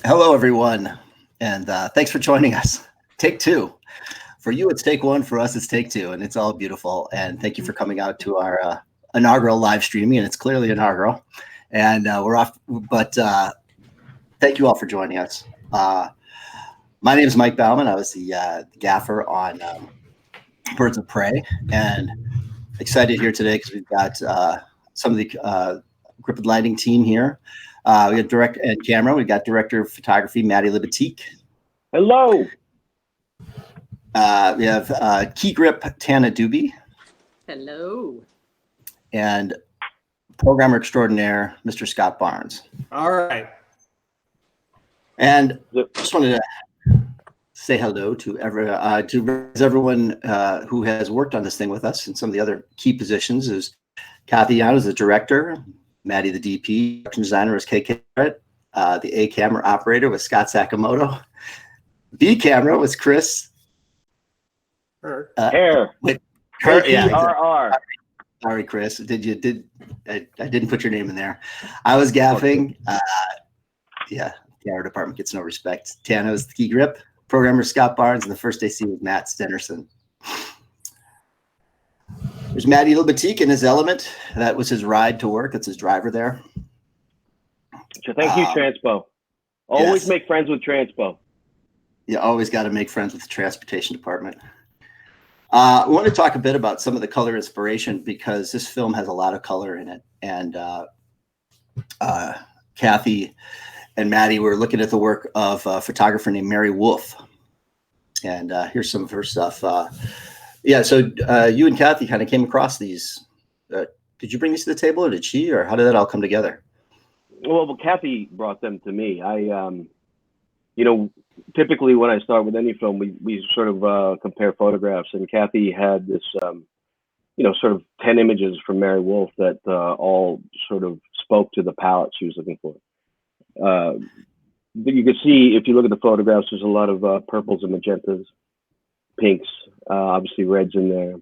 Hello, everyone, and thanks for joining us. Take two. For you, it's take one. For us, it's take two, and it's all beautiful. And thank you for coming out to our inaugural live streaming, and it's clearly inaugural. And we're off, but thank you all for joining us. My name is Mike Bauman. I was the gaffer on Birds of Prey, and excited here today because we've got some of the Grip Lighting team here. We got direct and camera. We got director of photography Matty Libatique. Hello. We have key grip Tana Dubbe. Hello. And programmer extraordinaire Mr. Scott Barnes. All right. And just wanted to say hello to everyone who has worked on this thing with us, and some of the other key positions is Kathy Young is the director, Matty the DP, production designer is KK Barrett, the A camera operator was Scott Sakamoto, B camera was Chris. Hair. Yeah, sorry, Chris. I didn't put your name in there. I was gaffing. Yeah, the camera department gets no respect. Tana was the key grip. Programmer Scott Barnes, and the first AC was Matt Stenerson. There's Matty Libatique in his element. That was his ride to work. That's his driver there. So thank you, Transpo. Always make friends with Transpo. You always got to make friends with the transportation department. We want to talk a bit about some of the color inspiration because this film has a lot of color in it. And Kathy and Matty were looking at the work of a photographer named Mary Wolfe. And here's some of her stuff. So you and Kathy kind of came across these. Did you bring these to the table, or did she, or how did that all come together? Well, Kathy brought them to me. Typically when I start with any film, we sort of compare photographs, and Kathy had this, sort of 10 images from Mary Wolfe that all sort of spoke to the palette she was looking for. But you can see, if you look at the photographs, there's a lot of purples and magentas, pinks, obviously reds in there.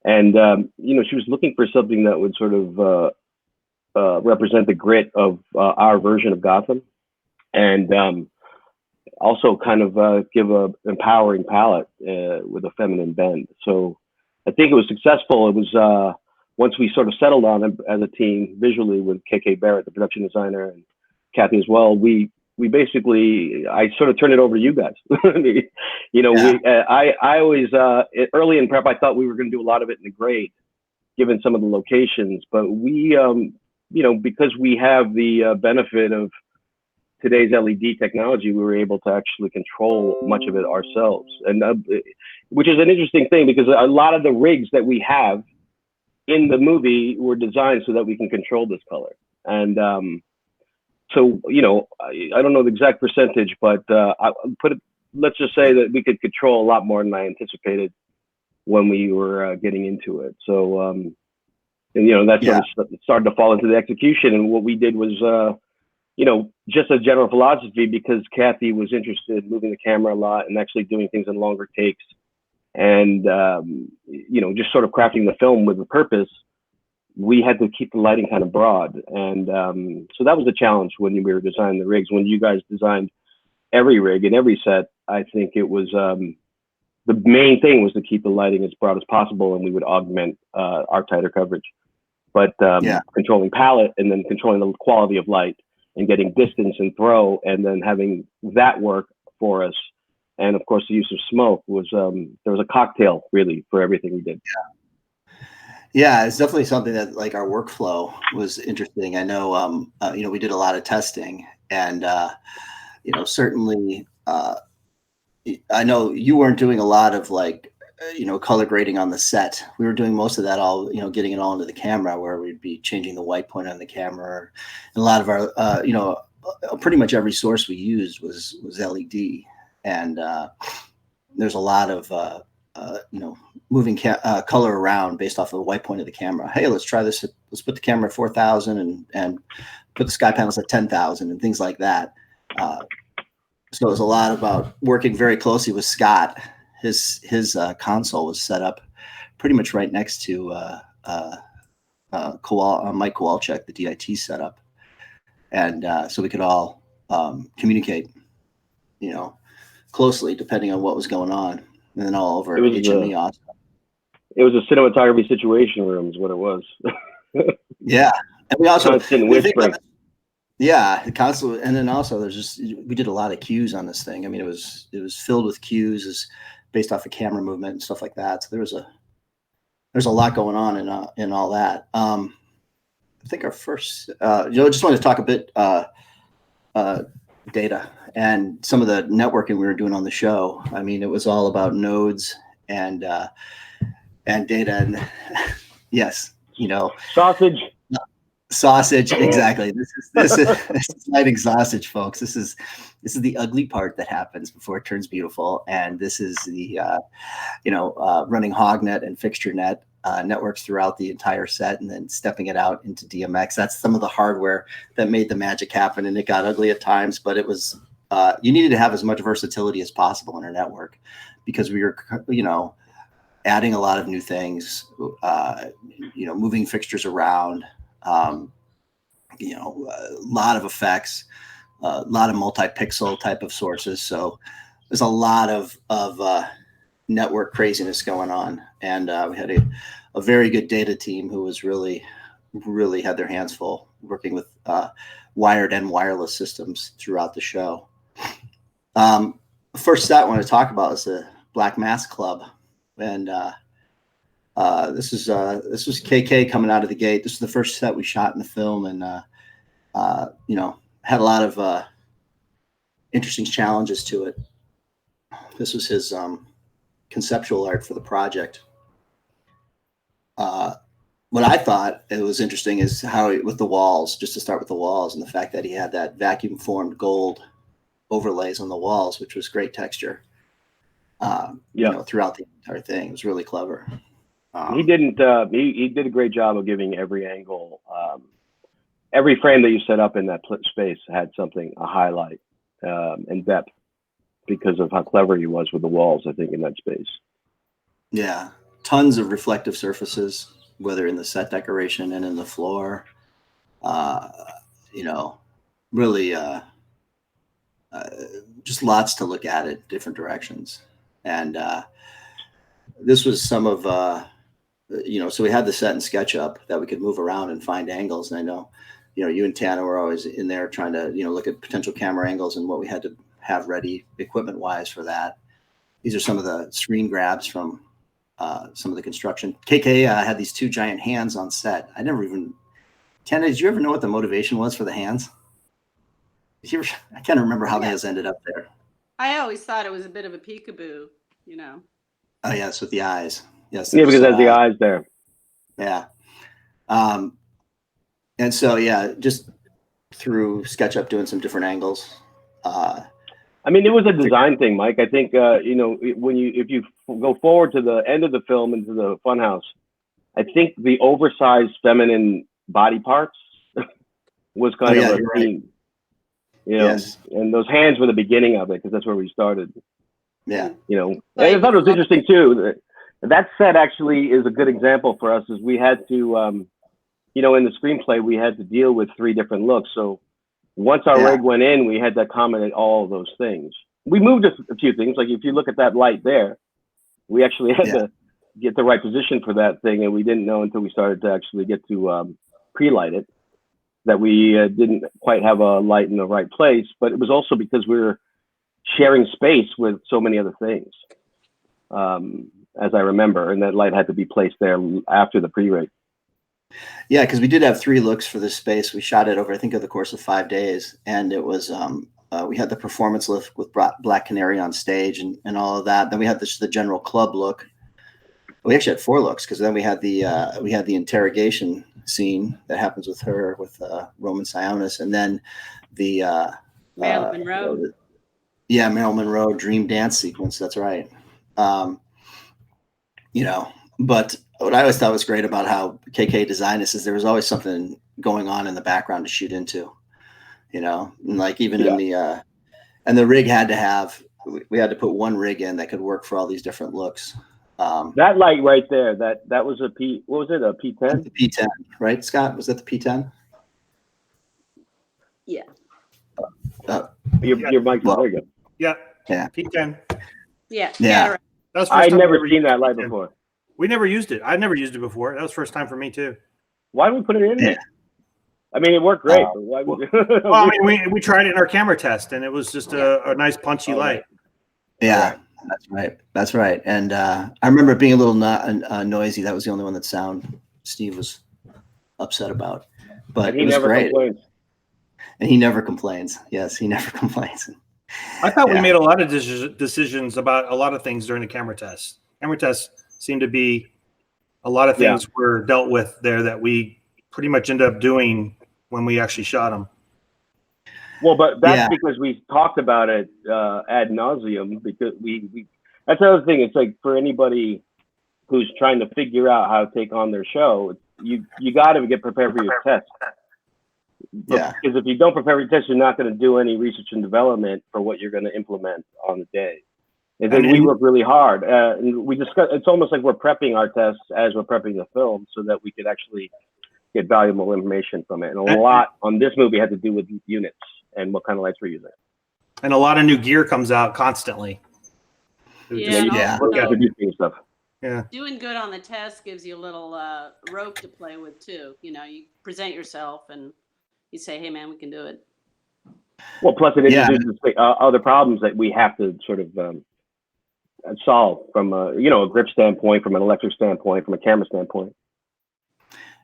And, she was looking for something that would sort of represent the grit of our version of Gotham, and also kind of give a empowering palette with a feminine bend. So I think it was successful. It was once we sort of settled on it as a team visually with KK Barrett, the production designer, and Kathy as well. We basically, I sort of turned it over to you guys. I always early in prep, I thought we were going to do a lot of it in the grade, given some of the locations. But we, because we have the benefit of today's LED technology, we were able to actually control much of it ourselves, and which is an interesting thing because a lot of the rigs that we have in the movie were designed so that we can control this color. And so, I don't know the exact percentage, but let's just say that we could control a lot more than I anticipated when we were getting into it. So, that sort of started to fall into the execution. And what we did was, just a general philosophy, because Kathy was interested in moving the camera a lot and actually doing things in longer takes, and, just sort of crafting the film with a purpose. We had to keep the lighting kind of broad. And so that was the challenge when we were designing the rigs. When you guys designed every rig and every set, I think it was the main thing was to keep the lighting as broad as possible, and we would augment our tighter coverage. But controlling palette, and then controlling the quality of light, and getting distance and throw, and then having that work for us. And of course, the use of smoke was, there was a cocktail really for everything we did. Yeah, it's definitely something that, like, our workflow was interesting. I know, we did a lot of testing, and, certainly, I know you weren't doing a lot of color grading on the set. We were doing most of that all, getting it all into the camera, where we'd be changing the white point on the camera. And a lot of our, pretty much every source we used was LED. And there's a lot of, moving color around based off of the white point of the camera. Hey, let's try this. Let's put the camera at 4,000 and put the sky panels at 10,000 and things like that. So it was a lot about working very closely with Scott. His console was set up pretty much right next to Mike Kowalczyk, the DIT setup, and so we could all communicate, closely depending on what was going on, and then all over It was HME also. It was a cinematography situation room, is what it was. Yeah, and we also whispering. constantly, and then also we did a lot of cues on this thing. I mean, it was filled with cues based off of camera movement and stuff like that. So there's a lot going on in all that. I think our first, just wanted to talk a bit data and some of the networking we were doing on the show. I mean, it was all about nodes and data, and yes, sausage. Exactly. This is lighting sausage, folks. This is the ugly part that happens before it turns beautiful, and this is the running HogNet and FixtureNet networks throughout the entire set, and then stepping it out into DMX. That's some of the hardware that made the magic happen, and it got ugly at times, but it was you needed to have as much versatility as possible in our network, because we were adding a lot of new things, moving fixtures around, a lot of effects, a lot of multi-pixel type of sources. So there's a lot of network craziness going on, and we had a very good data team who was really had their hands full working with wired and wireless systems throughout the show. First set I want to talk about is the Black Mass Club, and this was KK coming out of the gate. This is the first set we shot in the film, and had a lot of interesting challenges to it. This was his conceptual art for the project. What I thought it was interesting is how with the walls, just to start with the walls, and the fact that he had that vacuum formed gold overlays on the walls, which was great texture. Throughout the entire thing, it was really clever. He did a great job of giving every angle, every frame that you set up in that space had a highlight and depth, because of how clever he was with the walls, I think, in that space. Yeah, tons of reflective surfaces, whether in the set decoration and in the floor. Really just lots to look at it, different directions. And this was some of, so we had the set and SketchUp that we could move around and find angles. And I know, you and Tana were always in there trying to, look at potential camera angles and what we had to have ready equipment wise for that. These are some of the screen grabs from some of the construction. KK had these two giant hands on set. Tana, did you ever know what the motivation was for the hands? I can't remember how those ended up there. I always thought it was a bit of a peekaboo, Oh yes, with the eyes. Yes. Yeah, because there's the eyes there. Yeah. And so just through SketchUp doing some different angles. It was a design thing, Mike. I think if you go forward to the end of the film into the Funhouse, I think the oversized feminine body parts was kind of a theme. Right. Yes. And those hands were the beginning of it, because that's where we started. Yeah. And I thought it was interesting too. That set actually is a good example for us, is we had to, in the screenplay, we had to deal with 3 different looks. So once our rig went in, we had to accommodate all of those things. We moved a few things. Like if you look at that light there, we actually had to get the right position for that thing. And we didn't know until we started to actually get to pre-light it, that we didn't quite have a light in the right place. But it was also because we were sharing space with so many other things, as I remember. And that light had to be placed there after the pre-rig. Yeah, because we did have 3 looks for this space. We shot it over, I think, over the course of 5 days. And it was, we had the performance lift with Black Canary on stage and all of that. Then we had the general club look. We actually had 4 looks, because then we had the interrogation scene that happens with her, with Roman Sionis. And then the Marilyn Monroe. Marilyn Monroe dream dance sequence. That's right. But what I always thought was great about how KK designed this is there was always something going on in the background to shoot into, and like even in the, and the rig had to have, we had to put one rig in that could work for all these different looks. That light right there, that was a P, what was it, a P10? The P10, right, Scott? Was that the P10? Yeah. Your mic is well, very good. Yeah. Yeah. P10. Yeah. Yeah. That was the first I'd time never we seen used that light P10. before. We never used it. I'd never used it before. That was the first time for me too. Why did we put it in Yeah. there? I mean, it worked great. But why Well, I mean, we tried it in our camera test, and it was just a nice punchy light. Yeah, that's right. And I remember it being a little noisy. That was the only one that Steve was upset about. But he it was never great. complains. And he never complains. Yes, he never complains. I thought we made a lot of decisions about a lot of things during the camera test. Camera tests seemed to be a lot of things were dealt with there that we pretty much ended up doing when we actually shot them. Well, but that's because we talked about it ad nauseum, because we that's the other thing. It's like for anybody who's trying to figure out how to take on their show, you got to get prepared for your test. Because if you don't prepare for your test, you're not going to do any research and development for what you're going to implement on the day. And then we work really hard. And we discuss. It's almost like we're prepping our tests as we're prepping the film, so that we could actually get valuable information from it. And a lot on this movie had to do with units and what kind of lights we're using. And a lot of new gear comes out constantly. Yeah. Look at the stuff. Yeah. Doing good on the test gives you a little rope to play with too. You know, you present yourself and you say, "Hey, man, we can do it." Well, plus it introduces other problems that we have to sort of solve from a grip standpoint, from an electric standpoint, from a camera standpoint.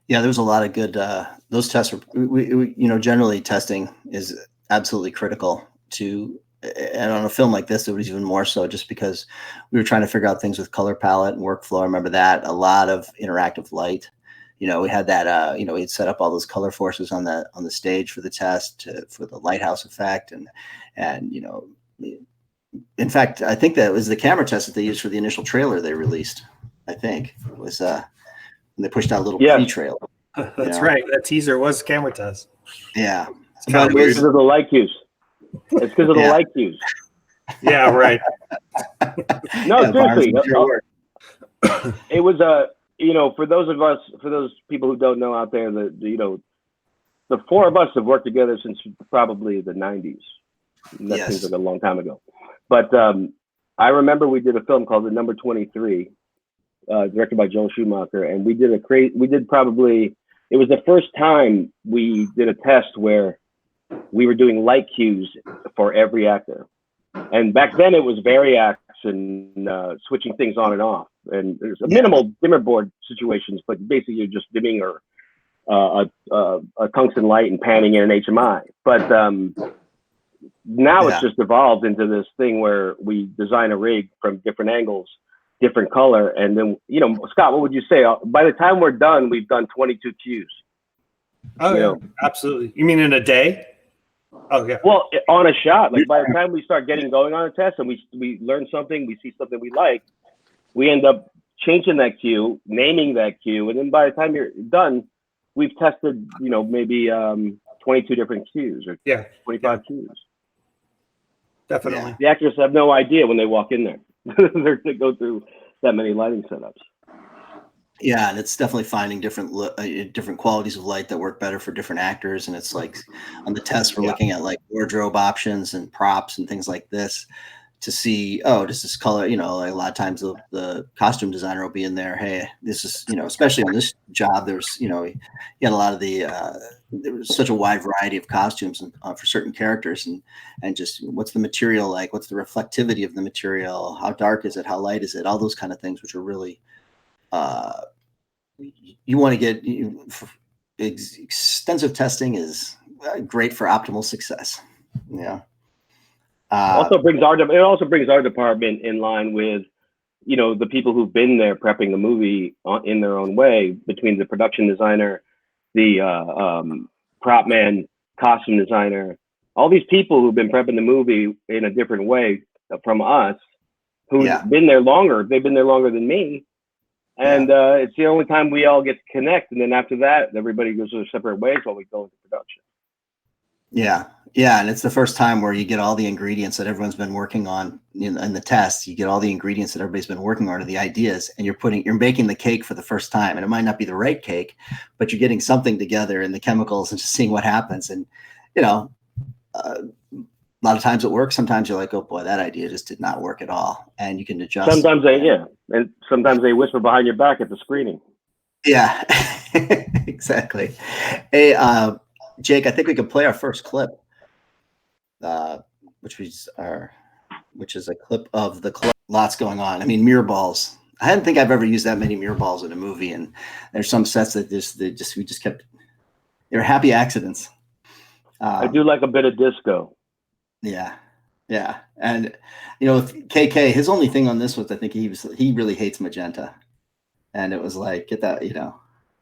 Yeah, there was a lot of good. Those tests were, generally testing is absolutely critical to, and on a film like this, it was even more so, just because we were trying to figure out things with color palette and workflow. I remember that a lot of interactive light. We had that. We had set up all those color forces on the stage for the test for the Lighthouse effect, and in fact, I think that was the camera test that they used for the initial trailer they released. I think it was when they pushed out a little pre-trailer. That's right. That teaser was camera test. Yeah, it's kind of weird. Because of the light cues. It's because of the light cues. Yeah, right. No, seriously. It was for those people who don't know out there, the four of us have worked together since probably the 90s. That seems like a long time ago. But I remember we did a film called The Number 23, directed by Joel Schumacher, and it was the first time we did a test where we were doing light cues for every actor. And back then it was variacs and switching things on and off. And there's a minimal dimmer board situations, but basically you're just dimming or a tungsten light and panning in an HMI. But now it's just evolved into this thing where we design a rig from different angles, different color. And then, Scott, what would you say? By the time we're done, we've done 22 cues. Oh, yeah, absolutely. You mean in a day? Oh, yeah. Well, on a shot, like by the time we start getting going on a test and we learn something, we see something we like, we end up changing that cue, naming that cue. And then by the time you're done, we've tested, maybe 22 different cues or 25 cues. Definitely. The actors have no idea when they walk in there. They go through that many lighting setups. Yeah, and it's definitely finding different qualities of light that work better for different actors. And it's like on the test, we're looking at like wardrobe options and props and things like this to see, does this color, like a lot of times the costume designer will be in there. Hey, this is, especially on this job, there's, you had a lot of there was such a wide variety of costumes for certain characters and just what's the material like, what's the reflectivity of the material, how dark is it, how light is it, all those kind of things, which are really, you want to get extensive testing is great for optimal success. Yeah. It also brings our department in line with, the people who've been there prepping the movie in their own way, between the production designer, the prop man, costume designer, all these people who've been prepping the movie in a different way from us, who've been there longer. They've been there longer than me. And it's the only time we all get to connect. And then after that, everybody goes their separate ways while we go into production. Yeah. Yeah. And it's the first time where you get all the ingredients that everyone's been working on in the test. You get all the ingredients that everybody's been working on, or the ideas, and you're making the cake for the first time. And it might not be the right cake, but you're getting something together in the chemicals and just seeing what happens. And, lot of times it works. Sometimes you're like, oh boy, that idea just did not work at all. And you can adjust. Sometimes and sometimes they whisper behind your back at the screening. Yeah, exactly. Hey, Jake, I think we could play our first clip, which is a clip of the club. Lots going on. I mean, mirror balls. I didn't think I've ever used that many mirror balls in a movie, and there's some sets that we just kept. They're happy accidents. I do like a bit of disco. Yeah, and with KK, his only thing on this was I think he really hates magenta, and it was like get that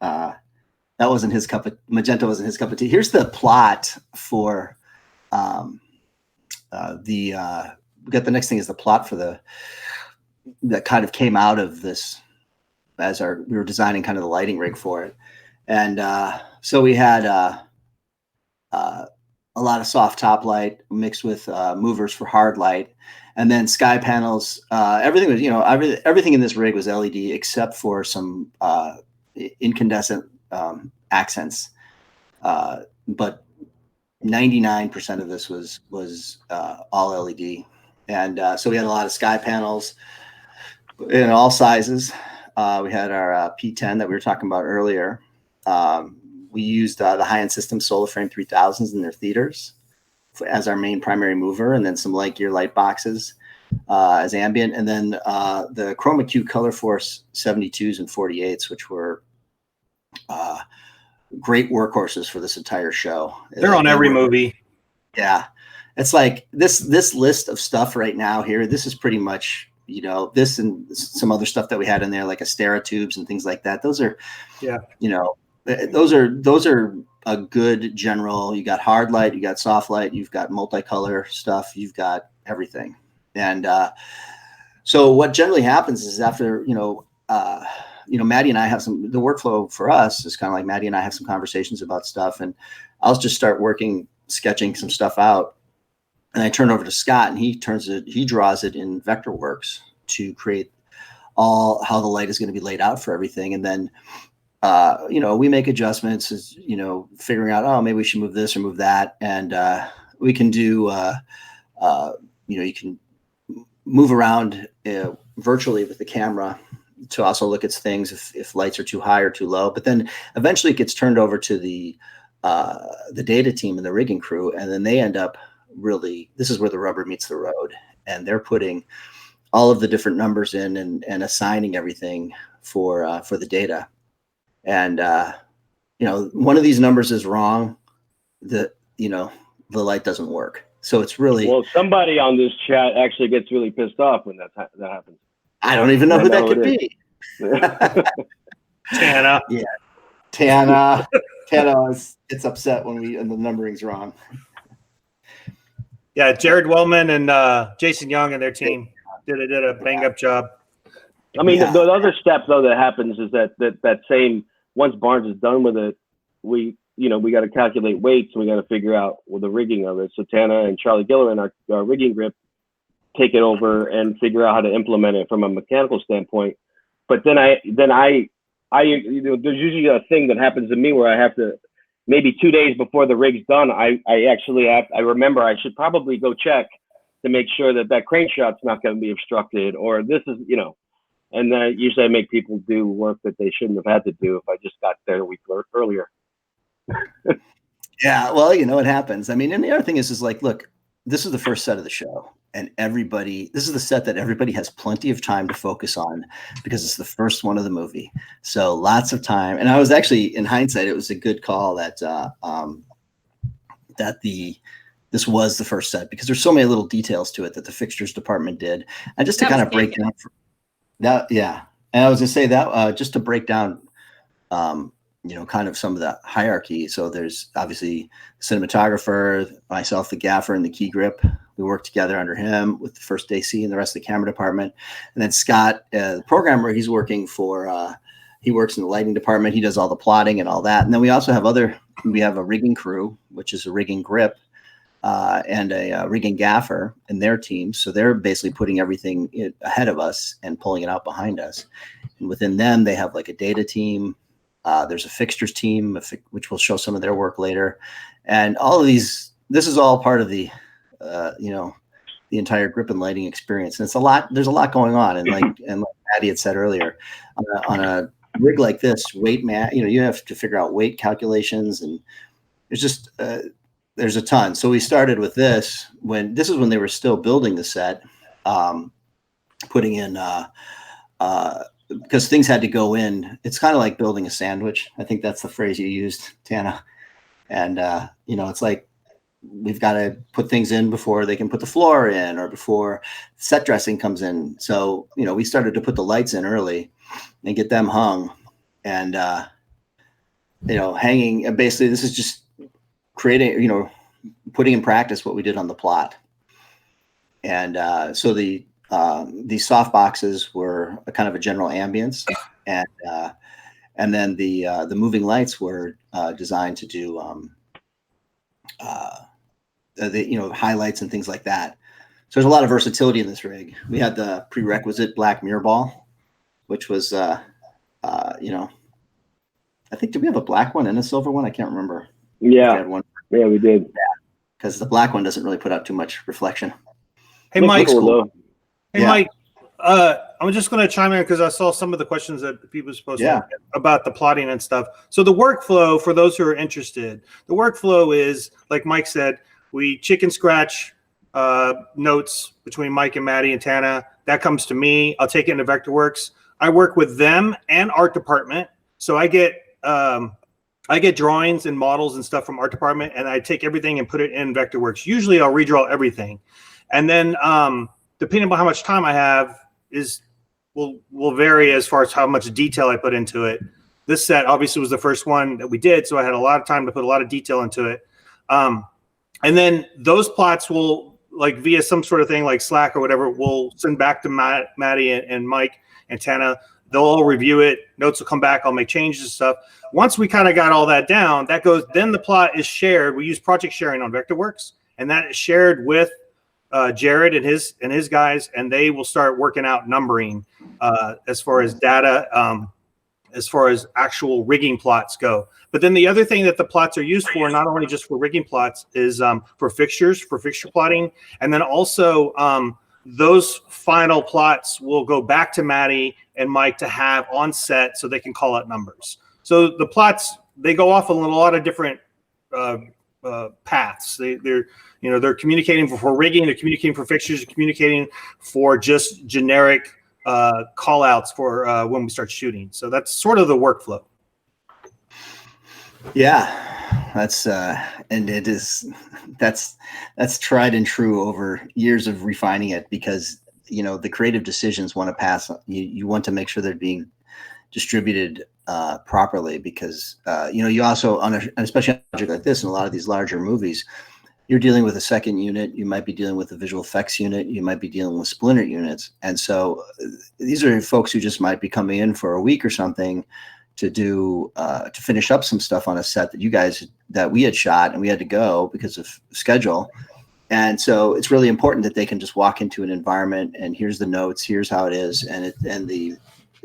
that wasn't his magenta wasn't his cup of tea. Here's the plot for we got the next thing is the plot for that kind of came out of this as we were designing kind of the lighting rig for it, and so we had a lot of soft top light mixed with movers for hard light, and then sky panels. Everything was, everything in this rig was LED except for some incandescent accents. But 99% of this was all LED, and so we had a lot of sky panels in all sizes. We had our P10 that we were talking about earlier. We used the high-end system Solar Frame 3000s in their theaters as our main primary mover, and then some light gear light boxes as ambient, and then the Chroma Q Color Force 72s and 48s, which were great workhorses for this entire show. They're on every movie. Yeah, it's like this list of stuff right now here. This is pretty much this and some other stuff that we had in there, like Astera tubes and things like that. Those are those are a good general. You got hard light, you got soft light, you've got multicolor stuff, you've got everything. And so what generally happens is after Matty and I have the workflow for us is kind of like Matty and I have some conversations about stuff, and I'll just start sketching some stuff out, and I turn over to Scott, and he draws it in Vectorworks to create how the light is going to be laid out for everything, and then we make adjustments as, figuring out, maybe we should move this or move that. And we can do, you can move around virtually with the camera to also look at things if lights are too high or too low. But then eventually it gets turned over to the data team and the rigging crew. And then they end up this is where the rubber meets the road. And they're putting all of the different numbers in and assigning everything for the data. And one of these numbers is wrong, the light doesn't work. So it's really somebody on this chat actually gets really pissed off when that happens. I don't even know who that could be. Tana. Yeah, Tana. Tana gets upset when the numbering's wrong. Yeah, Jared Wellman and Jason Young and their team did a bang up job. I mean, the other step though that happens is that same. Once Barnes is done with it, we got to calculate weights, and we got to figure out the rigging of it. So Tana and Charlie Gilliran, our rigging grip, take it over and figure out how to implement it from a mechanical standpoint. But then I there's usually a thing that happens to me where I have to, maybe 2 days before the rig's done, I remember I should probably go check to make sure that crane shot's not going to be obstructed, or this is, and then usually I make people do work that they shouldn't have had to do if I just got there a week earlier. Yeah, well, it happens. I mean, and the other thing is like, look, this is the first set of the show, and this is the set that everybody has plenty of time to focus on because it's the first one of the movie. So lots of time. And I was actually, in hindsight, it was a good call that this was the first set because there's so many little details to it that the fixtures department did. And just to kind of break down that, yeah. And I was gonna say that just to break down, kind of some of the hierarchy. So there's obviously cinematographer, myself, the gaffer, and the key grip. We work together under him with the first AC and the rest of the camera department. And then Scott, the programmer, he works in the lighting department. He does all the plotting and all that. And then we also have we have a rigging crew, which is a rigging grip, and a rigging gaffer in their team. So they're basically putting everything ahead of us and pulling it out behind us. And within them, they have like a data team. There's a fixtures team, which will show some of their work later. And all of these, this is all part of the you know, the entire grip and lighting experience. And it's a lot. There's a lot going on, and like Matty had said earlier, on a rig like this, you have to figure out weight calculations, and there's just there's a ton. So we started with this when they were still building the set, putting in because things had to go in. It's kind of like building a sandwich. I think that's the phrase you used, Tana. And you know, it's like we've got to put things in before they can put the floor in or before set dressing comes in. So, you know, we started to put the lights in early and get them hung, and you know, hanging. And basically, this is just creating, you know, putting in practice what we did on the plot. And so these soft boxes were a kind of a general ambience, and then the moving lights were designed to do you know, highlights and things like that. So there's a lot of versatility in this rig. We had the prerequisite black mirror ball, which was you know, I think, did we have a black one and a silver one? I can't remember. Yeah, we had one. Yeah, we did. Because the black one doesn't really put out too much reflection. Hey, Mike. Cool, Hey, yeah. Mike. I'm just going to chime in because I saw some of the questions that people were supposed to about the plotting and stuff. So the workflow, for those who are interested, the workflow is, like Mike said, we chicken scratch notes between Mike and Matty and Tana. That comes to me. I'll take it into Vectorworks. I work with them and art department. So I get drawings and models and stuff from art department, and I take everything and put it in Vectorworks. Usually I'll redraw everything. And then depending on how much time I have will vary as far as how much detail I put into it. This set obviously was the first one that we did, so I had a lot of time to put a lot of detail into it. And then those plots will, like via some sort of thing like Slack or whatever, we'll send back to Matty and Mike and Tana. They'll all review it. Notes will come back. I'll make changes and stuff. Once we kind of got all that down, then the plot is shared. We use project sharing on Vectorworks, and that is shared with Jared and his guys, and they will start working out numbering as far as data, as far as actual rigging plots go. But then the other thing that the plots are used for, not only just for rigging plots, is for fixtures, for fixture plotting, and then also those final plots will go back to Matty and Mike to have on set so they can call out numbers. So the plots, they go off on a lot of different paths. They're communicating for rigging, they're communicating for fixtures, they're communicating for just generic call outs for when we start shooting. So that's sort of the workflow. Yeah, that's and it is that's tried and true over years of refining it, because the creative decisions want to pass. You want to make sure they're being distributed properly, because you also, especially on a project like this, in a lot of these larger movies, you're dealing with a second unit, you might be dealing with a visual effects unit, you might be dealing with splinter units, and so these are folks who just might be coming in for a week or something to do to finish up some stuff on a set that we had shot and we had to go because of schedule. And so it's really important that they can just walk into an environment and here's the notes, here's how it is, and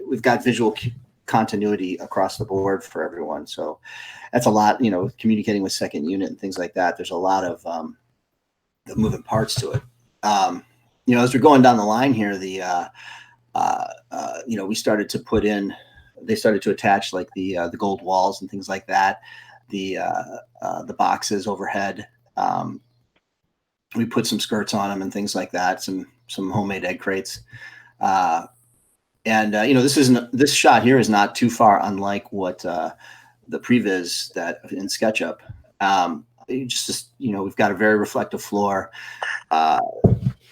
we've got visual continuity across the board for everyone. So that's a lot, communicating with second unit and things like that. There's a lot of the moving parts to it. As we're going down the line here, we started to put in, they started to attach like the gold walls and things like that. The boxes overhead. We put some skirts on them and things like that. Some homemade egg crates. This shot here is not too far unlike what the previs that in SketchUp. We've got a very reflective floor.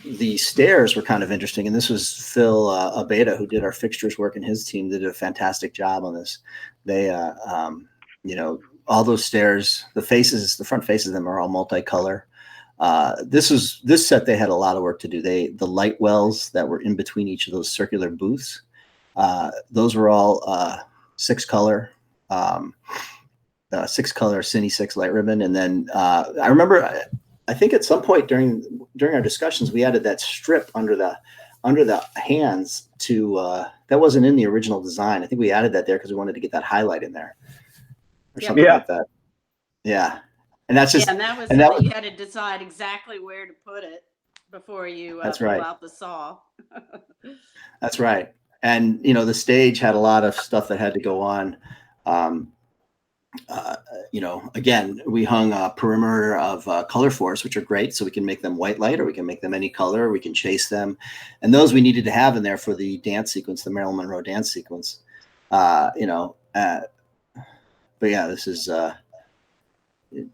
The stairs were kind of interesting, and this was Phil Abeda, who did our fixtures work, and his team did a fantastic job on this. They, all those stairs, the front faces of them are all multicolor. This set, they had a lot of work to do. The light wells that were in between each of those circular booths, those were all 6-color Cine 6 light ribbon. And then I remember, I think at some point during our discussions, we added that strip under the hands to that wasn't in the original design. I think we added that there because we wanted to get that highlight in there or something like that. Yeah. And that's just, Yeah, and that was and that like was, you had to decide exactly where to put it before you that's pull right. out the saw. That's right. And, you know, the stage had a lot of stuff that had to go on. Um, you know, again, we hung a perimeter of color force, which are great. So we can make them white light, or we can make them any color, or we can chase them. And those we needed to have in there for the dance sequence, the Marilyn Monroe dance sequence. You know, but yeah, this is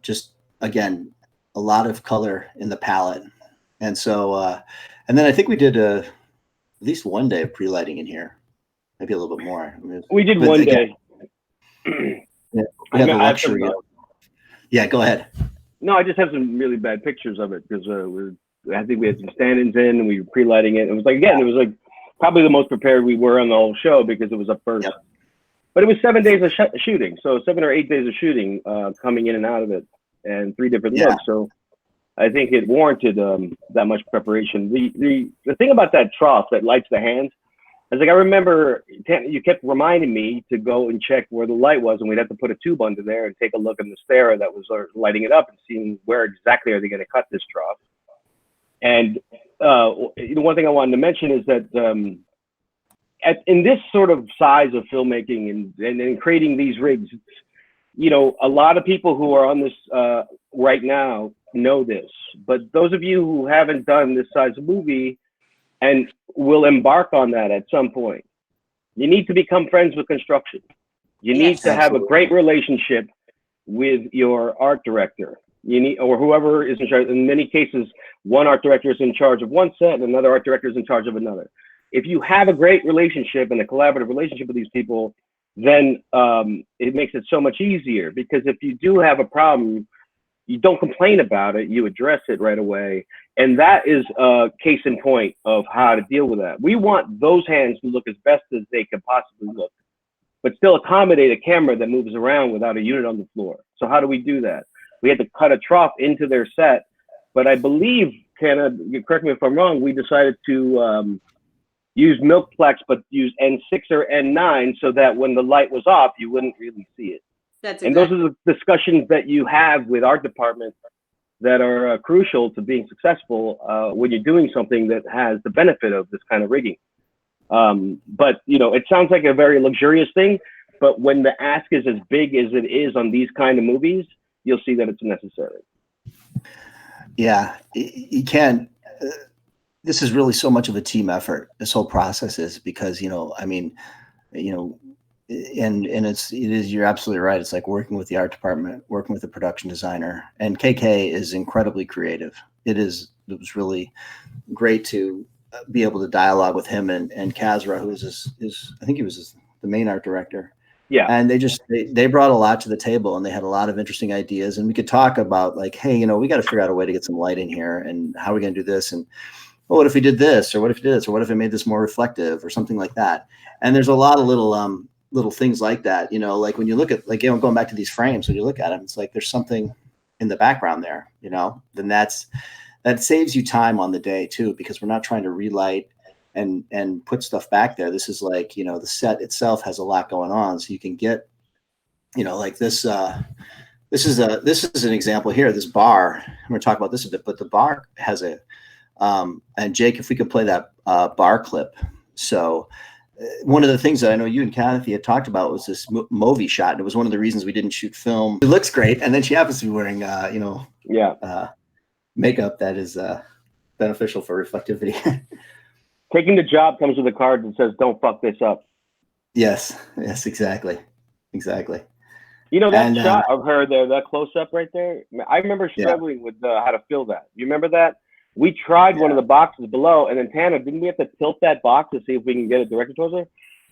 just, again, a lot of color in the palette. And so, and then I think we did at least one day of pre-lighting in here, maybe a little bit more. I mean, We did but one again, day. yeah, we have the I have some, luxury of, yeah, go ahead. no, I just have some really bad pictures of it because I think we had some stand-ins in and we were pre-lighting it. It was like, again, it was like probably the most prepared we were on the whole show because it was up first. Yep. But it was 7 days of shooting, so 7 or 8 days of shooting, coming in and out of it, and 3 different Yeah. looks. So I think it warranted that much preparation. The thing about that trough that lights the hands is like I remember you kept reminding me to go and check where the light was, and we'd have to put a tube under there and take a look in the stair that was lighting it up and seeing where exactly are they going to cut this trough. And one thing I wanted to mention is that in this sort of size of filmmaking and creating these rigs, you know, a lot of people who are on this right now know this, but those of you who haven't done this size of movie and will embark on that at some point, you need to become friends with construction. You need to have a great relationship with your art director. You need, or whoever is in charge. In many cases, one art director is in charge of one set and another art director is in charge of another. If you have a great relationship and a collaborative relationship with these people, then it makes it so much easier, because if you do have a problem, you don't complain about it, you address it right away. And that is a case in point of how to deal with that. We want those hands to look as best as they can possibly look, but still accommodate a camera that moves around without a unit on the floor. So how do we do that? We had to cut a trough into their set, but I believe, Tana, correct me if I'm wrong, we decided to use Milkplex, but use N6 or N9 so that when the light was off, you wouldn't really see it. That's And those are the discussions that you have with art departments that are crucial to being successful when you're doing something that has the benefit of this kind of rigging. But, you know, it sounds like a very luxurious thing, but when the ask is as big as it is on these kind of movies, you'll see that it's necessary. Yeah, you can't. This is really so much of a team effort. This whole process is, because, you know, I mean, you know, and you're absolutely right. It's like working with the art department, working with the production designer, and KK is incredibly creative. It was really great to be able to dialogue with him and Kazra, who is I think he was the main art director. Yeah. And they brought a lot to the table, and they had a lot of interesting ideas, and we could talk about, like, hey, you know, we got to figure out a way to get some light in here, and how are we going to do this? And, well, what if we did this, or what if we did this, or what if it made this more reflective, or something like that. And there's a lot of little things like that, you know, like when you look at, like, you know, going back to these frames, when you look at them, it's like there's something in the background there, you know, then that saves you time on the day too, because we're not trying to relight and put stuff back there. This is like, you know, the set itself has a lot going on, so you can get, you know, like this. This is an example here. This bar, I'm going to talk about this a bit, but the bar has a and Jake, if we could play that bar clip. So one of the things that I know you and Kathy had talked about was this movie shot, and it was one of the reasons we didn't shoot film. It looks great, and then she happens to be wearing, you know, makeup that is beneficial for reflectivity. Taking the job comes with a card that says, "Don't fuck this up." Yes, exactly. You know, that shot of her there, that close up right there, I remember struggling with how to fill that. You remember that? We tried one of the boxes below, and then Tana, didn't we have to tilt that box to see if we can get it directed towards her?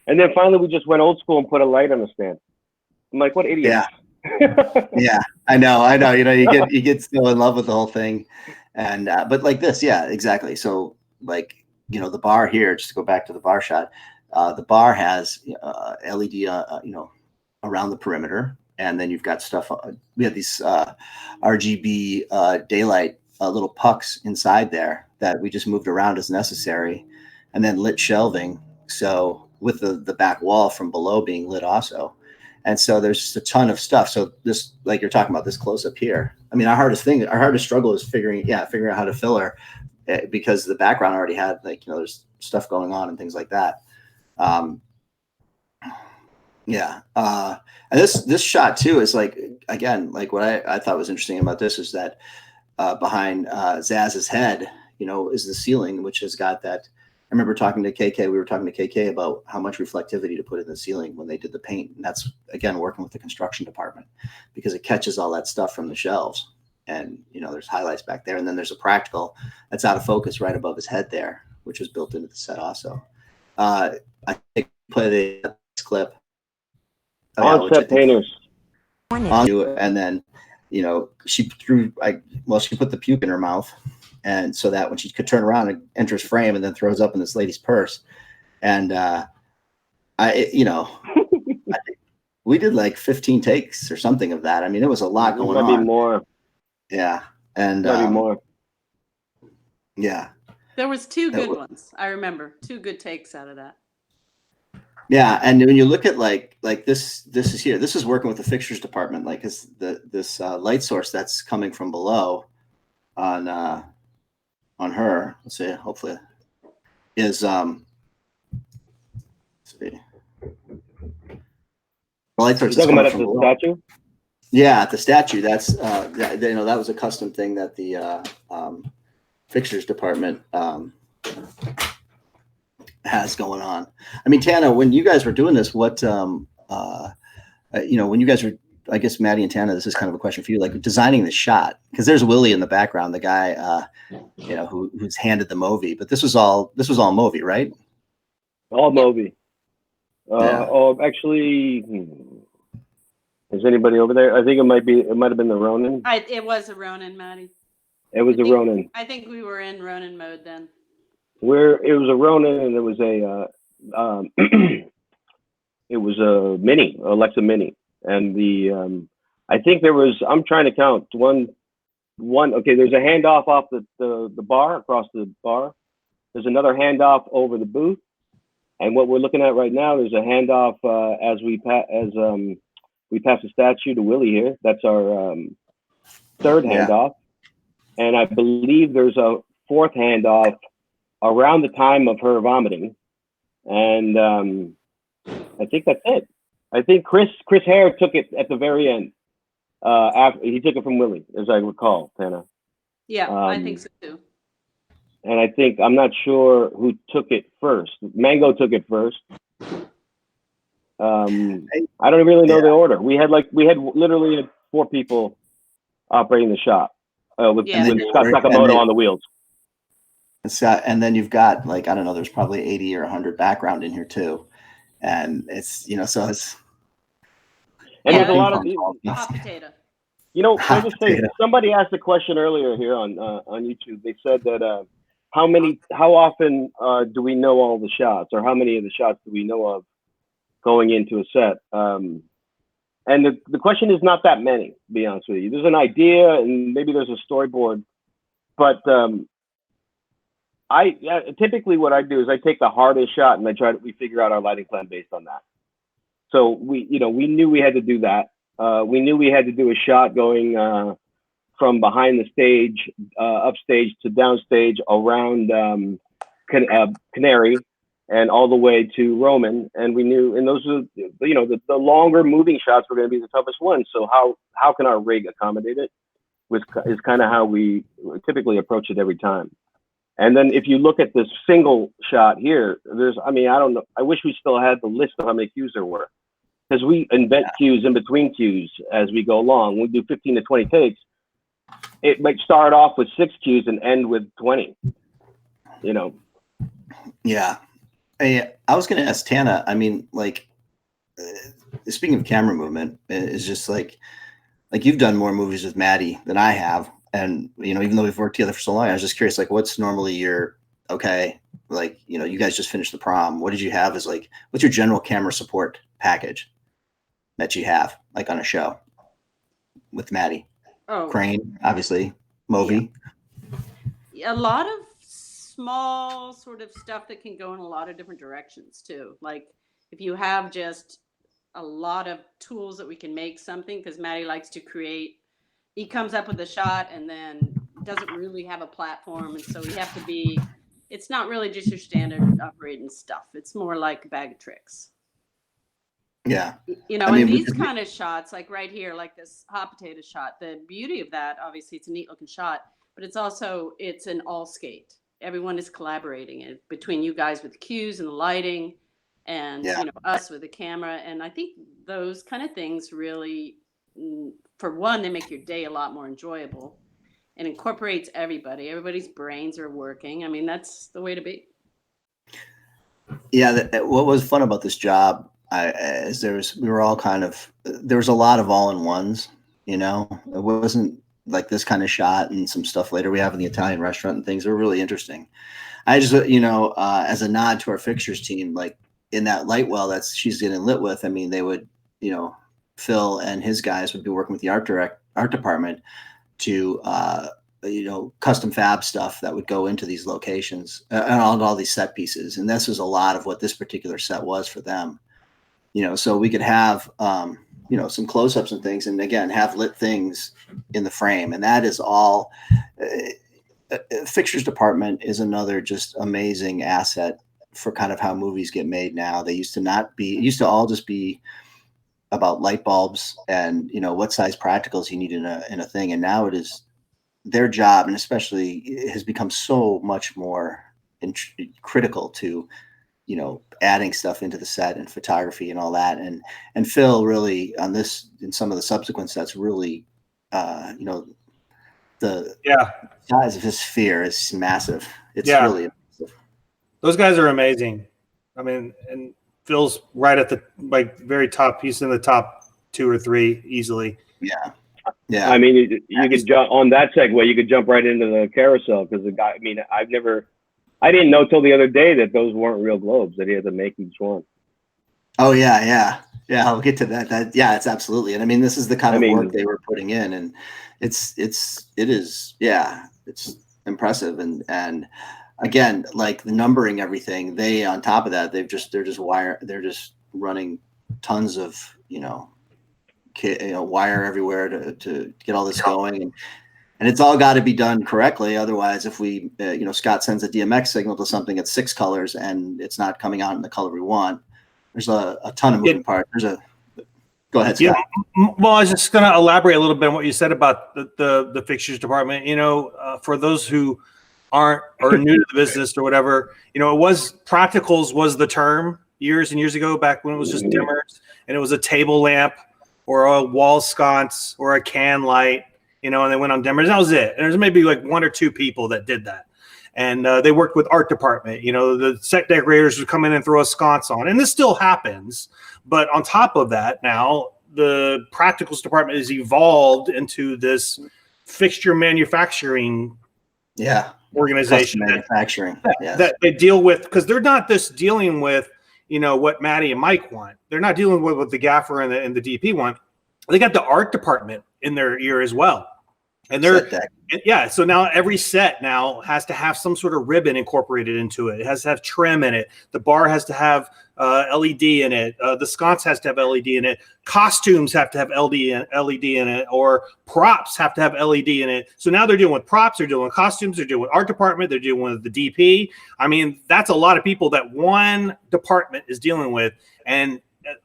And then finally we just went old school and put a light on the stand. I'm like, what idiots. Yeah, I know. You know, you get so in love with the whole thing. And but like this, yeah, exactly. So, like, you know, the bar here, just to go back to the bar shot, the bar has LED, you know, around the perimeter. And then you've got stuff, we have these RGB daylight little pucks inside there that we just moved around as necessary, and then lit shelving. So with the back wall from below being lit also. And so there's just a ton of stuff. So this, like you're talking about, this close up here. I mean, our hardest struggle is figuring out how to fill her, because the background already had, like, there's stuff going on and things like that. And this shot too is like, again, like what I thought was interesting about this is that behind Zaz's head, is the ceiling, which has got that. I remember talking to KK. We were talking to KK about how much reflectivity to put in the ceiling when they did the paint. And that's, again, working with the construction department, because it catches all that stuff from the shelves. And, there's highlights back there. And then there's a practical that's out of focus right above his head there, which was built into the set also. I think play the clip. On-set painters. And then, she she put the puke in her mouth. And so that when she could turn around and enters frame and then throws up in this lady's purse. And we did like 15 takes or something of that. I mean, it was a lot going on. Maybe more. Yeah. And maybe more. Yeah. There was two good ones. I remember 2 good takes out of that. Yeah. And when you look at like this is here, this is working with the fixtures department, like this light source that's coming from below on her, let's see, hopefully, is let's see. The light source. Talking about the statue? Yeah, at the statue. That's that was a custom thing that the fixtures department has going on. I mean, Tana, when you guys were doing this, what when you guys were, I guess Matty and Tana, this is kind of a question for you, like designing the shot, because there's Willie in the background, the guy, who's handed the movie, but this was all movie, right? All movie. Oh, actually, is anybody over there? I think it might have been the Ronin. It was a Ronin, Matty. It was a Ronin. I think we were in Ronin mode then. It was a Ronin, and it was it was a Mini, Alexa Mini. And I think there was, I'm trying to count one. Okay, there's a handoff off the bar, across the bar. There's another handoff over the booth. And what we're looking at right now, there's a handoff as we pass the statue to Willie here. That's our third handoff. And I believe there's a 4th handoff around the time of her vomiting. And I think that's it. I think Chris Hare took it at the very end. After he took it from Willie, as I recall, Tana. Yeah, I think so too. And I'm not sure who took it first. Mango took it first. I don't really know the order. We had literally 4 people operating the shop with Scott Sakamoto on the wheels. And then you've got, like, I don't know, there's probably 80 or 100 background in here too. And it's, so it's. And there's a lot of hot potato. I just say, somebody asked a question earlier here on YouTube. They said that how often do we know all the shots, or how many of the shots do we know of going into a set? And the question is not that many, to be honest with you. There's an idea, and maybe there's a storyboard, but typically what I do is I take the hardest shot and we figure out our lighting plan based on that. So we knew we had to do that. We knew we had to do a shot going from behind the stage, upstage to downstage, around Canary, and all the way to Roman. And we knew, and those are, the longer moving shots were going to be the toughest ones. So how can our rig accommodate it? Is kind of how we typically approach it every time. And then if you look at this single shot here, I don't know. I wish we still had the list of how many cues there were, because we invent cues in between cues as we go along. We do 15 to 20 takes. It might start off with 6 cues and end with 20. Yeah. Hey, I was going to ask Tana. I mean, like, speaking of camera movement, is just like you've done more movies with Matty than I have. And, even though we've worked together for so long, I was just curious, like, what's normally your, you guys just finished the prom. What did you have as, like, what's your general camera support package that you have, like, on a show with Matty? Oh, Crane, obviously, Movi. Yeah. A lot of small sort of stuff that can go in a lot of different directions too. Like if you have just a lot of tools that we can make something, because Matty likes to create. He comes up with a shot and then doesn't really have a platform, and so we have to be. It's not really just your standard operating stuff. It's more like a bag of tricks. Yeah. You know, I mean, and we these could- kind of shots, like right here, like this hot potato shot, the beauty of that, obviously it's a neat looking shot, but it's an all skate. Everyone is collaborating and between you guys with the cues and the lighting and, Yeah. you know, us with the camera. And I think those kind of things really, for one, they make your day a lot more enjoyable and incorporates everybody. Everybody's brains are working. I mean, that's the way to be. Yeah. What was fun about this job is we were all there was a lot of all-in-ones, you know, it wasn't like this kind of shot and some stuff later we have in the Italian restaurant and things are really interesting. I just, you know, as a nod to our fixtures team, like in that light well that she's getting lit with, I mean, they would, you know, Phil and his guys would be working with the art department to, you know, custom fab stuff that would go into these locations and all these set pieces. And this was a lot of what this particular set was for them, you know, so we could have, you know, some close-ups and things, and again, have lit things in the frame. And that is all, fixtures department is another just amazing asset for kind of how movies get made now. They used to all just be about light bulbs and, you know, what size practicals you need in a thing. And now it is their job, and especially it has become so much more critical to, you know, adding stuff into the set and photography and all that. And Phil really on this, in some of the subsequent sets, really, you know, the size of his sphere is massive. It's really impressive. Those guys are amazing. I mean, and Phil's right at the very top. He's in the top 2 or 3 easily. Yeah. Yeah. I mean, you could jump on that segue. You could jump right into the carousel because the guy. I mean, I didn't know till the other day that those weren't real globes. That he had to make each one. Oh yeah. I'll get to that. Yeah, it's absolutely. And I mean, this is the kind of work they were putting in, and it is it's impressive. And again, like the numbering everything, they on top of that, they're just running tons of, you know, wire everywhere to get all this going, and it's all got to be done correctly. Otherwise, if we, you know, Scott sends a DMX signal to something at 6 colors and it's not coming out in the color we want, there's a ton of moving parts. Go ahead, Scott. Well, I was just going to elaborate a little bit on what you said about the fixtures department. You know, for those who aren't or new to the business or whatever, you know, practicals was the term years and years ago, back when it was just dimmers and it was a table lamp or a wall sconce or a can light, you know, and they went on dimmers. That was it. And there's maybe like 1 or 2 people that did that. And they worked with art department. You know, the set decorators would come in and throw a sconce on. And this still happens. But on top of that, now the practicals department has evolved into this fixture manufacturing organization. That they deal with, because they're not just dealing with, you know, what Matty and Mike want. They're not dealing with what the Gaffer and the DP want. They got the art department in their ear as well. And so now every set now has to have some sort of ribbon incorporated into it. It has to have trim in it. The bar has to have LED in it. The sconce has to have LED in it. Costumes have to have LED in it, or props have to have LED in it. So now they're dealing with props, they're dealing with costumes, they're dealing with art department, they're dealing with the DP. I mean, that's a lot of people that one department is dealing with, and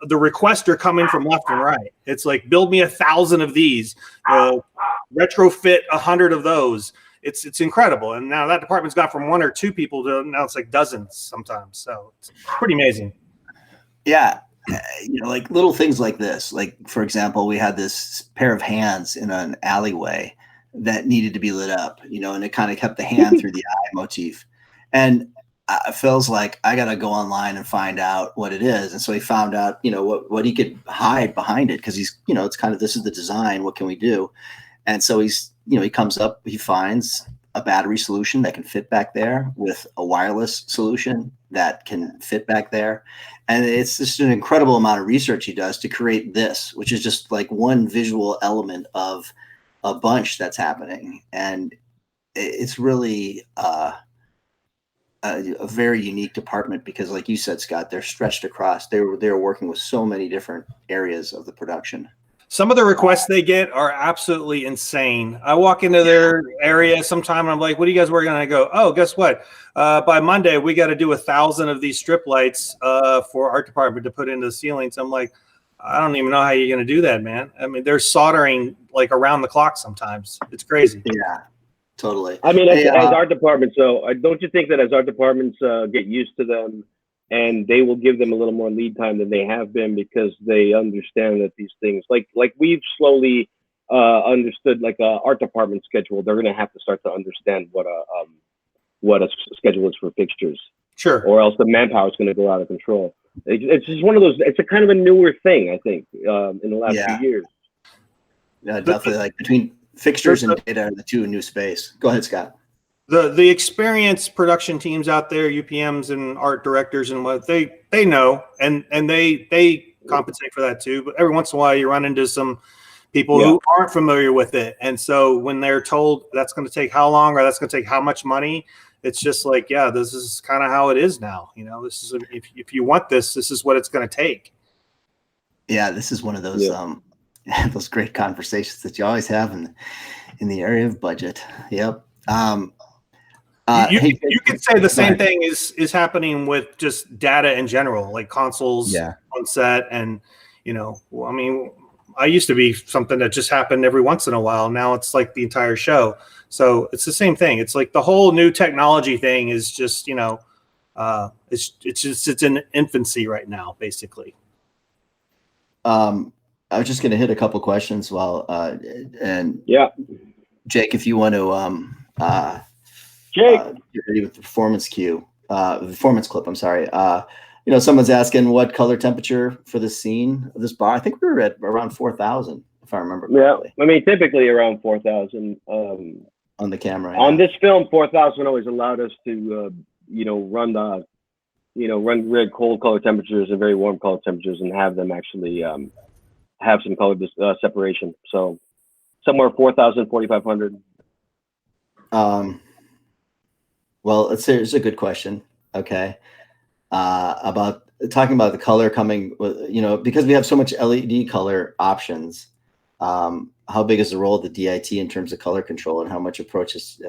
the requests are coming from left and right. It's like, build me 1,000 of these, retrofit 100 of those. It's incredible. And now that department's got from 1 or 2 people to now it's like dozens sometimes. So it's pretty amazing. Yeah. You know, like little things like this. Like, for example, we had this pair of hands in an alleyway that needed to be lit up, you know, and it kind of kept the hand through the eye motif. And Phil's like, I got to go online and find out what it is. And so he found out, you know, what he could hide behind it. Cause he's, you know, it's kind of, this is the design. What can we do? And so he's, you know, he comes up, he finds a battery solution that can fit back there with a wireless solution that can fit back there. And it's just an incredible amount of research he does to create this, which is just like one visual element of a bunch that's happening. And it's really, a very unique department because, like you said, Scott, they're stretched across. They're working with so many different areas of the production. Some of the requests they get are absolutely insane. I walk into their area sometime and I'm like, what are you guys working on? I go, oh, guess what? By Monday, we got to do 1,000 of these strip lights for art department to put into the ceilings. I'm like, I don't even know how you're going to do that, man. I mean, they're soldering like around the clock sometimes. It's crazy. Yeah, totally. I mean, as art departments, though, don't you think that as art departments get used to them, and they will give them a little more lead time than they have been because they understand that these things, like we've slowly understood, like a art department schedule, they're going to have to start to understand what a schedule is for fixtures. Sure. Or else the manpower is going to go out of control. It's just one of those. It's a kind of a newer thing, I think, in the last few years. Yeah, definitely. Like between fixtures and data are the two new space. Go ahead, Scott. The experienced production teams out there, UPMs and art directors and what they know, and they compensate for that too. But every once in a while, you run into some people who aren't familiar with it, and so when they're told that's going to take how long or that's going to take how much money, it's just like, yeah, this is kind of how it is now. You know, this is if you want this is what it's going to take. Yeah, this is one of those those great conversations that you always have in the area of budget. Yep. You could say the same thing is happening with just data in general, like consoles on set. And, I mean, I used to be something that just happened every once in a while. Now it's like the entire show. So it's the same thing. It's like the whole new technology thing is just, it's in infancy right now, basically. I was just going to hit a couple questions Jake, if you want to, get ready with the performance clip. I'm sorry. Someone's asking what color temperature for the scene of this bar. I think we were at around 4,000, if I remember correctly. Yeah, I mean, typically around 4,000. On the camera. On this film, 4,000 always allowed us to, run very cold color temperatures and very warm color temperatures and have them actually have some color separation. So somewhere 4,000, 4,500. Well, it's a good question. Okay. About talking about the color coming, because we have so much LED color options. How big is the role of the DIT in terms of color control, and how much approaches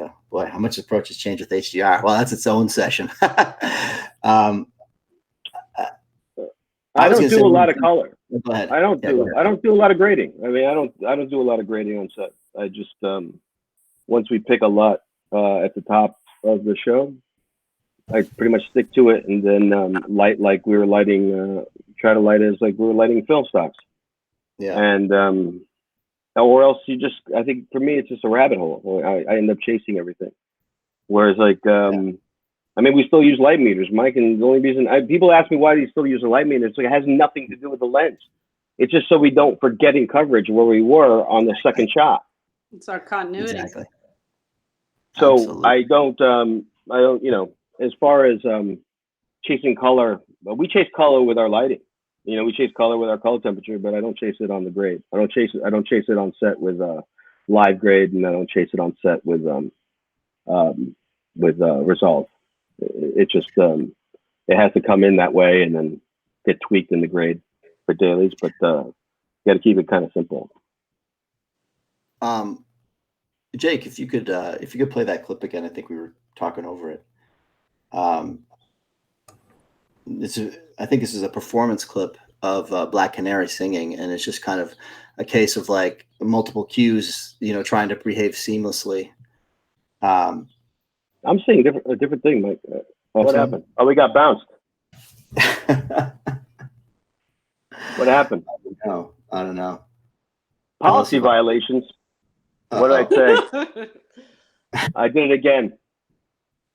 change with HDR? Well, that's its own session. I don't do a lot of color. Go ahead. I don't do a lot of grading. I mean, I don't do a lot of grading on set. I just once we pick a lot at the top of the show, I pretty much stick to it, and then light like we were lighting. Try to light it as like we were lighting film stocks. Yeah. And or else I think for me it's just a rabbit hole. I end up chasing everything. Whereas like I mean, we still use light meters, Mike, and the only reason people ask me why do you still use a light meter, it's like it has nothing to do with the lens. It's just so we don't forget in coverage where we were on the second shot. It's our continuity. Exactly. So Absolutely. I don't, as far as chasing color, we chase color with our lighting. We chase color with our color temperature, but I don't chase it on the grade. I don't chase it on set with live grade, and I don't chase it on set with resolve. It just it has to come in that way and then get tweaked in the grade for dailies, but you got to keep it kind of simple. Jake, if you could play that clip again, I think we were talking over it. I think this is a performance clip of Black Canary singing, and it's just kind of a case of like multiple cues, trying to behave seamlessly. I'm seeing a different thing, Mike. What happened? Oh, we got bounced. What happened? I don't know. Policy violations. What did I say? I did it again.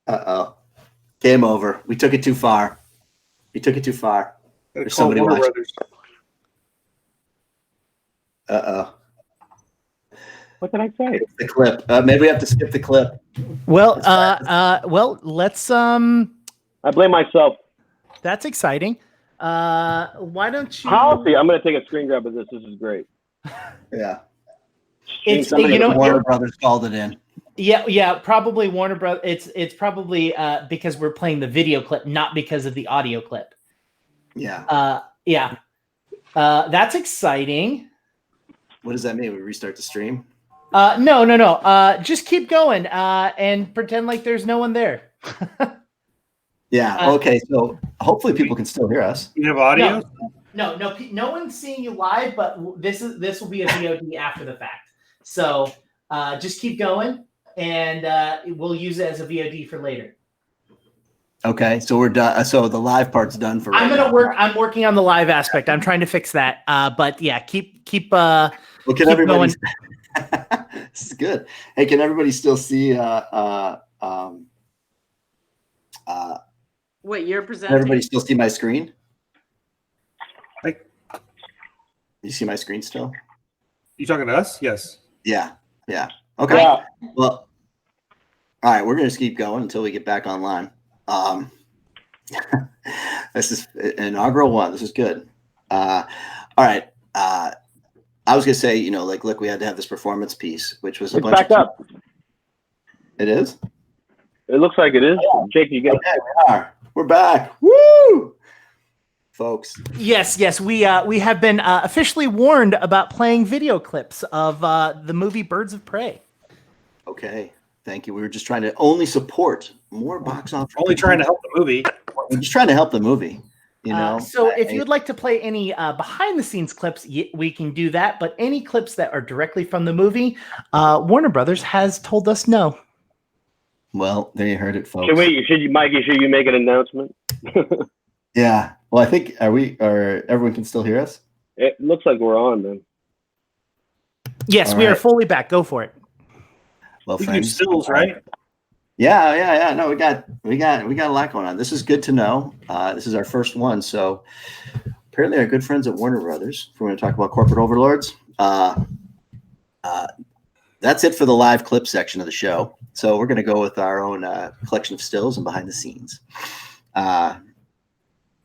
Uh-oh. Game over. We took it too far. There's somebody watching. Uh-oh. What did I say? The clip. Maybe we have to skip the clip. Well, let's I blame myself. That's exciting. Why don't you Policy. I'm gonna take a screen grab of this. This is great. Yeah. It's Warner Brothers called it in. Yeah, probably Warner Bros. It's probably because we're playing the video clip, not because of the audio clip. Yeah. Yeah. That's exciting. What does that mean? We restart the stream? No. Just keep going and pretend like there's no one there. Yeah. Okay. So hopefully people can still hear us. You have audio? No one's seeing you live, but this will be a VOD after the fact. So just keep going, and we'll use it as a VOD for later. Okay. So we're done. So the live part's done for right now. I'm working on the live aspect. I'm trying to fix that. But yeah, keep Well, can keep everybody? going. This is good. Hey, can everybody still see? What you're Can presenting? everybody still see my screen? Like, You see my screen still? you talking to us? Yes. Yeah. Okay. Yeah. Well, all right. We're gonna just keep going until we get back online. This is an inaugural one. This is good. All right. I was gonna say, like, look, we had to have this performance piece, which was a It's bunch back of. up. It is. It looks like it is. Jake, you get Okay, we are. We're back. Woo, folks. Yes. We have been officially warned about playing video clips of the movie Birds of Prey. Okay. Thank you. We were just trying to only support more box office. Only trying to help the movie. We're just trying to help the movie. So if you'd like to play any behind the scenes clips, we can do that. But any clips that are directly from the movie, Warner Brothers has told us no. Well, there you heard it, folks. Mikey, should you make an announcement? Yeah. Well, I think everyone can still hear us? It looks like we're on, man. Yes, All we are right. fully back. Go for it. Well, We can do friends. stills, right? Yeah. No, we got a lot going on. This is good to know. This is our first one. So apparently our good friends at Warner Brothers, if we're going to talk about corporate overlords, that's it for the live clip section of the show. So we're going to go with our own collection of stills and behind the scenes. I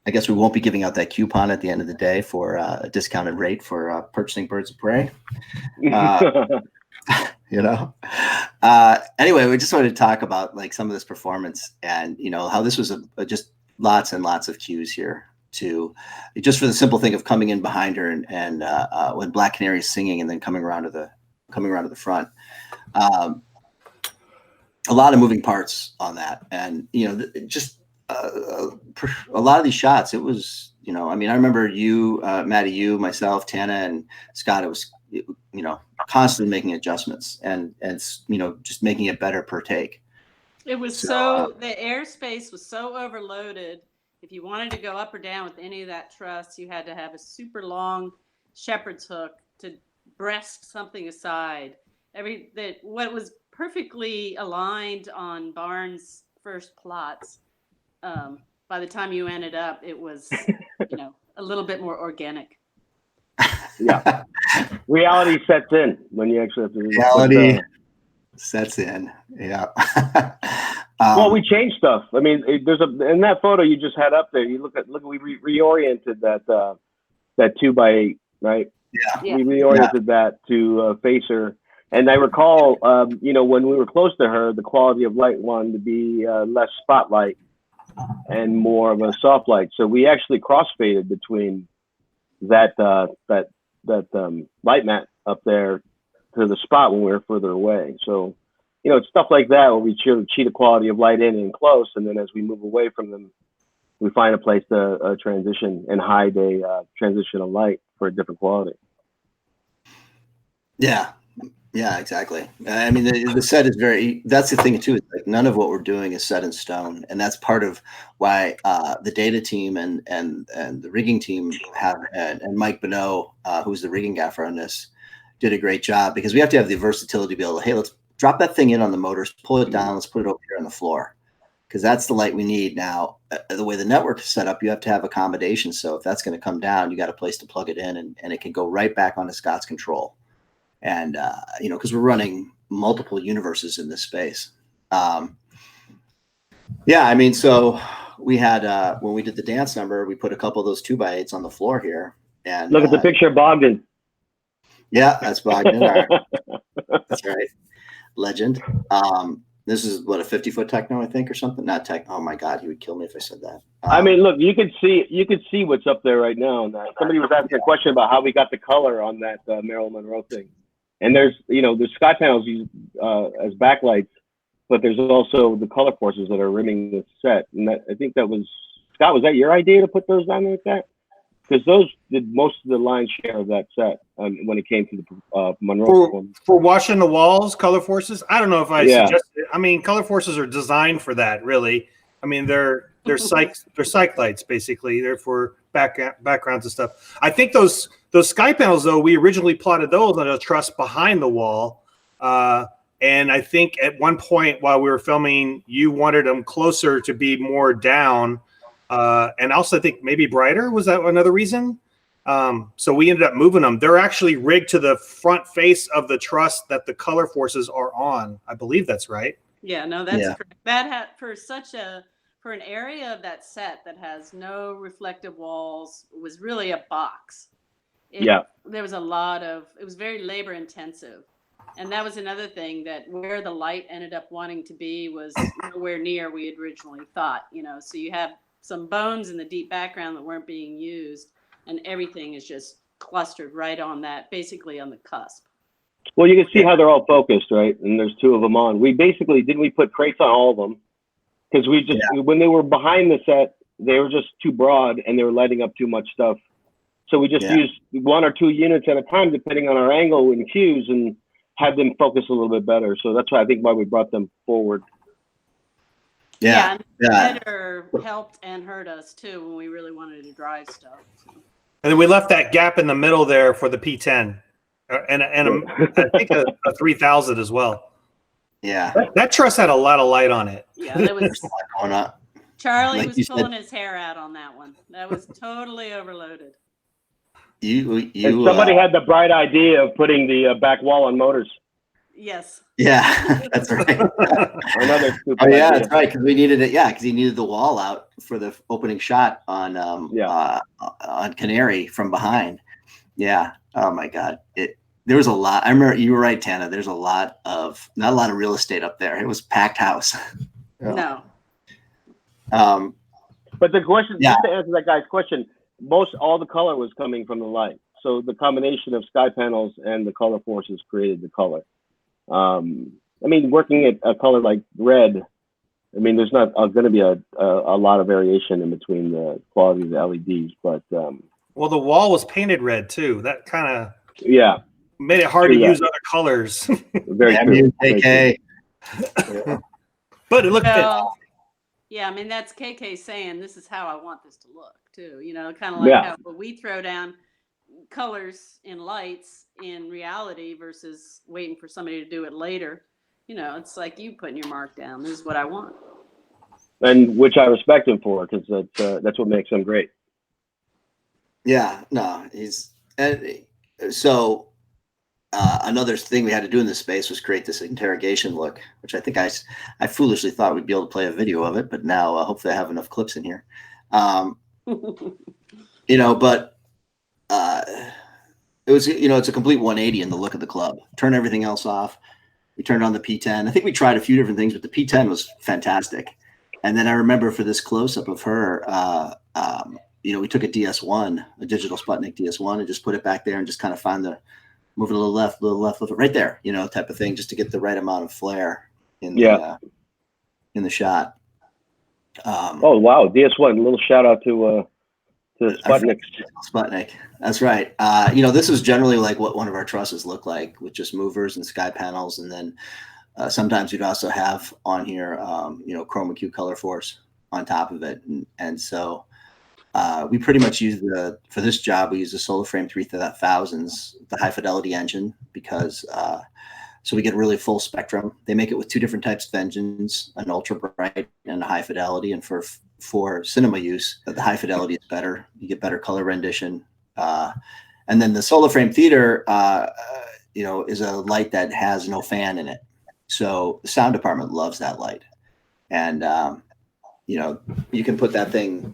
guess we won't be giving out that coupon at the end of the day for a discounted rate for purchasing Birds of Prey. Anyway, we just wanted to talk about like some of this performance and how this was just lots and lots of cues here to just for the simple thing of coming in behind her and when Black Canary is singing and then coming around to the front. A lot of moving parts on that, and just a lot of these shots. It was I remember you, Matty, you, myself, Tana, and Scott. It was constantly making adjustments and just making it better per take. It was the airspace was so overloaded. If you wanted to go up or down with any of that truss, you had to have a super long shepherd's hook to breast something aside. What was perfectly aligned on Barnes' first plots. By the time you ended up, it was a little bit more organic. Yeah. Reality sets in when you actually have to. Reality sets in. Yeah. Well, we changed stuff. I mean, there's in that photo you just had up there. You look, we reoriented that 2x8, right? Yeah. We reoriented that to face her. And I recall, when we were close to her, the quality of light wanted to be less spotlight and more of a soft light. So we actually crossfaded between that light mat up there to the spot when we were further away. So, it's stuff like that where we cheat the quality of light in and close, and then as we move away from them, we find a place to transition and hide a transition of light for a different quality. Yeah, exactly. I mean, the set is that's the thing too. Is like none of what we're doing is set in stone. And that's part of why the data team and the rigging team and Mike Bonneau, who's the rigging gaffer on this, did a great job because we have to have the versatility to be able to, hey, let's drop that thing in on the motors, pull it down, let's put it over here on the floor. Because that's the light we need. Now, the way the network is set up, you have to have accommodations. So if that's going to come down, you got a place to plug it in and it can go right back onto Scott's control. And, because we're running multiple universes in this space. So we had, when we did the dance number, we put a couple of those 2x8s on the floor here. And look at the picture of Bogdan. Yeah, that's Bogdan. Right. That's right. legend. This is what, a 50-foot techno, I think, or something. Not tech. Oh my God, he would kill me if I said that. I mean, look, you could see what's up there right now. And somebody was asking a question about how we got the color on that Marilyn Monroe thing. And there's sky panels used as backlights, but there's also the color forces that are rimming the set. And I think that was, Scott, was that your idea to put those down there like that? Because those did most of the lion's share of that set when it came to the Monroe. For washing the walls, color forces. I don't know if I suggest it. I mean, color forces are designed for that, really. I mean, they're psych lights basically. They're for backgrounds and stuff. I think those sky panels, though, we originally plotted those on a truss behind the wall. And I think at one point while we were filming, you wanted them closer to be more down. And also I think maybe brighter. Was that another reason? So we ended up moving them. They're actually rigged to the front face of the truss that the color forces are on. I believe that's right. Yeah, no, that's correct. That for an area of that set that has no reflective walls, was really a box. There was it was very labor intensive. And that was another thing, that where the light ended up wanting to be was nowhere near we had originally thought, so you have some bones in the deep background that weren't being used, and everything is just clustered right on that, basically on the cusp. Well, you can see how they're all focused, right? And there's two of them on. We basically, didn't we put crates on all of them? Because when they were behind the set, they were just too broad and they were lighting up too much stuff. So we just used 1 or 2 units at a time, depending on our angle and cues, and had them focus a little bit better. So that's why we brought them forward. And better helped and hurt us too when we really wanted to drive stuff. So. And then we left that gap in the middle there for the P10, and I think a 3000 as well. Yeah, that truss had a lot of light on it. Yeah, that was going up. Charlie was pulling his hair out on that one. That was totally overloaded. Somebody had the bright idea of putting the back wall on motors. Yes. Yeah, that's right. Another stupid idea. That's right, because we needed it. Yeah, because he needed the wall out for the opening shot on Canary from behind. Yeah. Oh my God. There was a lot. I remember you were right, Tana. There's not a lot of real estate up there. It was packed house. No. But the question, just to answer that guy's question, all the color was coming from the light. So the combination of sky panels and the color forces created the color. I mean, working at a color like red, I mean, there's not going to be a lot of variation in between the quality of the LEDs, but well, the wall was painted red too. That kind of made it hard to use other colors. Very true. KK. But it looked good. Yeah, I mean, that's KK saying this is how I want this to look too. Kind of like how we throw down colors in lights in reality versus waiting for somebody to do it later. It's like you putting your mark down. This is what I want. And which I respect him for, because that's what makes him great. Yeah, no, another thing we had to do in this space was create this interrogation look, which I think I foolishly thought we'd be able to play a video of it, but now hopefully I have enough clips in here. But it was, it's a complete 180 in the look of the club. Turn everything else off. We turned on the P10. I think we tried a few different things, but the P10 was fantastic. And then I remember for this close-up of her, we took a DS1, a digital Sputnik DS1, and just put it back there and just kind of move it a little left, right there, type of thing, just to get the right amount of flare in the shot. Oh, wow. DS1, a little shout out to Sputnik. Sputnik. That's right. This is generally like what one of our trusses look like, with just movers and sky panels. And then sometimes we'd also have on here, chroma key color force on top of it. And so we pretty much use for this job, we use the SolarFrame 3000s, the high fidelity engine, because so we get a really full spectrum. They make it with 2 different types of engines, an ultra bright and a high fidelity. And for cinema use, the high fidelity is better. You get better color rendition. And then the SolarFrame Theater, is a light that has no fan in it. So the sound department loves that light. And, you can put that thing,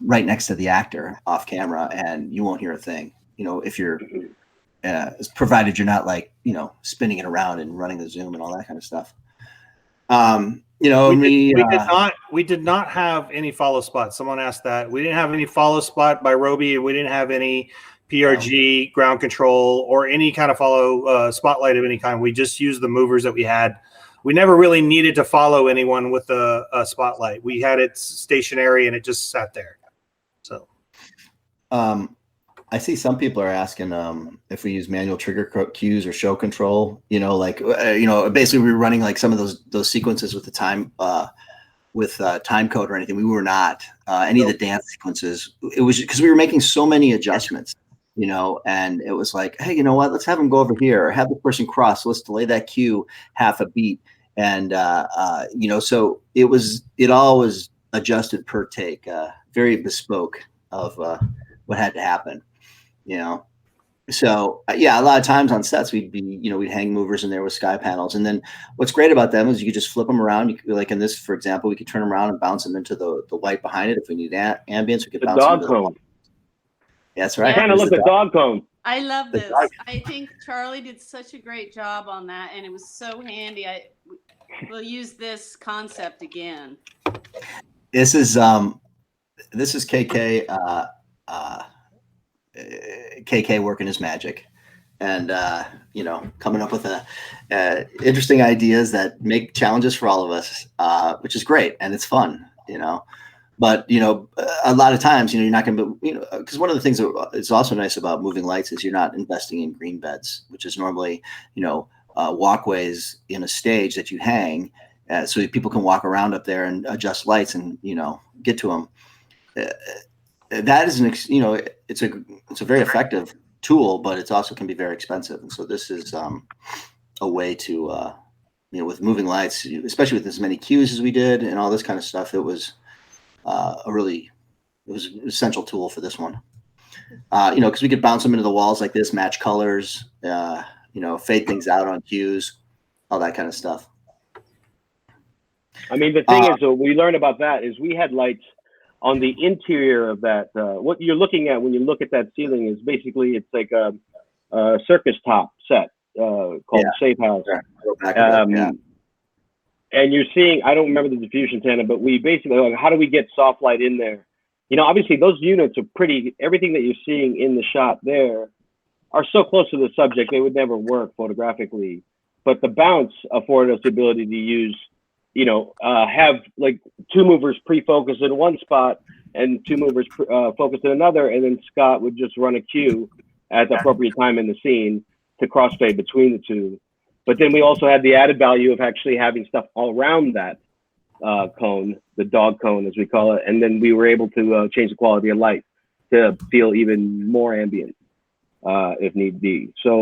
right next to the actor off camera and you won't hear a thing. If you're provided you're not like, spinning it around and running the zoom and all that kind of stuff. We did not have any follow spot. Someone asked that. We didn't have any follow spot by Roby. We didn't have any PRG ground control or any kind of follow spotlight of any kind. We just used the movers that we had. We never really needed to follow anyone with a spotlight. We had it stationary and it just sat there. So, I see some people are asking if we use manual trigger cues or show control. Basically we were running like some of those sequences with the time time code or anything. We were not any of the dance sequences. It was because we were making so many adjustments, and it was like, hey, you know what? Let's have them go over here or have the person cross. Let's delay that cue half a beat, and so it all was adjusted per take, very bespoke of what had to happen. So a lot of times on sets we'd hang movers in there with sky panels, and then what's great about them is you could just flip them around. Like in this, for example, we could turn them around and bounce them into the white behind it. If we need ambience, we could bounce them into the white. That's right. Kind of look the dog cone. I love this. I think Charlie did such a great job on that, and it was so handy. We'll use this concept again. This is KK. KK working his magic, and coming up with interesting ideas that make challenges for all of us, which is great, and it's fun, But a lot of times, you're not going to, because one of the things that is also nice about moving lights is you're not investing in green beds, which is normally, walkways in a stage that you hang, so people can walk around up there and adjust lights and get to them. That is it's a very effective tool, but it also can be very expensive. And so this is a way to, with moving lights, especially with as many cues as we did and all this kind of stuff, it was an essential tool for this one. Because we could bounce them into the walls like this, match colors, fade things out on cues, all that kind of stuff. I mean, the thing is, what we learned about that is we had lights on the interior of that. What you're looking at when you look at that ceiling is basically it's like a circus top set called Safe House. And you're seeing, I don't remember the diffusion, Tana, but we basically, like, how do we get soft light in there? Obviously those units are pretty, everything that you're seeing in the shot there are so close to the subject, they would never work photographically. But the bounce afforded us the ability to use, have like two movers pre-focused in one spot and two movers focused in another, and then Scott would just run a cue at the appropriate time in the scene to crossfade between the two. But then we also had the added value of actually having stuff all around that cone, the dog cone as we call it, and then we were able to change the quality of light to feel even more ambient if need be. So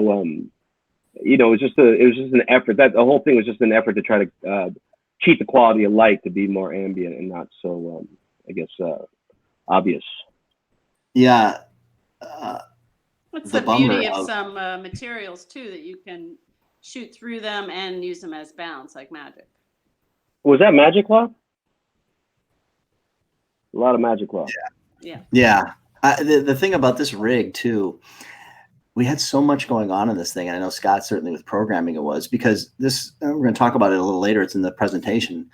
it was just an effort. That the whole thing was just an effort to try to cheat the quality of light to be more ambient and not so obvious. Yeah. What's the beauty of some materials too, that you can shoot through them and use them as bounce, like magic. Was that magic cloth? A lot of magic cloth. Yeah. The thing about this rig too, we had so much going on in this thing. And I know Scott certainly with programming it was, because this, we're going to talk about it a little later. It's in the presentation.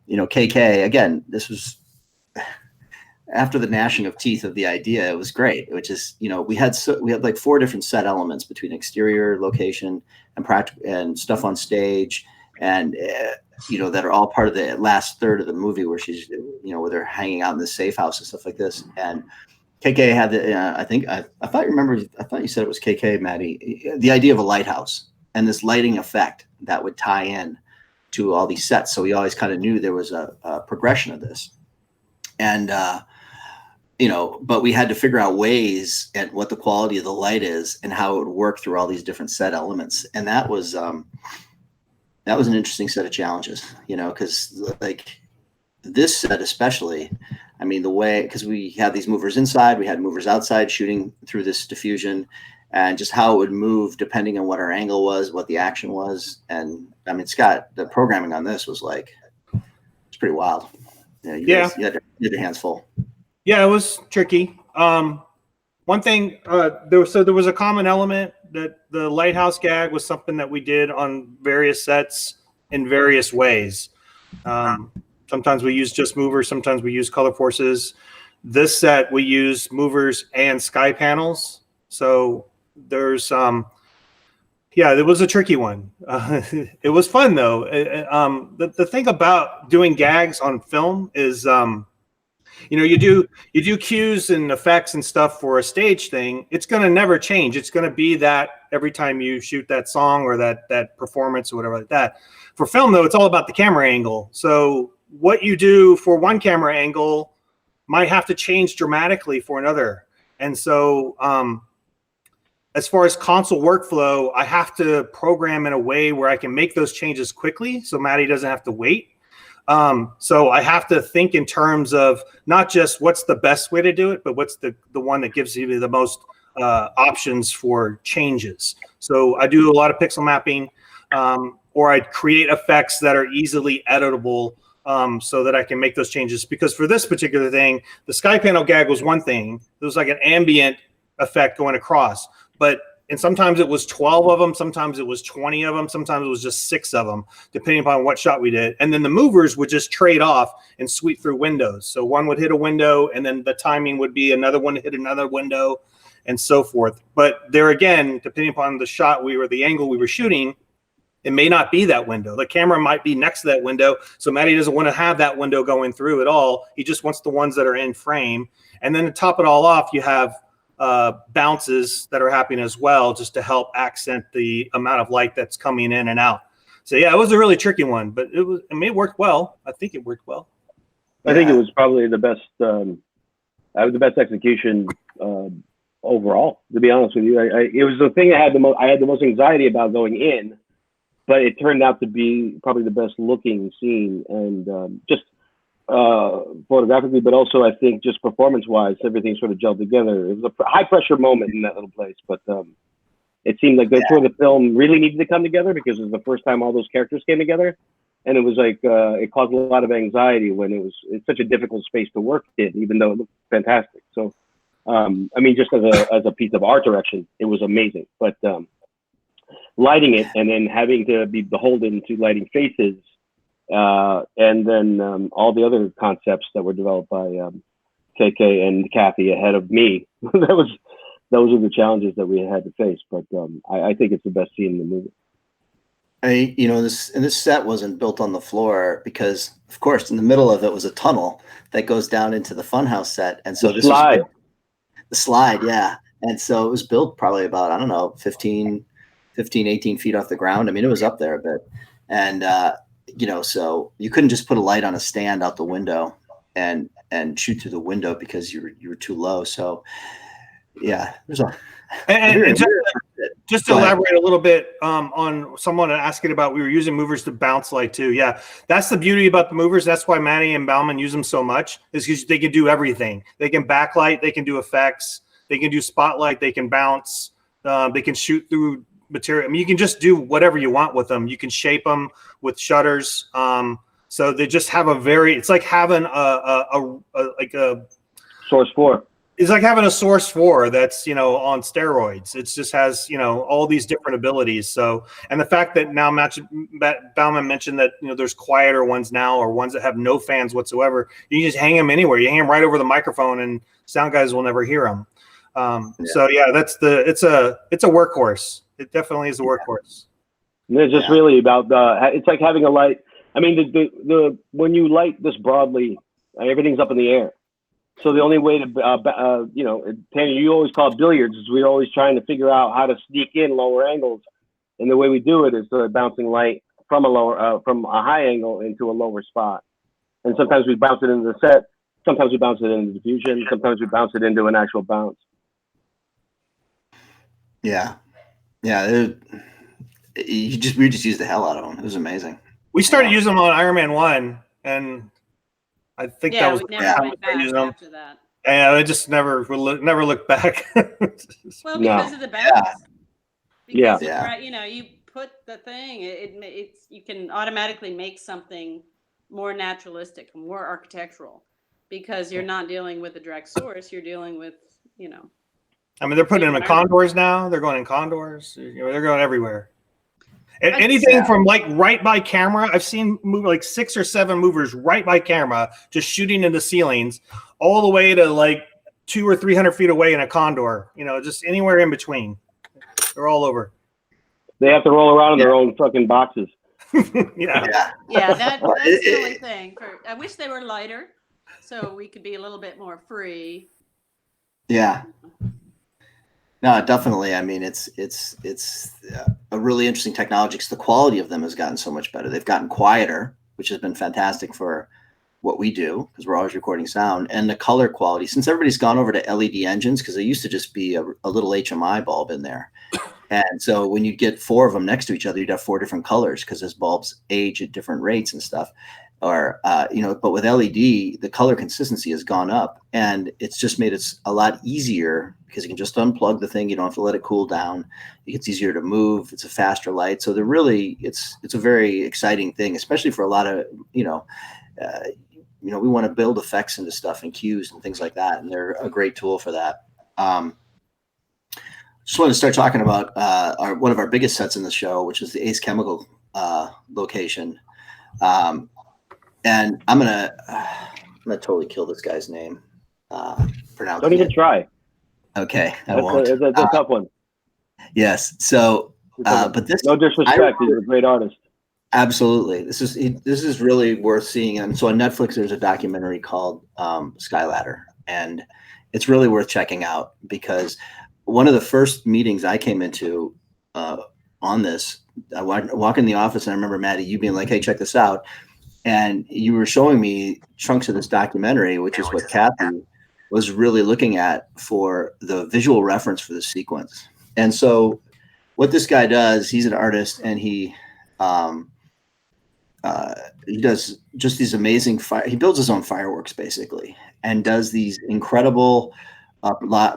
KK, again, this was after the gnashing of teeth of the idea. It was great, which is, we had like 4 different set elements between exterior location and stuff on stage, and that are all part of the last third of the movie where she's, where they're hanging out in the safe house and stuff like this. And KK had I thought you said it was KK, Matty, the idea of a lighthouse and this lighting effect that would tie in to all these sets. So we always kind of knew there was a progression of this. And, but we had to figure out ways at what the quality of the light is and how it would work through all these different set elements. And that was an interesting set of challenges, because like this set especially, I mean, the way, because we had these movers inside, we had movers outside shooting through this diffusion, and just how it would move depending on what our angle was, what the action was. And I mean, Scott, the programming on this was like, it's pretty wild. You had your hands full. Yeah, it was tricky. One thing, there was a common element that the Lighthouse gag was something that we did on various sets in various ways. Sometimes we use just movers, sometimes we use color forces. This set we use movers and sky panels. So there's yeah, it was a tricky one. It was fun though. The thing about doing gags on film is you do cues and effects and stuff for a stage thing. It's going to never change. It's going to be that every time you shoot that song or that performance or whatever like that. For film though, it's all about the camera angle. So what you do for one camera angle might have to change dramatically for another. And so as far as console workflow, I have to program in a way where I can make those changes quickly so Matty doesn't have to wait. So I have to think in terms of not just what's the best way to do it, but what's the one that gives you the most options for changes. So I do a lot of pixel mapping, or I create effects that are easily editable so that I can make those changes. Because for this particular thing, the sky panel gag was one thing. It was like an ambient effect going across. And sometimes it was 12 of them, sometimes it was 20 of them, sometimes it was just 6 of them, depending upon what shot we did. And then the movers would just trade off and sweep through windows. So one would hit a window, and then the timing would be another one hit another window, and so forth. But there again, depending upon the shot the angle we were shooting, it may not be that window. The camera might be next to that window, so Matty doesn't want to have that window going through at all. He just wants the ones that are in frame. And then to top it all off, you have bounces that are happening as well, just to help accent the amount of light that's coming in and out. So yeah, it was a really tricky one, but it worked well. I think it worked well. I think it was probably the best execution overall, to be honest with you. It was the thing I had the most anxiety about going in, but it turned out to be probably the best looking scene, and just photographically, but also I think just performance-wise, everything sort of gelled together. It was a high-pressure moment in that little place, but it seemed like that's where the film really needed to come together, because it was the first time all those characters came together, and it was like it caused a lot of anxiety when it's such a difficult space to work in, even though it looked fantastic. So, I mean, just as a piece of art direction, it was amazing. But lighting it and then having to be beholden to lighting faces. And then all the other concepts that were developed by KK and Kathy ahead of me. Those are the challenges that we had to face. But I think it's the best scene in the movie. This set wasn't built on the floor because, of course, in the middle of it was a tunnel that goes down into the Funhouse set, and so the slide, yeah. And so it was built probably about 15, 18 feet off the ground. I mean, it was up there a bit, and so you couldn't just put a light on a stand out the window and shoot through the window because you were too low. So yeah, there's a. And just to elaborate a little bit on someone asking about, we were using movers to bounce light too. Yeah, that's the beauty about the movers. That's why Matty and Bauman use them so much, is because they can do everything. They can backlight, they can do effects, they can do spotlight, they can bounce, they can shoot through material. I mean, you can just do whatever you want with them. You can shape them with shutters. So they just have it's like having a Source 4. It's like having a Source 4 that's, on steroids. It just has, all these different abilities. So, and the fact that now Bauman mentioned that, there's quieter ones now, or ones that have no fans whatsoever. You can just hang them anywhere. You hang them right over the microphone and sound guys will never hear them. So yeah, it's a workhorse. It definitely is a workhorse. And it's just really about it's like having a light. I mean, the when you light this broadly, everything's up in the air. So the only way to, Tana, you always call it billiards, is we're always trying to figure out how to sneak in lower angles. And the way we do it is bouncing light from a high angle into a lower spot. And sometimes we bounce it into the set. Sometimes we bounce it into diffusion. Sometimes we bounce it into an actual bounce. Yeah. Yeah. We just used the hell out of them. It was amazing. We started using them on Iron Man 1, and I think that was we never went back after that. And I just never looked back. Well, because of the bounce. Yeah. You put the thing. It's you can automatically make something more naturalistic, more architectural, because you're not dealing with a direct source. You're dealing with I mean, they're putting them in condors now. They're going in condors. They're going everywhere. And anything from like right by camera, I've seen like 6 or 7 movers right by camera, just shooting into ceilings, all the way to like 200 or 300 feet away in a condor. Just anywhere in between. They're all over. They have to roll around in their own fucking boxes. Yeah. That's the only thing. I wish they were lighter, so we could be a little bit more free. Yeah. No, definitely. I mean, it's a really interesting technology because the quality of them has gotten so much better. They've gotten quieter, which has been fantastic for what we do because we're always recording sound, and the color quality. Since everybody's gone over to LED engines, because there used to just be a little HMI bulb in there. And so when you get 4 of them next to each other, you'd have 4 different colors because those bulbs age at different rates and stuff. Or, but with LED, the color consistency has gone up, and it's just made it a lot easier because you can just unplug the thing. You don't have to let it cool down. It's easier to move. It's a faster light. So it's a very exciting thing, especially for a lot of, we want to build effects into stuff and cues and things like that. And they're a great tool for that. Just want to start talking about one of our biggest sets in the show, which is the Ace Chemical location. And I'm gonna totally kill this guy's name. Don't even try. Okay, I won't. That's a tough one. Yes. So, but this. No disrespect, he's a great artist. Absolutely, this is really worth seeing. And so on Netflix, there's a documentary called Skyladder, and it's really worth checking out because one of the first meetings I came into on this, I walk in the office and I remember, Matty, you being like, hey, check this out. And you were showing me chunks of this documentary, which is what Kathy was really looking at for the visual reference for the sequence. And so what this guy does, he's an artist, and he does just these amazing he builds his own fireworks basically, and does these incredible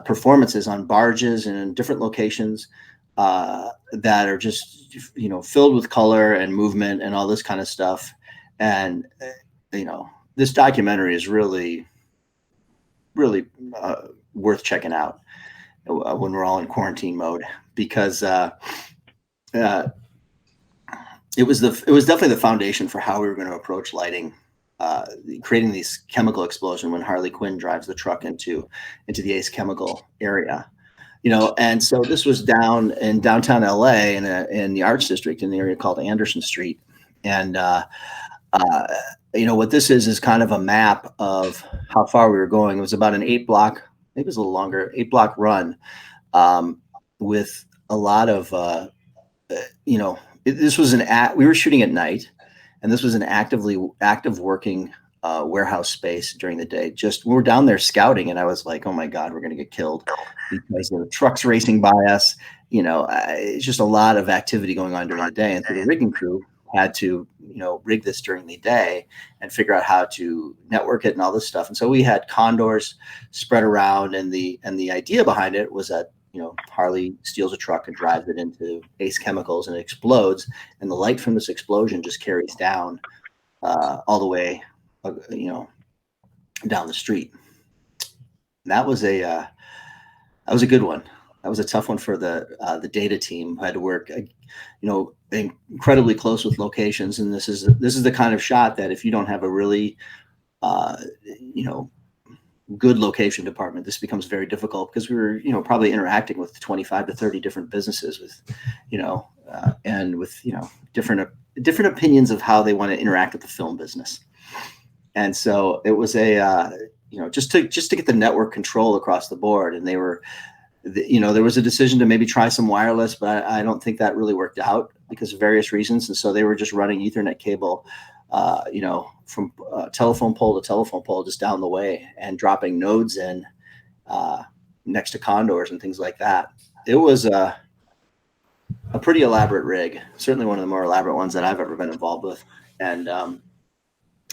performances on barges and in different locations that are just filled with color and movement and all this kind of stuff. And this documentary is really worth checking out when we're all in quarantine mode, because it was definitely the foundation for how we were going to approach lighting, creating these chemical explosion when Harley Quinn drives the truck into the Ace Chemical area. And so this was down in downtown LA in the Arts District in the area called Anderson Street. And what this is kind of a map of how far we were going. It was about an 8-block, maybe it was a little longer, 8-block run, with a lot of, this was we were shooting at night, and this was an active working warehouse space during the day. Just we were down there scouting, and I was like, oh my God, we're going to get killed because there were trucks racing by us. It's just a lot of activity going on during the day. And so the rigging crew had to, rig this during the day and figure out how to network it and all this stuff. And so we had condors spread around, and the idea behind it was that, Harley steals a truck and drives it into Ace Chemicals, and it explodes, and the light from this explosion just carries down all the way, down the street. And that was a good one. That was a tough one for the data team who had to work, incredibly close with locations. And this is the kind of shot that if you don't have a really, good location department, this becomes very difficult, because we were, probably interacting with 25 to 30 different businesses with, and with, different opinions of how they want to interact with the film business. And so it was just to get the network control across the board. And they were, there was a decision to maybe try some wireless, but I don't think that really worked out because of various reasons. And so they were just running Ethernet cable, from telephone pole to telephone pole just down the way, and dropping nodes in next to condors and things like that. It was a pretty elaborate rig, certainly one of the more elaborate ones that I've ever been involved with. And,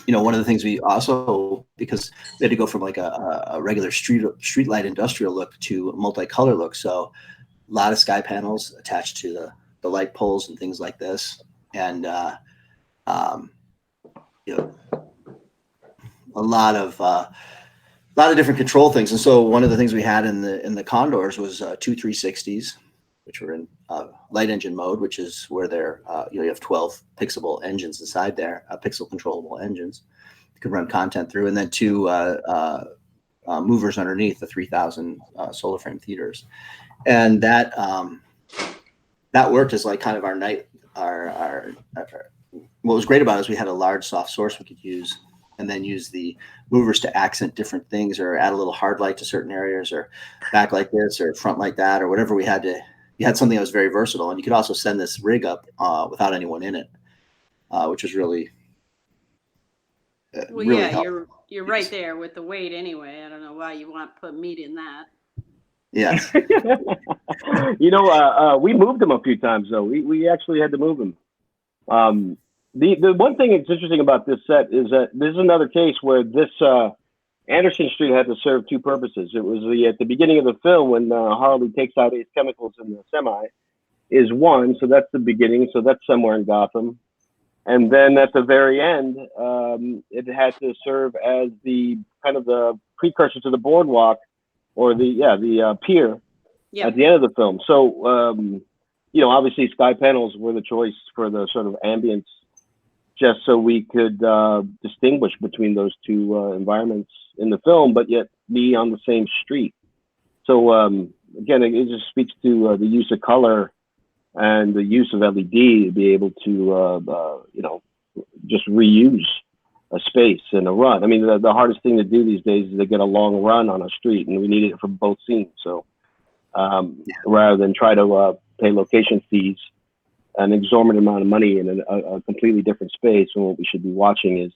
one of the things we also, because we had to go from like a regular street light industrial look to a multicolor look. So a lot of sky panels attached to the light poles and things like this. And, a lot of lot of different control things. And so one of the things we had in the Condors was 2 360s, which were in light engine mode, which is where they're you have 12 pixelable engines inside there, pixel controllable engines. You can run content through, and then 2 movers underneath the 3000 solar frame theaters, and that worked as like kind of our night. What was great about it is we had a large soft source we could use, and then use the movers to accent different things, or add a little hard light to certain areas, or back like this, or front like that, or whatever we had to. You had something that was very versatile, and you could also send this rig up without anyone in it, which was really. Well, really yeah, helpful. you're right there with the weight anyway. I don't know why you want to put meat in that. Yes. We moved them a few times though. We actually had to move them. The one thing that's interesting about this set is that this is another case where this Anderson Street had to serve 2 purposes. It was at the beginning of the film when Harley takes out Ace Chemicals in the semi is one, so that's the beginning. So that's somewhere in Gotham. And then at the very end, it had to serve as the kind of the precursor to the boardwalk, or the pier at the end of the film. So, obviously sky panels were the choice for the sort of ambience, just so we could distinguish between those 2 environments in the film, but yet be on the same street. So again, it just speaks to the use of color and the use of LED to be able to, just reuse a space and a run. I mean, the hardest thing to do these days is to get a long run on a street, and we need it for both scenes. So rather than try to pay location fees, an exorbitant amount of money in a completely different space, when what we should be watching is,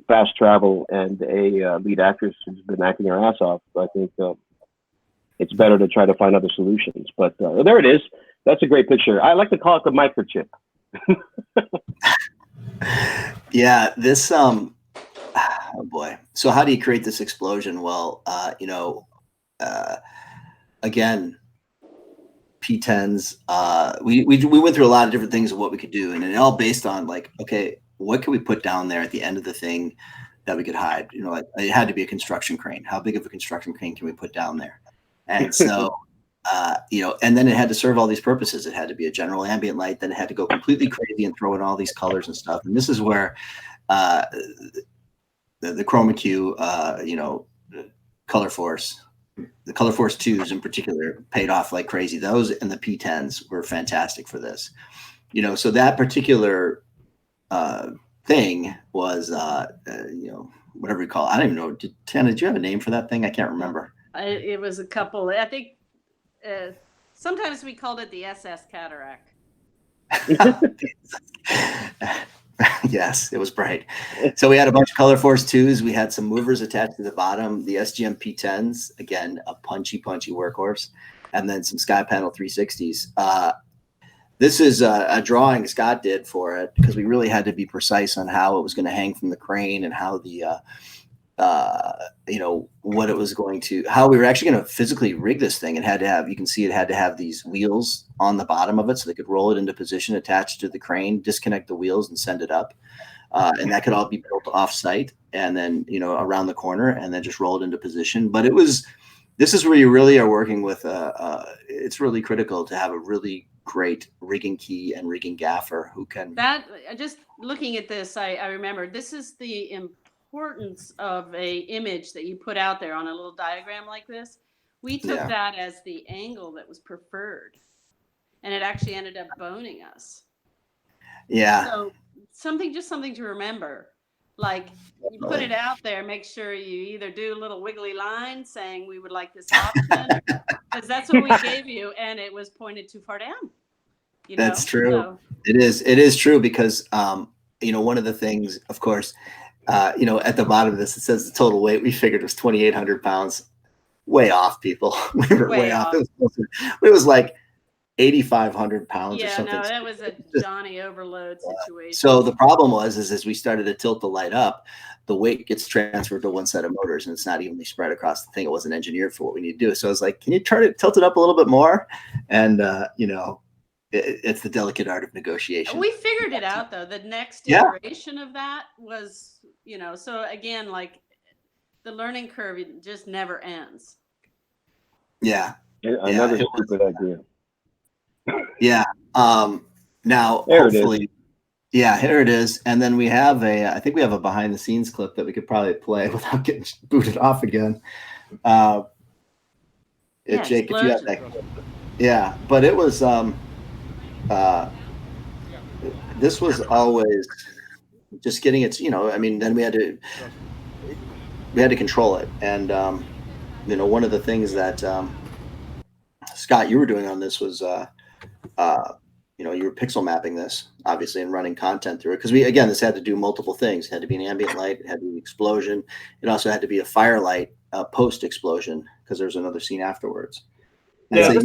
fast travel and a lead actress who's been acting her ass off. I think it's better to try to find other solutions. But there it is. That's a great picture. I like to call it the microchip. Yeah, this oh boy. So how do you create this explosion? Well, again, P10s. We went through a lot of different things of what we could do, and it all based on like, okay, what can we put down there at the end of the thing that we could hide? Like it had to be a construction crane. How big of a construction crane can we put down there? And so and then it had to serve all these purposes. It had to be a general ambient light. Then it had to go completely crazy and throw in all these colors and stuff. And this is where the chroma key, color force, the color force 2s in particular paid off like crazy. Those and the P10s were fantastic for this. So that particular thing was, whatever you call it. I don't even know. Tana, did you have a name for that thing? I can't remember. It was a couple. I think sometimes we called it the SS Cataract. Yes, it was bright. So we had a bunch of color force 2s. We had some movers attached to the bottom. The SGM P10s, again, a punchy workhorse, and then some sky panel 360s. This is a drawing Scott did for it because we really had to be precise on how it was going to hang from the crane and how the what it was going to, how we were actually going to physically rig this thing. It had to have, you can see it had to have these wheels on the bottom of it so they could roll it into position, attached to the crane, disconnect the wheels and send it up. And that could all be built off site and then, around the corner and then just roll it into position. But this is where you really are working with, it's really critical to have a really great rigging key and rigging gaffer who can. That, just looking at this, I remember this is the importance of a image that you put out there on a little diagram like this. We took that as the angle that was preferred, and it actually ended up boning us. Yeah. So something to remember. Like you put it out there, make sure you either do a little wiggly line saying we would like this option, because that's what we gave you, and it was pointed too far down. That's true. So. It is true because one of the things, of course. At the bottom of this, it says the total weight we figured was 2,800 pounds. Way off, people. We were way off. It was like 8,500 pounds or something. Yeah, no, that was a Johnny overload situation. So the problem was, as we started to tilt the light up, the weight gets transferred to one set of motors, and it's not evenly spread across the thing. It wasn't engineered for what we need to do. So I was like, can you tilt it up a little bit more? And, it's the delicate art of negotiation. We figured it out, though. The next iteration of that was, so again, like the learning curve just never ends. Yeah. Another stupid idea. Yeah. Now, There it is. hopefully, yeah, here it is. And then we have I think we have a behind the scenes clip that we could probably play without getting booted off again. Jake, if you have that. Yeah, but it was, this was always just getting it, I mean, then we had to control it. And, one of the things that, Scott, you were doing on this was, you were pixel mapping this obviously and running content through it. Cause this had to do multiple things. It had to be an ambient light. It had to be an explosion. It also had to be a firelight, post explosion, cause there's another scene afterwards. And Yeah, so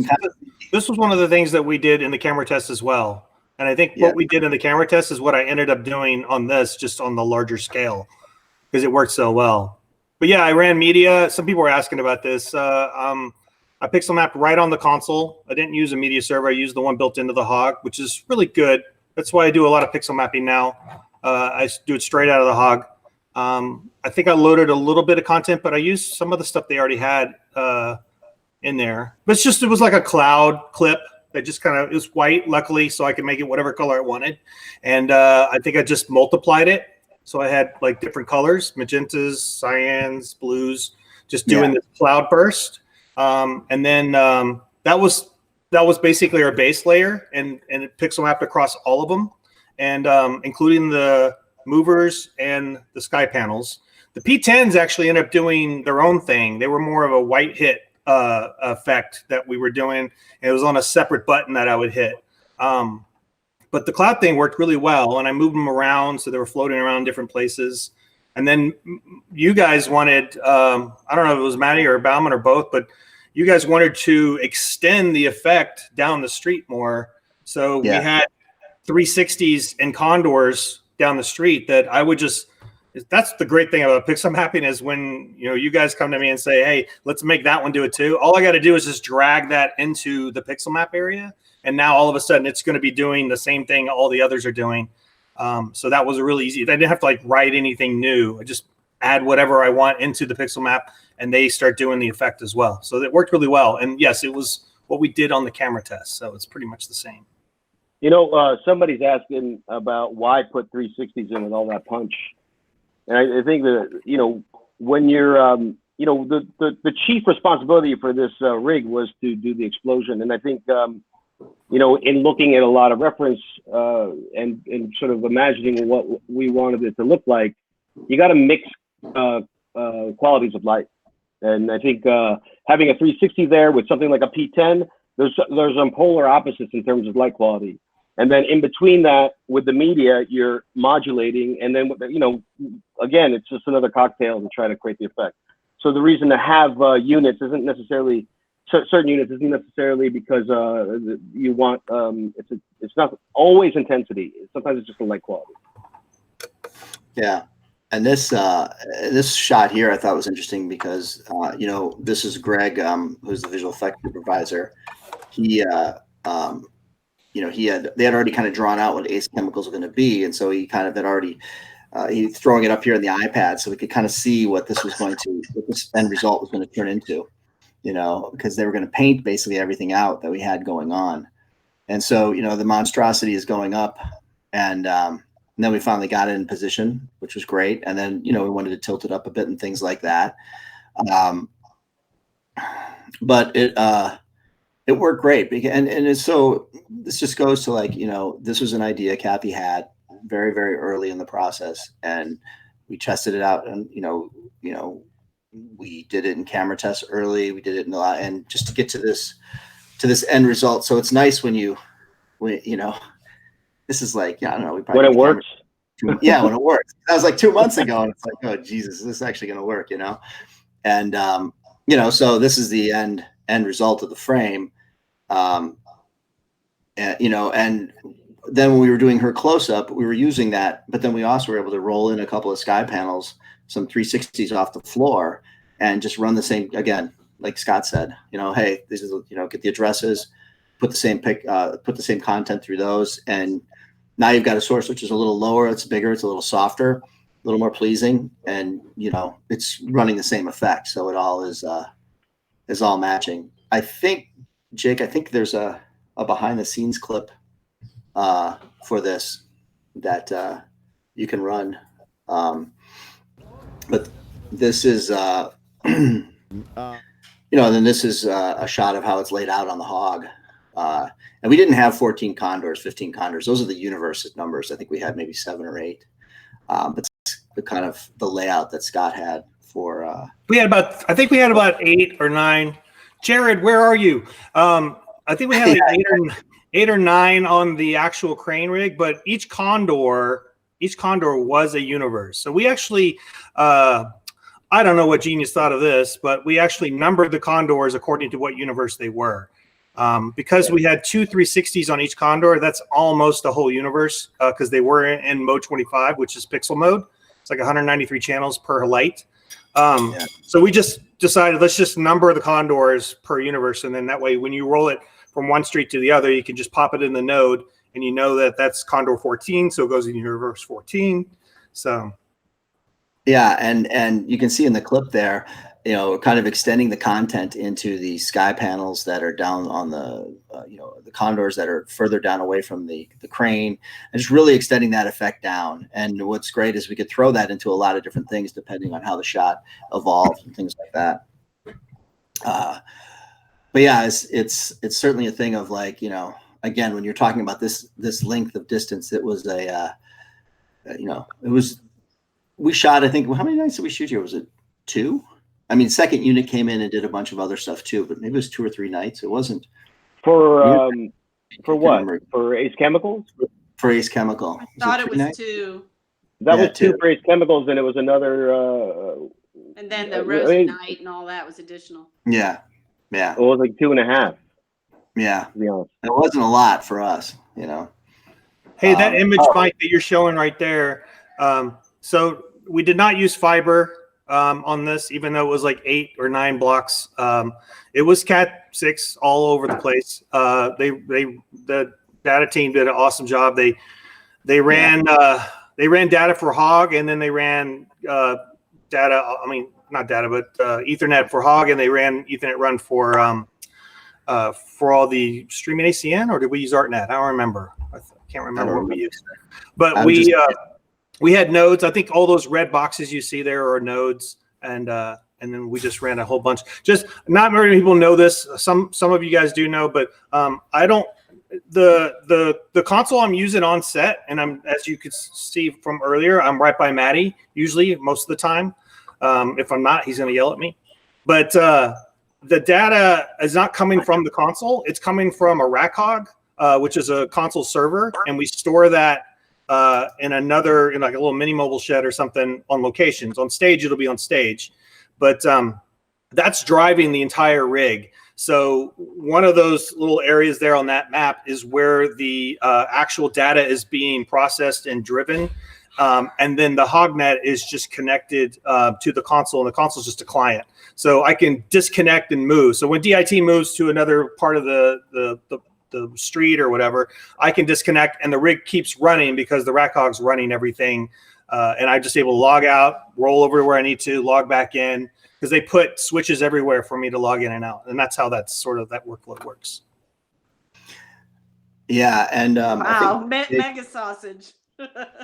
this was one of the things that we did in the camera test as well. And I think what we did in the camera test is what I ended up doing on this, just on the larger scale, because it worked so well. But yeah, I ran media. Some people were asking about this. I pixel mapped right on the console. I didn't use a media server. I used the one built into the Hog, which is really good. That's why I do a lot of pixel mapping now. I do it straight out of the Hog. I think I loaded a little bit of content, but I used some of the stuff they already had in there. But it was like a cloud clip that just it was white, luckily, so I could make it whatever color I wanted. And I think I just multiplied it. So I had like different colors, magentas, cyans, blues, just doing this cloud burst. And then that was basically our base layer, and it pixel mapped across all of them, and including the movers and the sky panels. The P10s actually ended up doing their own thing. They were more of a white hit effect that we were doing. It was on a separate button that I would hit. But the cloud thing worked really well, and I moved them around so they were floating around different places. And then you guys wanted, I don't know if it was Matty or Bauman or both, but you guys wanted to extend the effect down the street more. So we had 360s and condors down the street that I would just, that's the great thing about pixel mapping is when, you guys come to me and say, hey, let's make that one do it too. All I got to do is just drag that into the pixel map area. And now all of a sudden it's going to be doing the same thing all the others are doing. So that was really easy. I didn't have to write anything new. I just add whatever I want into the pixel map and they start doing the effect as well. So it worked really well. And yes, it was what we did on the camera test. So it's pretty much the same. Somebody's asking about why put 360s in with all that punch. And I think that, when you're, the chief responsibility for this rig was to do the explosion. And I think, in looking at a lot of reference and sort of imagining what we wanted it to look like, you got to mix qualities of light. And I think having a 360 there with something like a P10, there's some polar opposites in terms of light quality. And then in between that, with the media, you're modulating. And then, again, it's just another cocktail to try to create the effect. So the reason to have units isn't necessarily, certain units isn't necessarily because you want, it's not always intensity. Sometimes it's just a light quality. Yeah. And this shot here I thought was interesting because, this is Greg, who's the visual effects supervisor. They had already kind of drawn out what ACE chemicals are going to be. And so he kind of had already, he's throwing it up here in the iPad so we could kind of see what this end result was going to turn into, because they were going to paint basically everything out that we had going on. And so, the monstrosity is going up and then we finally got it in position, which was great. And then, we wanted to tilt it up a bit and things like that. But it worked great. And it's so this just goes to this was an idea Kathy had very, very early in the process, and we tested it out, and we did it in camera tests early. We did it in a lot, and just to get to this end result. So it's nice when this is I don't know. When it works. When it works. That was 2 months ago, and it's oh Jesus, is this actually going to work? And so this is the end result of the frame. And then when we were doing her close up, we were using that, but then we also were able to roll in a couple of sky panels, some 360s off the floor, and just run the same again, like Scott said. Hey, this is get the addresses, put the same content through those, and now you've got a source which is a little lower, it's bigger, it's a little softer, little more pleasing, and it's running the same effect, so it all is all matching. I think, Jake, there's a behind the scenes clip for this that you can run, but this is and then this is a shot of how it's laid out on the hog. And we didn't have 14 condors, 15 condors. Those are the universe numbers. I think we had maybe 7 or 8. But that's the kind of the layout that Scott had for. I think we had about 8 or 9. Jared, where are you? I think we had like 8 or 9 on the actual crane rig, but each condor was a universe. So we actually, I don't know what genius thought of this, but we actually numbered the condors according to what universe they were. Because we had 2 360s on each condor, that's almost the whole universe, because they were in mode 25, which is pixel mode. It's like 193 channels per light. So we just decided, let's just number the condors per universe, and then that way when you roll it from one street to the other, you can just pop it in the node, and you know that that's condor 14, so it goes in universe 14. So yeah, and you can see in the clip there, kind of extending the content into the sky panels that are down on the the condors that are further down away from the crane, and just really extending that effect down. And what's great is we could throw that into a lot of different things depending on how the shot evolves and things like that. But yeah, it's certainly a thing of like, again, when you're talking about this length of distance, it was we shot, I think, how many nights did we shoot here? Was it 2? I mean, second unit came in and did a bunch of other stuff too, but maybe it was 2 or 3 nights. It wasn't for what? remember. For Ace Chemicals? For Ace Chemical. I thought it 3 was nights? 2. That Yeah, was 2 2. for Ace Chemicals, and it was another. And then the Rosy Night and all that was additional. Yeah. It was like 2.5. Yeah. To be honest. It wasn't a lot for us, hey, that image, Mike, that you're showing right there. So we did not use fiber on this, even though it was like 8 or 9 blocks. It was Cat 6 all over the place. The data team did an awesome job. They ran data for hog, and then they ran data. I mean, not data, but Ethernet for hog, and they ran Ethernet run for all the streaming ACN, or did we use ArtNet? I don't remember. I can't remember what we used. But we had nodes. I think all those red boxes you see there are nodes, and then we just ran a whole bunch. Just not very many people know this. Some of you guys do know, but I don't. The console I'm using on set, and as you could see from earlier, I'm right by Matty usually most of the time. If I'm not, he's going to yell at me. But the data is not coming from the console. It's coming from a rack hog, which is a console server, and we store that in like a little mini mobile shed or something on locations. On stage, it'll be on stage, but that's driving the entire rig. So one of those little areas there on that map is where the actual data is being processed and driven. And then the HogNet is just connected to the console, and the console is just a client. So I can disconnect and move. So when DIT moves to another part of the street or whatever, I can disconnect, and the rig keeps running because the rack hog's running everything. And I'm just able to log out, roll over to where I need to, log back in, because they put switches everywhere for me to log in and out. And that's how that workload works. Yeah. And wow, mega sausage.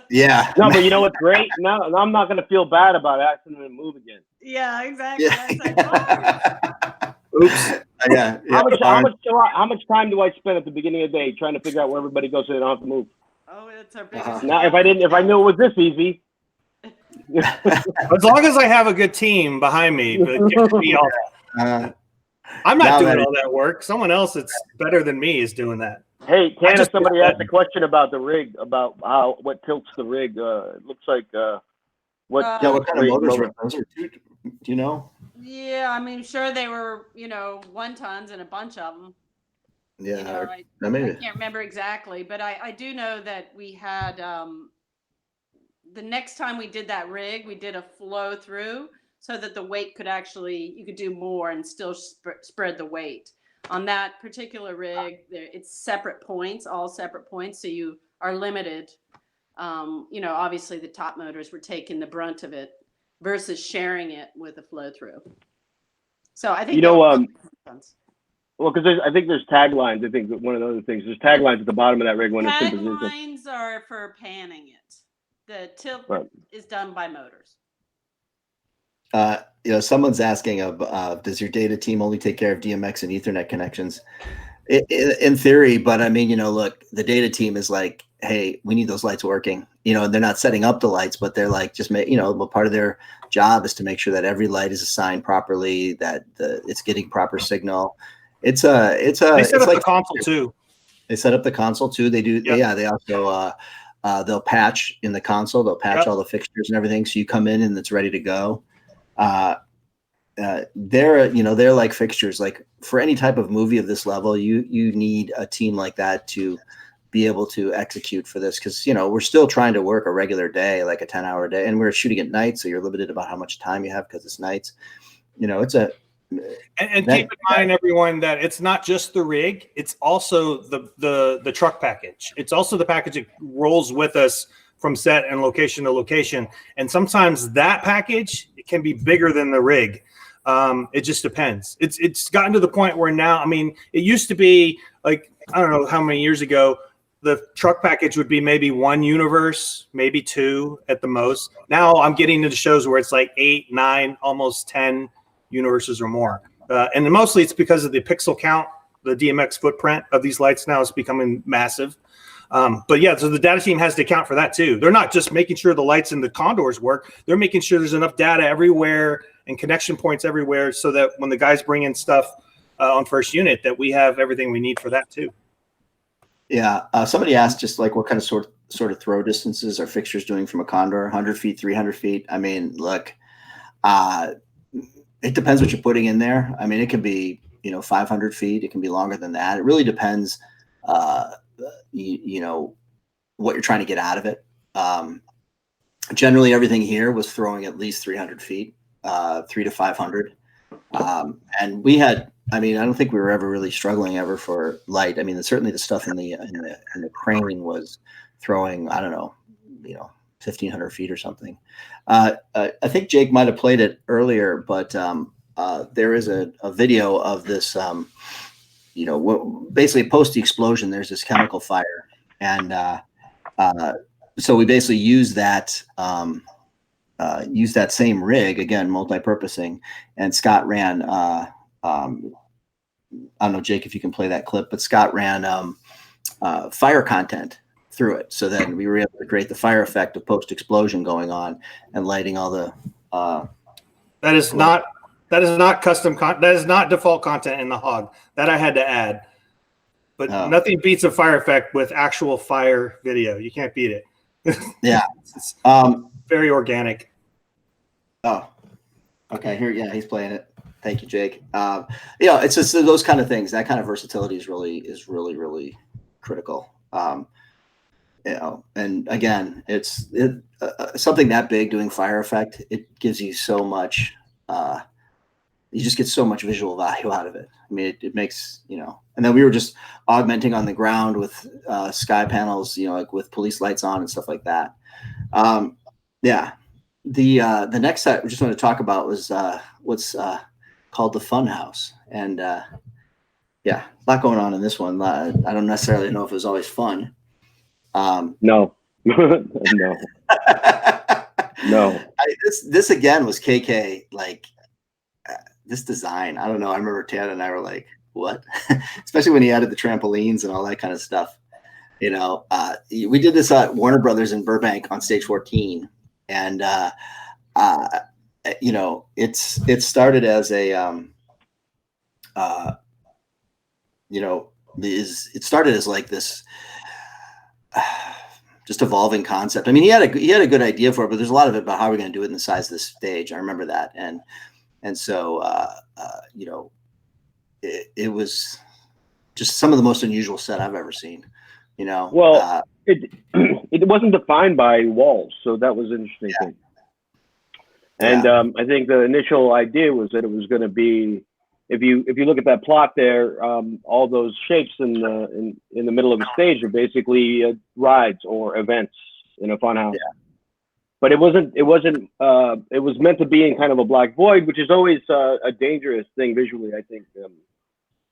Yeah. No, but you know what's great? Now I'm not going to feel bad about asking them to move again. Yeah, exactly. Yeah. Oops. Yeah. How much time do I spend at the beginning of the day trying to figure out where everybody goes so they don't have to move? Oh, that's our biggest. Now, if I knew it was this easy. As long as I have a good team behind me, but I'm not doing all that work. Someone else that's better than me is doing that. Hey, Tana, somebody asked a question about the rig, about what tilts the rig. It looks like what kind of motors are those? Do you know? Yeah, I mean, sure, they were 1 tons and a bunch of them. Yeah, I can't remember exactly, but I do know that we had the next time we did that rig, we did a flow through so that the weight could you could do more and still spread the weight. On that particular rig, it's separate points, all separate points, so you are limited you know, obviously the top motors were taking the brunt of it versus sharing it with a flow through. So I think, You know, well, because I think there's taglines. I think that one of the other things, there's taglines at the bottom of that rig when it's in position. taglines are for panning it. The tilt is done by motors. You know, someone's asking, does your data team only take care of DMX and Ethernet connections? In theory, but I mean, you know, look, the data team is like, hey, we need those lights working, you know, and they're not setting up the lights, but they're like, just make, you know, part of their job is to make sure that every light is assigned properly, that it's getting proper signal. They set up the console too. They set up the console too. They do. Yep. Yeah. They also, they'll patch in the console, they'll patch all the fixtures and everything. So you come in and it's ready to go. They're like fixtures. Like for any type of movie of this level, you need a team like that to be able to execute for this, because you know we're still trying to work a regular day, like a 10-hour day, and we're shooting at night, so you're limited about how much time you have because it's nights. You know, it's a and keep in mind, everyone, that it's not just the rig; it's also the truck package. It's also the package that rolls with us from set and location to location, and sometimes that package can be bigger than the rig. It just depends. It's gotten to the point where now, I mean, it used to be like, I don't know how many years ago, the truck package would be maybe one universe, maybe two at the most. Now I'm getting into shows where it's like 8, 9, almost 10 universes or more. And then mostly it's because of the pixel count. The DMX footprint of these lights now is becoming massive. But yeah, so the data team has to account for that too. They're not just making sure the lights and the condors work. They're making sure there's enough data everywhere and connection points everywhere, so that when the guys bring in stuff on first unit, that we have everything we need for that too. Yeah. Somebody asked just like what kind of sort of throw distances are fixtures doing from a condor? 100 feet, 300 feet. I mean, look, it depends what you're putting in there. I mean, it can be, 500 feet. It can be longer than that. It really depends, you know, what you're trying to get out of it. Generally, everything here was throwing at least 300 feet, 300 to 500. And we had, I don't think we were ever really struggling ever for light. I mean, certainly the stuff in the crane was throwing, I don't know, 1,500 feet or something. I think Jake might have played it earlier, but there is a video of this, basically post the explosion, there's this chemical fire. And so we basically use that same rig, again, multi-purposing, and Scott ran, I don't know, Jake, if you can play that clip, but Scott ran fire content through it. So then we were able to create the fire effect of post-explosion going on and lighting all the. That is not custom content. That is not default content in the hog. That I had to add. But nothing beats a fire effect with actual fire video. You can't beat it. Yeah. It's very organic. Oh, okay. Here, yeah, he's playing it. Thank you, Jake. It's just those kind of things. That kind of versatility is really critical. And again, it's something that big doing fire effect. It gives you so much. You just get so much visual value out of it. I mean, it makes, and then we were just augmenting on the ground with sky panels, like with police lights on and stuff like that. Yeah. The next set we just want to talk about was what's called the Funhouse. And yeah, a lot going on in this one. I don't necessarily know if it was always fun. No. No. No. This again was KK, like this design. I don't know. I remember Tana and I were like, what? Especially when he added the trampolines and all that kind of stuff. We did this at Warner Brothers in Burbank on stage 14. And, it started as a, it started as like this, just evolving concept. I mean, he had a good idea for it, but there's a lot of it about how we're going to do it in the size of this stage. I remember that. And so, it was just some of the most unusual set I've ever seen, Well, it wasn't defined by walls. So that was an interesting thing. And I think the initial idea was that it was going to be, if you look at that plot there, all those shapes in the middle of the stage are basically rides or events in a funhouse. Yeah. But it wasn't. It was meant to be in kind of a black void, which is always a dangerous thing visually. I think.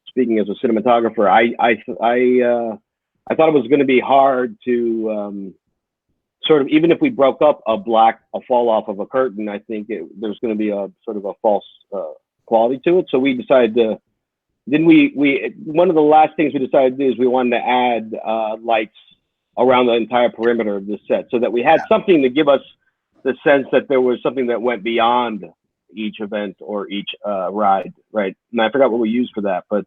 Speaking as a cinematographer, I thought it was going to be hard to sort of, even if we broke up a fall off of a curtain, I think there's going to be a sort of a false quality to it. So we decided to. Then one of the last things we decided to do is we wanted to add lights around the entire perimeter of the set, so that we had something to give us the sense that there was something that went beyond each event or each ride, right? And I forgot what we used for that, but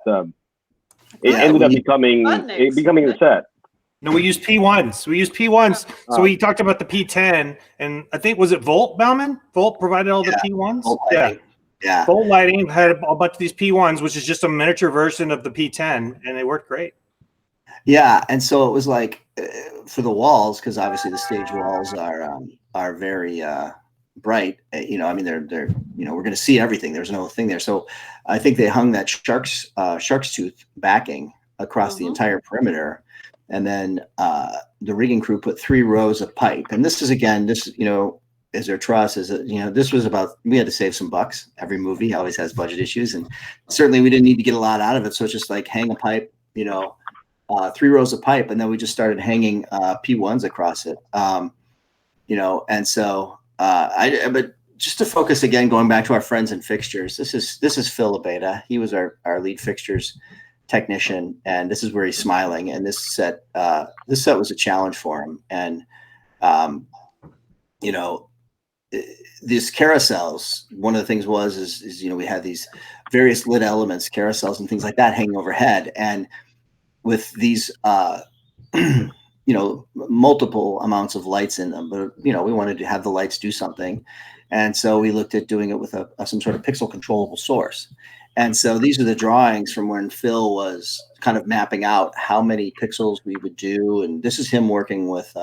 it ended up becoming the set. No, we used P1s. So we talked about the P10, and I think, was it Volt, Bauman? Volt provided all the P1s? Yeah. Volt lighting had a bunch of these P1s, which is just a miniature version of the P10, and they worked great. Yeah, and so it was like for the walls, because obviously the stage walls are very bright. I mean, they're we're going to see everything. There's no thing there. So I think they hung that shark's tooth backing across the entire perimeter, and then the rigging crew put 3 rows of pipe. And this is as their trust is, this was about, we had to save some bucks. Every movie always has budget issues, and certainly we didn't need to get a lot out of it. So it's just like hang a pipe, 3 rows of pipe, and then we just started hanging P1s across it. And so but just to focus again, going back to our friends in Fixtures, this is Phil Abeda. He was our lead Fixtures technician, and this is where he's smiling. And this set was a challenge for him. And these carousels, one of the things is we had these various lit elements, carousels and things like that hanging overhead, and with these multiple amounts of lights in them, but we wanted to have the lights do something, and so we looked at doing it with some sort of pixel controllable source. And so these are the drawings from when Phil was kind of mapping out how many pixels we would do, and this is him working with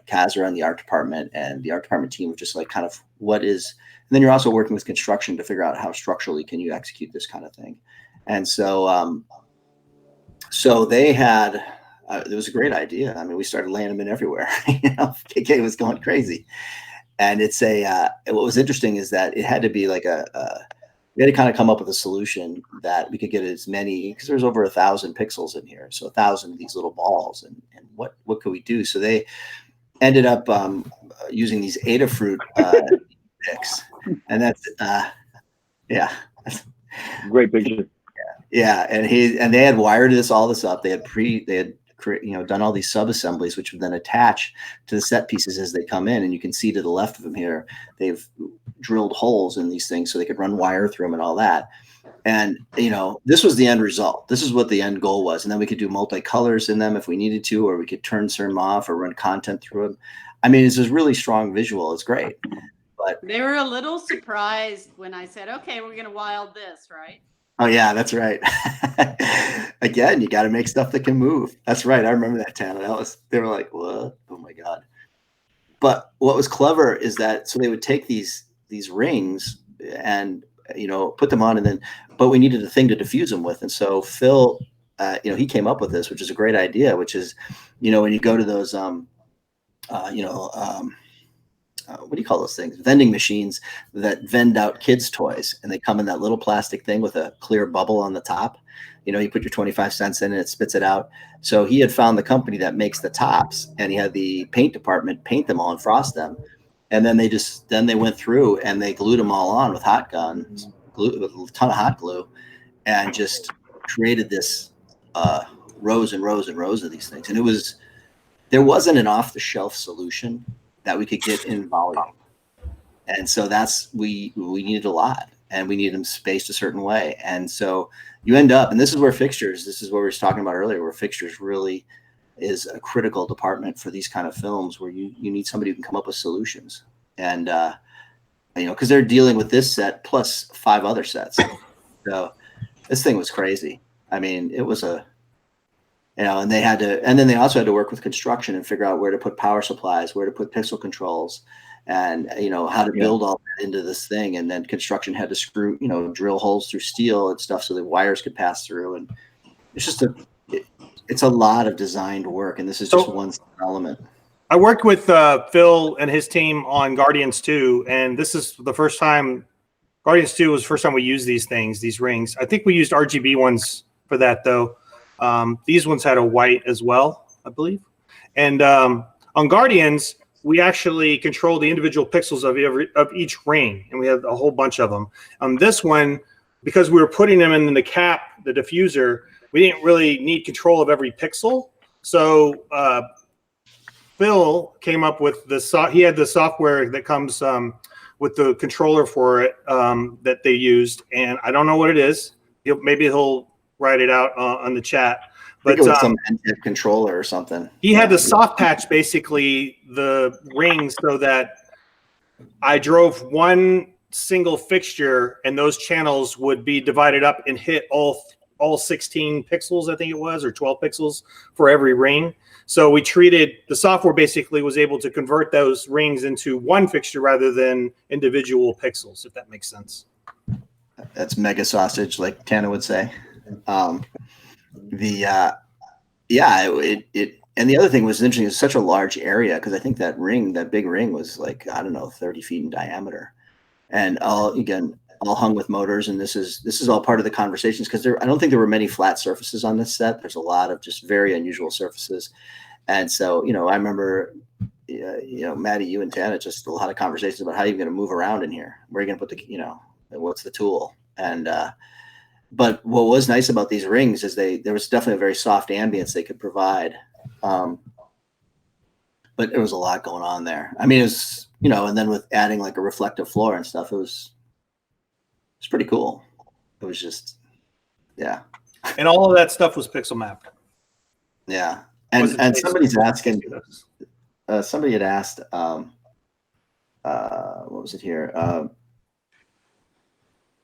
Kazra in the art department, and the art department team was just like kind of what is, and then you're also working with construction to figure out how structurally can you execute this kind of thing. And so so they had it was a great idea. I mean, we started laying them in everywhere. KK was going crazy. And it's what was interesting is that it had to be like we had to kind of come up with a solution that we could get as many, because there's over 1,000 pixels in here. So 1,000 of these little balls, and what could we do? So they ended up using these Adafruit picks, and that's great picture. Yeah, and they had wired all this up. They had done all these sub assemblies, which would then attach to the set pieces as they come in. And you can see to the left of them here, they've drilled holes in these things so they could run wire through them and all that. And this was the end result. This is what the end goal was. And then we could do multicolors in them if we needed to, or we could turn some off or run content through them. I mean, it's this really strong visual. It's great. But they were a little surprised when I said, "Okay, we're gonna wild this, right?" Oh yeah, that's right. Again, you got to make stuff that can move. That's right. I remember that, Tana. They were like, "What? Oh my god!" But what was clever is that so they would take these rings and put them on, but we needed a thing to diffuse them with, and so Phil, he came up with this, which is a great idea. Which is, when you go to those, what do you call those things? Vending machines that vend out kids' toys, and they come in that little plastic thing with a clear bubble on the top. You put your 25 cents in and it spits it out. So he had found the company that makes the tops, and he had the paint department paint them all and frost them. And then they went through and they glued them all on with hot guns, with a ton of hot glue, and just created this rows and rows and rows of these things. And there wasn't an off-the-shelf solution that we could get in volume. And so we needed a lot, and we needed them spaced a certain way. And so you end up, and this is where Fixtures, this is what we were talking about earlier, where Fixtures really is a critical department for these kind of films, where you need somebody who can come up with solutions. And, because they're dealing with this set plus 5 other sets. So this thing was crazy. I mean, it was and then they also had to work with construction and figure out where to put power supplies, where to put pixel controls, and how to build all that into this thing. And then construction had to drill holes through steel and stuff so the wires could pass through. And it's just it's a lot of designed work, and this is just one element. I worked with Phil and his team on Guardians 2, and this is the first time. Guardians 2 was the first time we used these rings. I think we used RGB ones for that, though. These ones had a white as well, I believe. And on Guardians, we actually controlled the individual pixels of each ring, and we had a whole bunch of them. On this one, because we were putting them in the cap, the diffuser, we didn't really need control of every pixel. So Phil came up with he had the software that comes with the controller for it that they used, and I don't know what it is. Maybe he'll write it out on the chat. But it was some NTIP controller or something. He had the soft patch basically the rings so that I drove one single fixture and those channels would be divided up and hit all 16 pixels, I think it was, or 12 pixels for every ring. So we treated the software basically was able to convert those rings into one fixture rather than individual pixels, if that makes sense. That's mega sausage, like Tana would say. And the other thing was interesting. It's such a large area because I think that big ring was like, I don't know, 30 feet in diameter, and all hung with motors. And this is all part of the conversations because I don't think there were many flat surfaces on this set. There's a lot of just very unusual surfaces, and so I remember, Matty, you and Tana, just a lot of conversations about how you're going to move around in here. Where are you going to put what's the tool and. But what was nice about these rings is there was definitely a very soft ambience they could provide. But there was a lot going on there. I mean, it was, and then with adding like a reflective floor and stuff, it was pretty cool. It was just, yeah. And all of that stuff was pixel mapped. Yeah. And somebody's asking, somebody had asked, what was it here?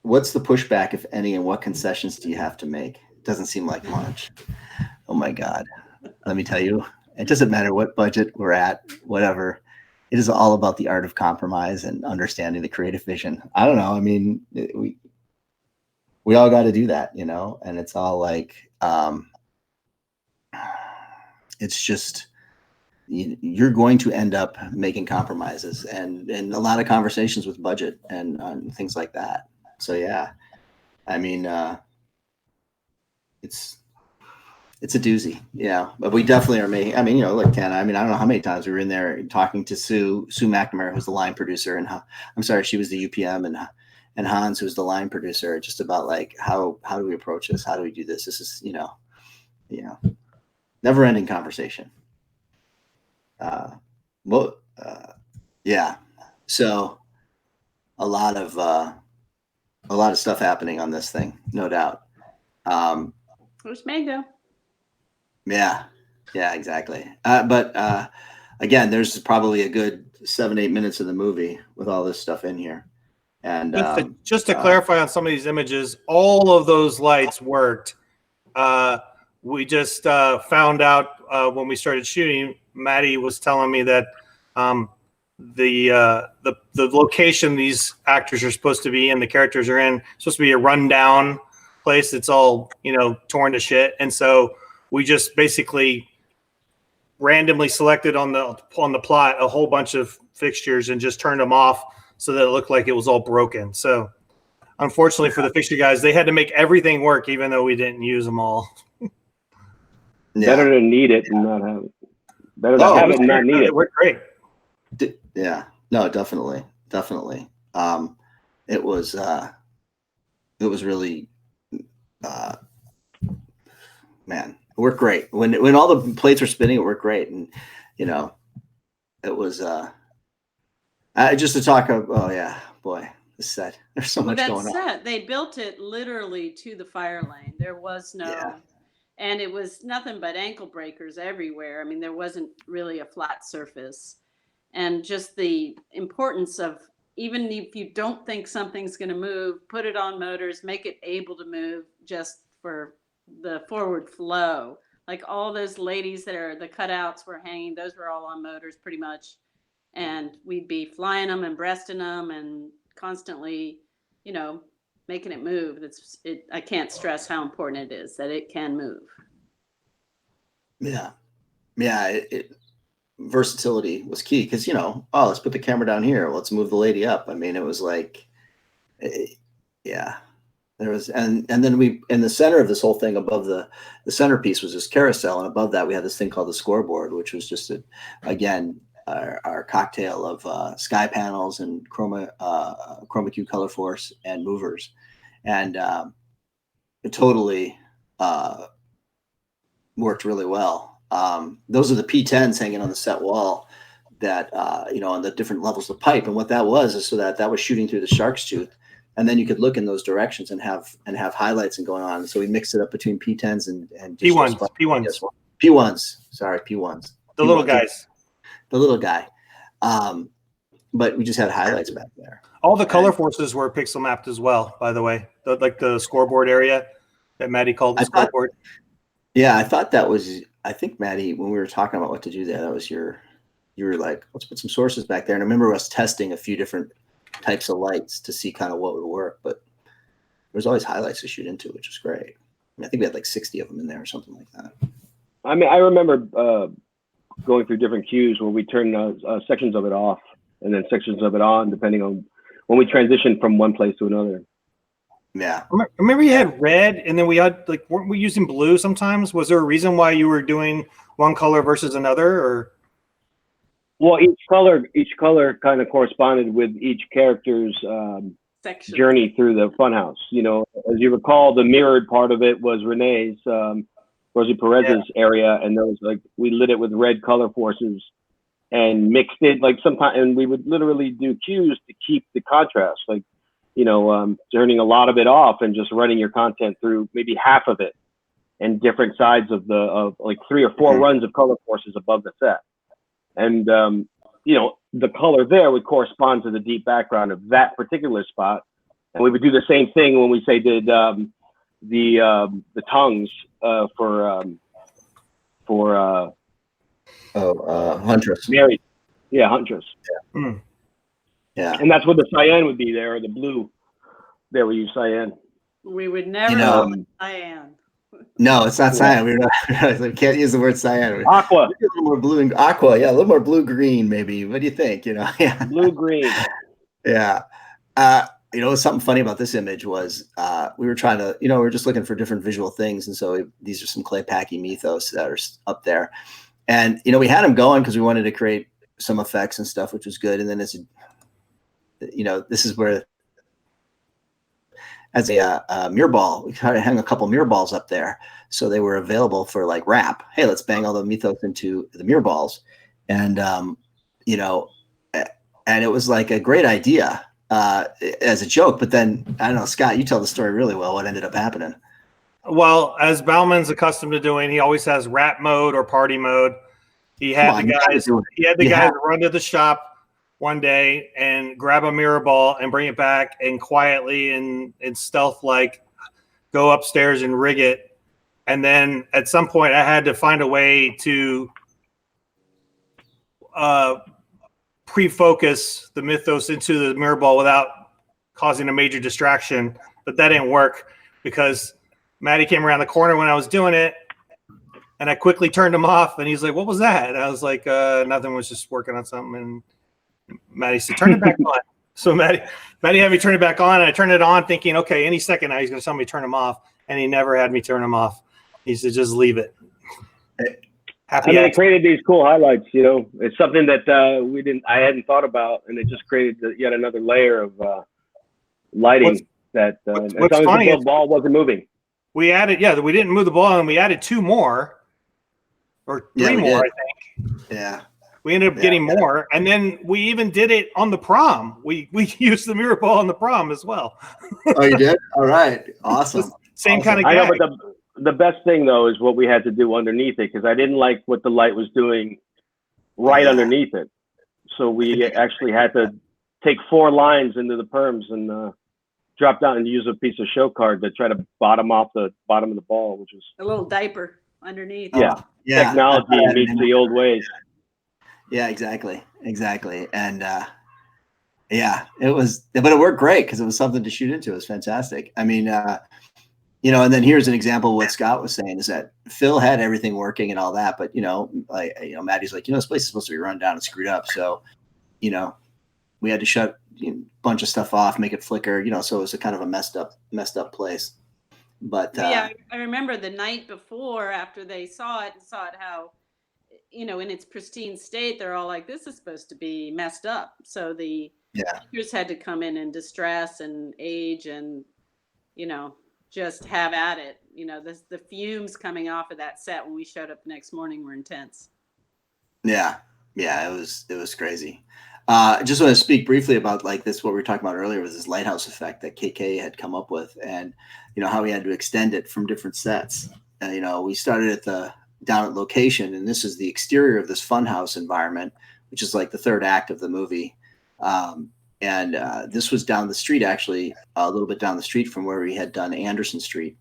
What's the pushback, if any, and what concessions do you have to make? It doesn't seem like much. Oh my God. Let me tell you, it doesn't matter what budget we're at, whatever. It is all about the art of compromise and understanding the creative vision. I don't know. I mean, we all got to do that, and it's all like, it's just, you're going to end up making compromises and a lot of conversations with budget and things like that. So yeah, I mean, it's a doozy, but we definitely are making, like Tana, I don't know how many times we were in there talking to Sue McNamara, who's the line producer, and she was the UPM, and Hans, who's the line producer, just about like, how do we approach this? How do we do this? This is, never ending conversation. Yeah. So a lot of stuff happening on this thing, no doubt. There's mango. Yeah, exactly. But again, there's probably a good 7-8 minutes of the movie with all this stuff in here. And just to clarify on some of these images, all of those lights worked. We just found out when we started shooting. Matty was telling me that the location these actors are supposed to be in, the characters are in, supposed to be a rundown place. It's all torn to shit, and so we just basically randomly selected on the plot a whole bunch of fixtures and just turned them off so that it looked like it was all broken. So unfortunately for the fixture guys, they had to make everything work even though we didn't use them all. Better to need it and not have it. Better to have it and not need it. It worked great. Yeah, no, definitely. It was really, man, it worked great. When all the plates were spinning, it worked great. And, it was, just to talk of, oh yeah, boy, the set, there's so much going on. They built it literally to the fire lane. There was no, and it was nothing but ankle breakers everywhere. I mean, there wasn't really a flat surface. And just the importance of, even if you don't think something's going to move, put it on motors, make it able to move just for the forward flow. Like all those ladies the cutouts were hanging, those were all on motors pretty much. And we'd be flying them and breasting them and constantly, making it move. I can't stress how important it is that it can move. Yeah. versatility was key because, let's put the camera down here. Let's move the lady up. I mean, it was like, yeah, there was, and then we, in the center of this whole thing above the centerpiece was this carousel. And above that, we had this thing called the scoreboard, which was just, again, our cocktail of sky panels and chroma key color force and movers. And it totally worked really well. Those are the P10s hanging on the set wall that, on the different levels of pipe. And what that was is so that was shooting through the shark's tooth. And then you could look in those directions and have highlights and going on. So we mixed it up between P10s and P1s. P1s. Sorry, P1s. The little guys. The little guy. But we just had highlights back there. All the color forces were pixel mapped as well, by the way. Like the scoreboard area that Matty called the scoreboard. Yeah, I thought that was, I think, Matty, when we were talking about what to do there, that was you were like, let's put some sources back there. And I remember us testing a few different types of lights to see kind of what would work, but there's always highlights to shoot into, which is great. I think we had like 60 of them in there or something like that. I mean, I remember going through different cues where we turned sections of it off and then sections of it on, depending on when we transitioned from one place to another. Yeah. Remember you had red and then we had, like, weren't we using blue sometimes? Was there a reason why you were doing one color versus another, or? Well, each color kind of corresponded with each character's journey through the funhouse. As you recall, the mirrored part of it was Renee's, Rosie Perez's area, and there was we lit it with red color forces and mixed it sometimes, and we would literally do cues to keep the contrast, turning a lot of it off and just running your content through maybe half of it and different sides of 3 or 4 runs of color forces above the set. And, the color there would correspond to the deep background of that particular spot. And we would do the same thing when we did the tongues for Huntress. Mary. Yeah, Huntress. Yeah. Mm. Yeah. And that's where the cyan would be there, or the blue. There we use cyan. We would never use cyan. No, it's not cyan. We can't use the word cyan. Aqua. A little more blue and aqua. Yeah, a little more blue-green, maybe. What do you think? Yeah. Blue-green. Yeah. Something funny about this image was we were trying to, we were just looking for different visual things. And so these are some clay packy mythos that are up there. And, we had them going because we wanted to create some effects and stuff, which was good. And then this is where, as a mirror ball, we kind of hung a couple mirror balls up there. So they were available for wrap. Hey, let's bang all the mythos into the mirror balls. And, and it was a great idea as a joke. But then, I don't know, Scott, you tell the story really well. What ended up happening? Well, as Bauman's accustomed to doing, he always has rap mode or party mode. He had the guys run to the shop one day and grab a mirror ball and bring it back and quietly and stealth go upstairs and rig it. And then at some point I had to find a way to pre-focus the mythos into the mirror ball without causing a major distraction. But that didn't work because Matty came around the corner when I was doing it and I quickly turned him off and he's like, "What was that?" And I was like, nothing, was just working on something. And Matty said, "Turn it back on." So Matty had me turn it back on, and I turned it on thinking, okay, any second now he's going to tell me to turn him off, and he never had me turn him off. He said, "Just leave it." It created these cool highlights. It's something that I hadn't thought about, and it just created yet another layer of lighting. What's funny is the ball wasn't moving. We didn't move the ball, and we added 2 more or 3 more, I think. Yeah. We ended up getting more, and then we even did it on the prom. We used the mirror ball on the prom as well. Oh, you did? All right, awesome. Same kind of gag. I know, but the best thing though is what we had to do underneath it, because I didn't like what the light was doing right underneath it. So we actually had to take 4 lines into the perms and drop down and use a piece of show card to try to bottom off the bottom of the ball, which was a little diaper underneath. Yeah. Technology meets the old ways. Yeah, exactly. And it was, but it worked great because it was something to shoot into. It was fantastic. I mean, and then here's an example of what Scott was saying is that Phil had everything working and all that, but Matty's like, this place is supposed to be run down and screwed up. So, we had to shut a bunch of stuff off, make it flicker, so it was a kind of a messed up place. But yeah, I remember the night before after they saw it how, in its pristine state, they're all like, this is supposed to be messed up. So the actors had to come in distress and age and, just have at it. The fumes coming off of that set when we showed up the next morning were intense. Yeah, it was crazy. I just want to speak briefly about what we were talking about earlier was this lighthouse effect that KK had come up with, and how we had to extend it from different sets. We started down at location, and this is the exterior of this funhouse environment, which is like the third act of the movie. And this was down the street, actually, a little bit down the street from where we had done Anderson Street,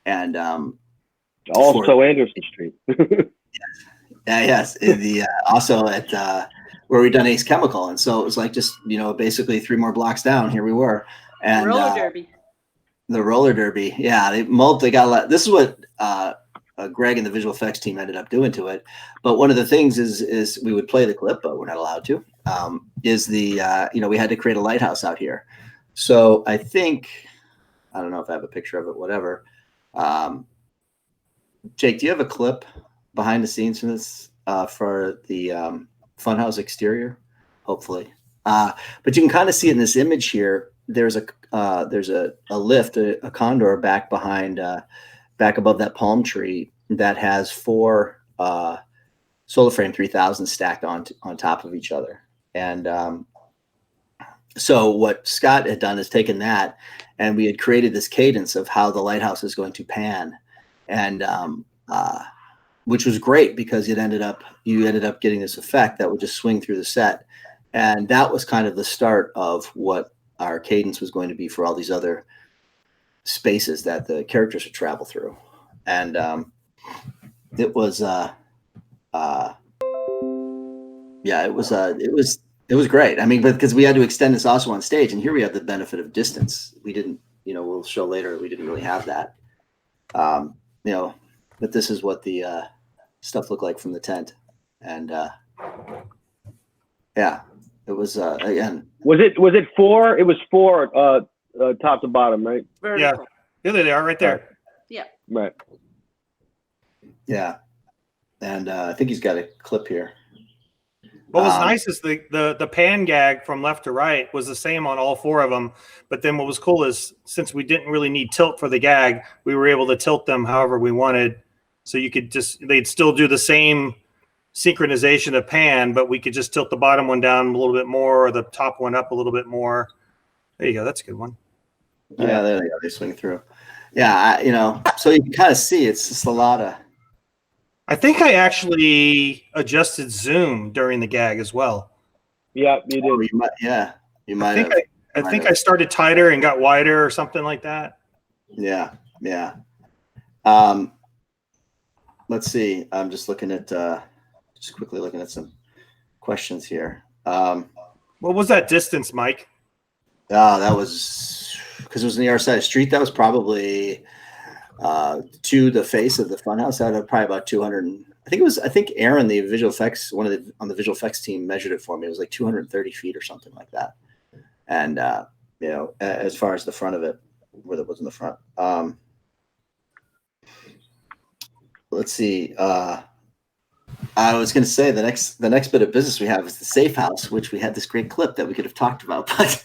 and also Anderson Street. Yes, also at where we done Ace Chemical, and so it was like just basically 3 more blocks down. Here we were, and roller derby. The roller derby, yeah, they got a lot. This is what Greg and the visual effects team ended up doing to it. But one of the things is we would play the clip, but we're not allowed to. Is we had to create a lighthouse out here. So I don't know if I have a picture of it. Whatever. Jake, do you have a clip behind the scenes from this for the Funhouse exterior? Hopefully, but you can kind of see in this image here. There's a lift, a condor back behind, back above that palm tree that has 4 Solar Frame 3000 stacked on top of each other. And so what Scott had done is taken that, and we had created this cadence of how the lighthouse is going to pan, and which was great because you ended up getting this effect that would just swing through the set. And that was kind of the start of what our cadence was going to be for all these other spaces that the characters would travel through. And it was great. I mean, because we had to extend this also on stage, and here we have the benefit of distance. We didn't, we'll show later, we didn't really have that. But this is what the stuff looked like from the tent. And it was again. Was it 4? It was 4 top to bottom, right? Vertical. Yeah, there they are, right there. Yeah. Right. Yeah, and I think he's got a clip here. What was nice is the pan gag from left to right was the same on all 4 of them. But then what was cool is since we didn't really need tilt for the gag, we were able to tilt them however we wanted. So you could they'd still do the same synchronization of pan, but we could just tilt the bottom one down a little bit more or the top one up a little bit more. There you go. That's a good one. Yeah, there they go. They swing through. Yeah, so you can kind of see it's just a lot of. I think I actually adjusted zoom during the gag as well. Yeah, you did. You might have. I think I started tighter and got wider or something like that. Yeah. Let's see. I'm just looking at quickly looking at some questions here. What was that distance, Mike? That was because it was on the other side of the street. That was probably to the face of the funhouse. That had probably about 200. I think Aaron, the visual effects, on the visual effects team, measured it for me. It was like 230 feet or something like that. And as far as the front of it, where it was in the front. Let's see. I was going to say the next bit of business we have is the safe house, which we had this great clip that we could have talked about, but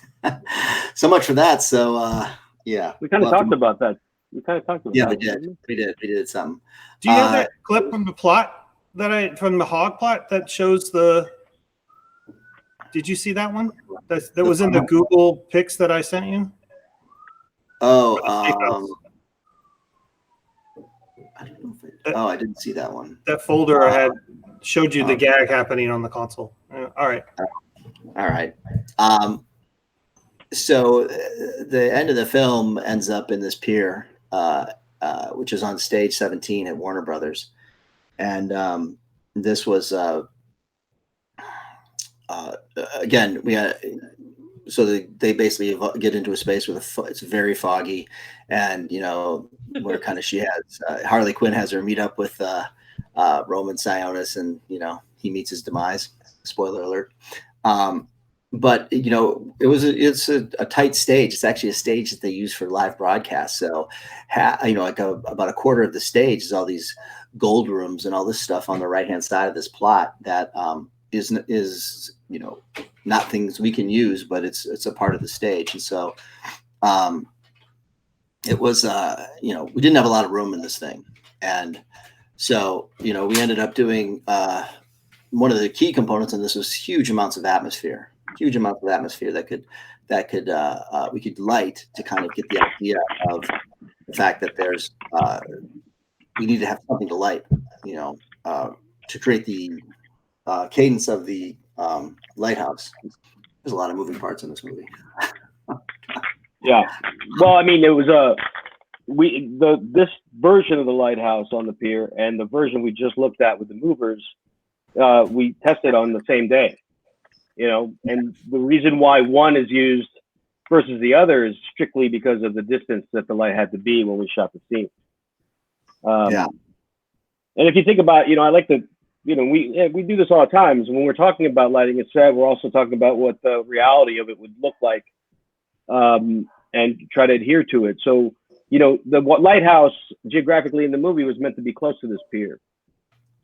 so much for that. So yeah, we kind of talked about that. Yeah, we did some. Do you have that clip from the plot from the hog plot that shows the? Did you see that one? That was in the Google pics that I sent you. Oh, I don't know if I didn't see that one. That folder I had showed you the gag happening on the console. All right. So the end of the film ends up in this pier, which is on stage 17 at Warner Brothers. And this was, again, so they basically get into a space where it's very foggy, and where kind of she has Harley Quinn has her meet up with Roman Sionis, and he meets his demise. Spoiler alert. But it's a tight stage. It's actually a stage that they use for live broadcasts. So, about a quarter of the stage is all these gold rooms and all this stuff on the right hand side of this plot that is not things we can use, but it's a part of the stage. And so, it was we didn't have a lot of room in this thing, and so we ended up doing one of the key components in this was huge amounts of atmosphere that we could light to kind of get the idea of the fact that there's we need to have something to light, to create the cadence of the lighthouse. There's a lot of moving parts in this movie. Yeah. Well, I mean, it was this version of the lighthouse on the pier and the version we just looked at with the movers, we tested on the same day. And the reason why one is used versus the other is strictly because of the distance that the light had to be when we shot the scene. And if you think about, I like to, we do this all the time. So when we're talking about lighting a set, we're also talking about what the reality of it would look like, and try to adhere to it. So, the lighthouse geographically in the movie was meant to be close to this pier.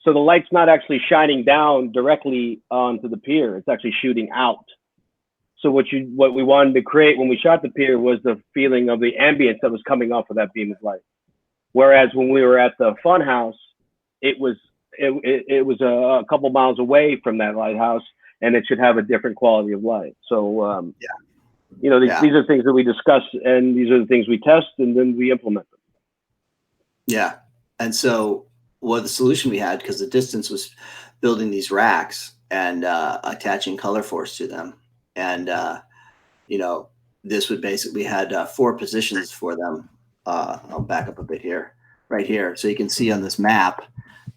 So the light's not actually shining down directly onto the pier. It's actually shooting out. So what we wanted to create when we shot the pier was the feeling of the ambience that was coming off of that beam of light. Whereas when we were at the Funhouse, it was a couple miles away from that lighthouse, and it should have a different quality of light. So these are things that we discuss, and these are the things we test, and then we implement them. Yeah, and so. Well, the solution we had, because the distance was building these racks and attaching color force to them. And, this would basically had 4 positions for them. I'll back up a bit here, right here. So you can see on this map,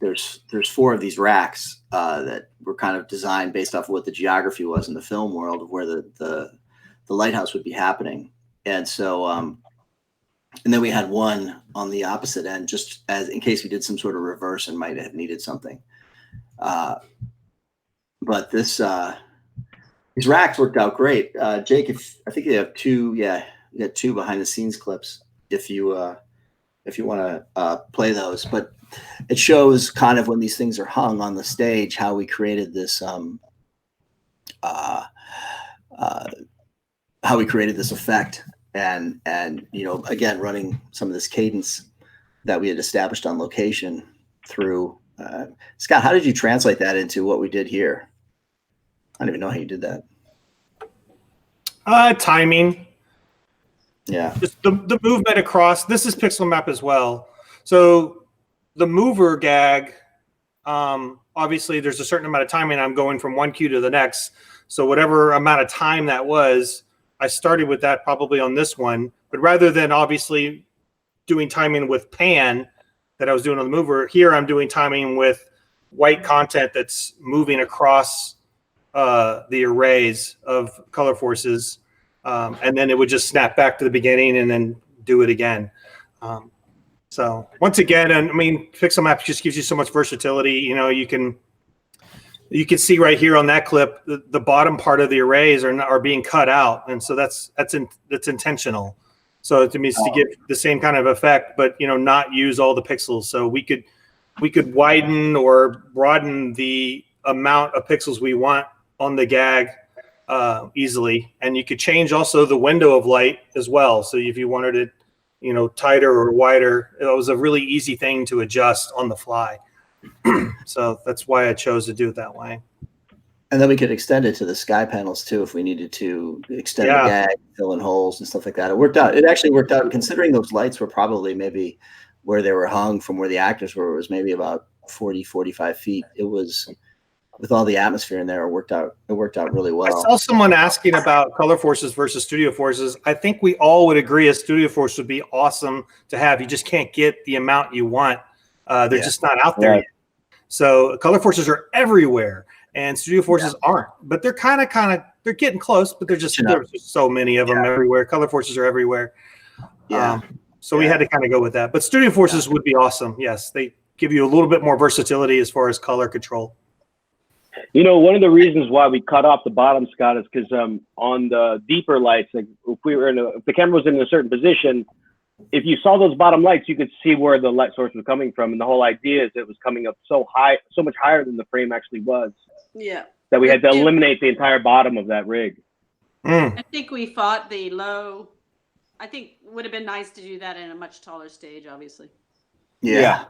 there's 4 of these racks that were kind of designed based off of what the geography was in the film world of where the lighthouse would be happening. And so, and then we had one on the opposite end, just as in case we did some sort of reverse and might have needed something. But these racks worked out great. Jake, I think you have 2, you got 2 behind the scenes clips if you want to play those. But it shows kind of when these things are hung on the stage, how we created this effect. And again, running some of this cadence that we had established on location through Scott. How did you translate that into what we did here? I don't even know how you did that. Timing. Yeah. Just the movement across. This is pixel map as well. So the mover gag, obviously there's a certain amount of timing. I'm going from one cue to the next. So whatever amount of time that was, I started with that probably on this one, but rather than obviously doing timing with pan that I was doing on the mover, here I'm doing timing with white content that's moving across the arrays of color forces. And then it would just snap back to the beginning and then do it again. So once again, I mean, pixel map just gives you so much versatility. You can see right here on that clip, the bottom part of the arrays are being cut out, and so that's intentional. So it means to give the same kind of effect, but not use all the pixels. So we could widen or broaden the amount of pixels we want on the gag easily, and you could change also the window of light as well. So if you wanted it, tighter or wider, it was a really easy thing to adjust on the fly. So that's why I chose to do it that way. And then we could extend it to the sky panels too if we needed to extend the gag, fill in holes and stuff like that. It worked out. It actually worked out, considering those lights were probably maybe where they were hung from where the actors were. It was maybe about 40, 45 feet. It was, with all the atmosphere in there, it worked out really well. I saw someone asking about color forces versus studio forces. I think we all would agree a studio force would be awesome to have. You just can't get the amount you want. They're just not out there yet. So color forces are everywhere, and studio forces aren't. But they're kind of they're getting close, but there's just so many of them everywhere. Color forces are everywhere. Yeah. So we had to kind of go with that. But studio forces would be awesome. Yes, they give you a little bit more versatility as far as color control. You know, one of the reasons why we cut off the bottom, Scott, is because on the deeper lights, like if the camera was in a certain position, if you saw those bottom lights, you could see where the light source was coming from. And the whole idea is it was coming up so high, so much higher than the frame actually was. Yeah. That we had to eliminate the entire bottom of that rig. I think we fought the low. I think it would have been nice to do that in a much taller stage, obviously. Yeah.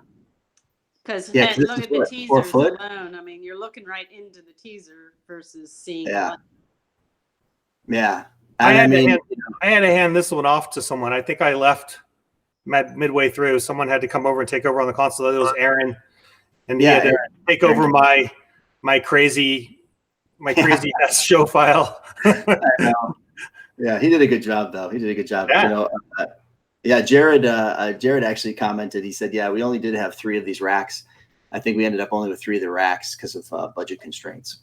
Because Yeah, 'cause this look is at the what, 4 teasers foot? alone. I mean, you're looking right into the teaser versus seeing. Yeah. the Yeah. I And had to hand this one off to someone. I think I left midway through. Someone had to come over and take over on the console. It was Aaron, and he had to take over my crazy show file. I know. Yeah, he did a good job though. He did a good job. Yeah. You know, Jared actually commented. He said, "Yeah, we only did have 3 of these racks. I think we ended up only with 3 of the racks because of budget constraints."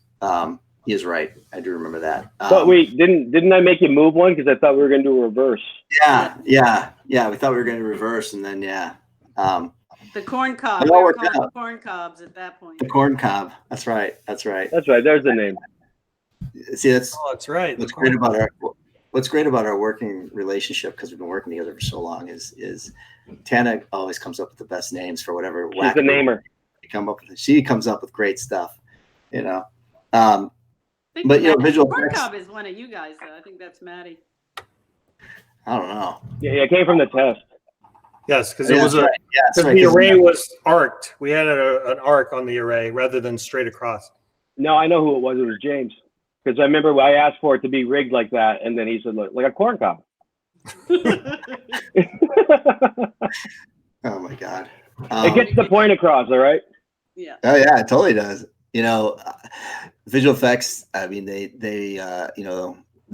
He is right. I do remember that. But wait, didn't I make you move one because I thought we were going to do a reverse? Yeah. We thought we were going to reverse, and then the corn cob. It We all were worked calling out. the corn cobs at that point. the corn cob. That's right. That's right. That's right. There's the name. See, that's right. what's great about our working relationship, because we've been working together for so long. Is Tana always comes up with the best names for whatever. She's the namer. She comes up with great stuff. You know. Think But you know, visual corn effects. cob is one of you guys, though. I think that's Matty. I don't know. Yeah, it came from the test. Yes, because it was that's right, the 'cause array was arced. We had an arc on the array rather than straight across. No, I know who it was. It was James. Because I remember I asked for it to be rigged like that, and then he said, "Look, like a corn cob." Oh my god. It gets the point across, all right? Yeah. Oh yeah, it totally does. You know, visual effects. I mean, they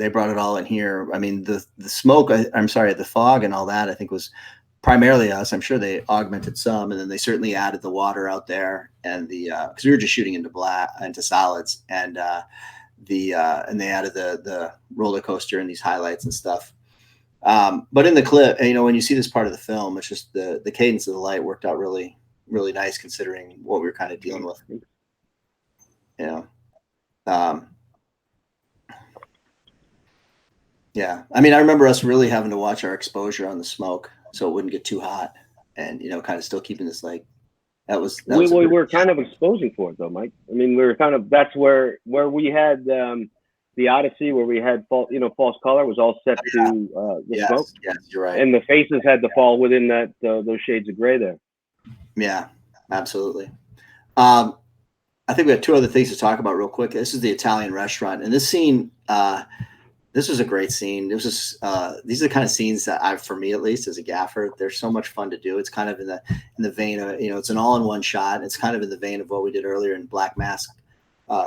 brought it all in here. I mean, the smoke. I'm sorry, the fog and all that. I think was primarily us. I'm sure they augmented some, and then they certainly added the water out there and the because we were just shooting into solids, and they added the roller coaster and these highlights and stuff. But in the clip, you know, when you see this part of the film, it's just the cadence of the light worked out really, really nice considering what we were kind of dealing with. You know, yeah. I mean, I remember us really having to watch our exposure on the smoke so it wouldn't get too hot, and you know, kind of still keeping this like we were kind of exposing for it though, Mike. I mean, we were kind of that's where we had the Odyssey, where we had false color was all set to the smoke. Yes, you're right. And the faces had to fall within that those shades of gray there. Yeah, absolutely. I think we have 2 other things to talk about real quick. This is the Italian restaurant, and this scene. This was a great scene. This was these are the kind of scenes that for me at least as a gaffer, they're so much fun to do. It's kind of in the vein of, you know, it's an all-in-one shot. It's kind of in the vein of what we did earlier in Black Mask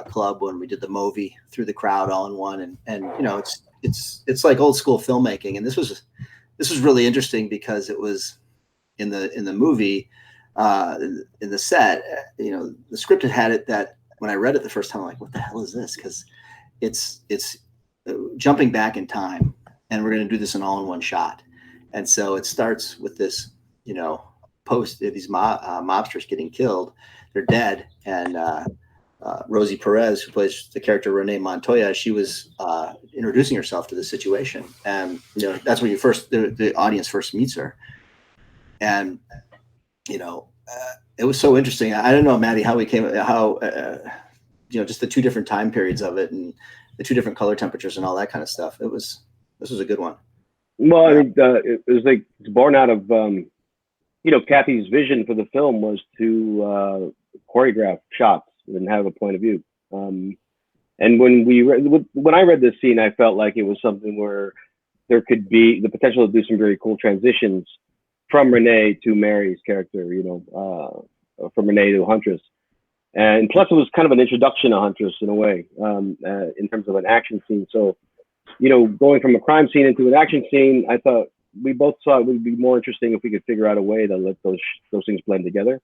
Club when we did the movie through the crowd all in one, and you know, it's like old school filmmaking. And this was really interesting because it was in the movie in the set. You know, the script had it that when I read it the first time, I'm like, what the hell is this? Because it's jumping back in time, and we're going to do this in all-in-one shot. And so it starts with this, you know, these mobsters getting killed. They're dead, and Rosie Perez, who plays the character Renee Montoya, she was introducing herself to the situation, and you know, that's when the audience first meets her. And you know, it was so interesting. I don't know, Matty, how you know, just the 2 different time periods of it and the 2 different color temperatures and all that kind of stuff. This was a good one. Well, I mean, it was like it's born out of you know, Kathy's vision for the film was to choreograph shots and have a point of view. And when I read this scene, I felt like it was something where there could be the potential to do some very cool transitions from Renee to Mary's character, you know, from Renee to Huntress. And plus, it was kind of an introduction to Huntress in a way, in terms of an action scene. So, you know, going from a crime scene into an action scene, I thought we both thought it would be more interesting if we could figure out a way to let those things blend together.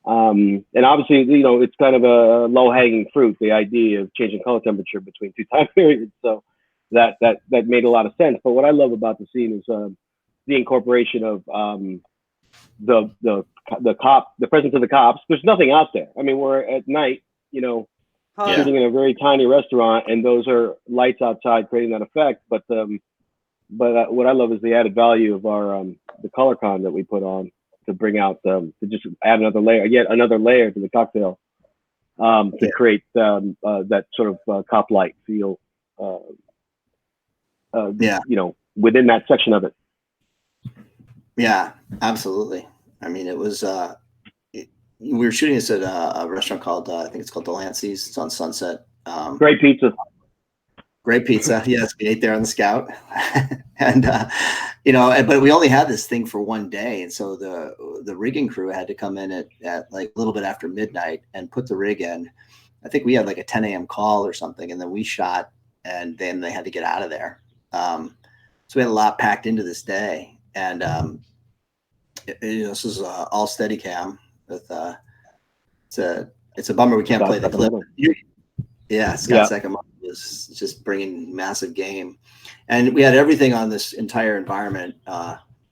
And obviously, you know, it's kind of a low-hanging fruit, the idea of changing color temperature between two time periods. So that made a lot of sense. But what I love about the scene is the incorporation of the presence of the cops. There's nothing out there. I mean, we're at night, you know, Oh, shooting in a very tiny restaurant, and those are lights outside creating that effect. But what I love is the added value of our the color con that we put on to bring out to just add yet another layer to the cocktail to create that sort of cop light feel. You know, within that section of it. Yeah, absolutely. I mean, it was. We were shooting this at a restaurant called I think it's called Delancey's. It's on Sunset. Great pizza. Great pizza. Yes, we ate there on the Scout, and you know, but we only had this thing for one day, and so the rigging crew had to come in at like a little bit after midnight and put the rig in. I think we had like a 10 a.m. call or something, and then we shot, and then they had to get out of there. So we had a lot packed into this day, and you know, this is all Steadicam. With it's a bummer we can't play the clip. Yeah, Scott Second was just bringing massive game, and we had everything on this entire environment.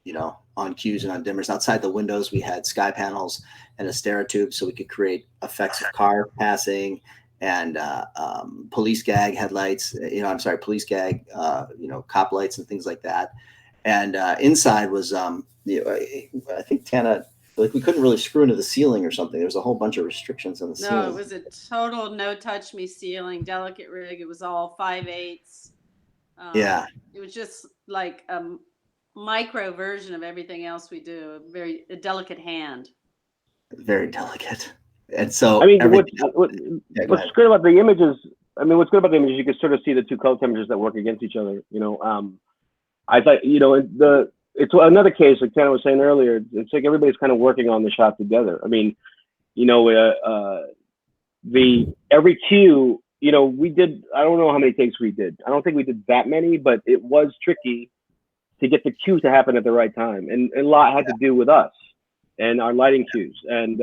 You know, on cues and on dimmers. Outside the windows, we had sky panels and a stereotube, so we could create effects of car passing and police gag headlights. You know, I'm sorry, police gag. You know, cop lights and things like that. And inside was you know, I think Tana. Like we couldn't really screw into the ceiling or something. There was a whole bunch of restrictions on the ceiling. No, it was a total no touch me ceiling, delicate rig. It was all 5/8. Yeah. It was just like a micro version of everything else we do. A delicate hand. Very delicate. And so I mean, what's good about the images? I mean, what's good about the images? You can sort of see the two color temperatures that work against each other. You know, I thought, you know, it's another case, like Tana was saying earlier, it's like everybody's kind of working on the shot together. I mean, you know, every cue, you know, we did, I don't know how many takes we did. I don't think we did that many, but it was tricky to get the cue to happen at the right time. And a lot had to do with us and our lighting cues and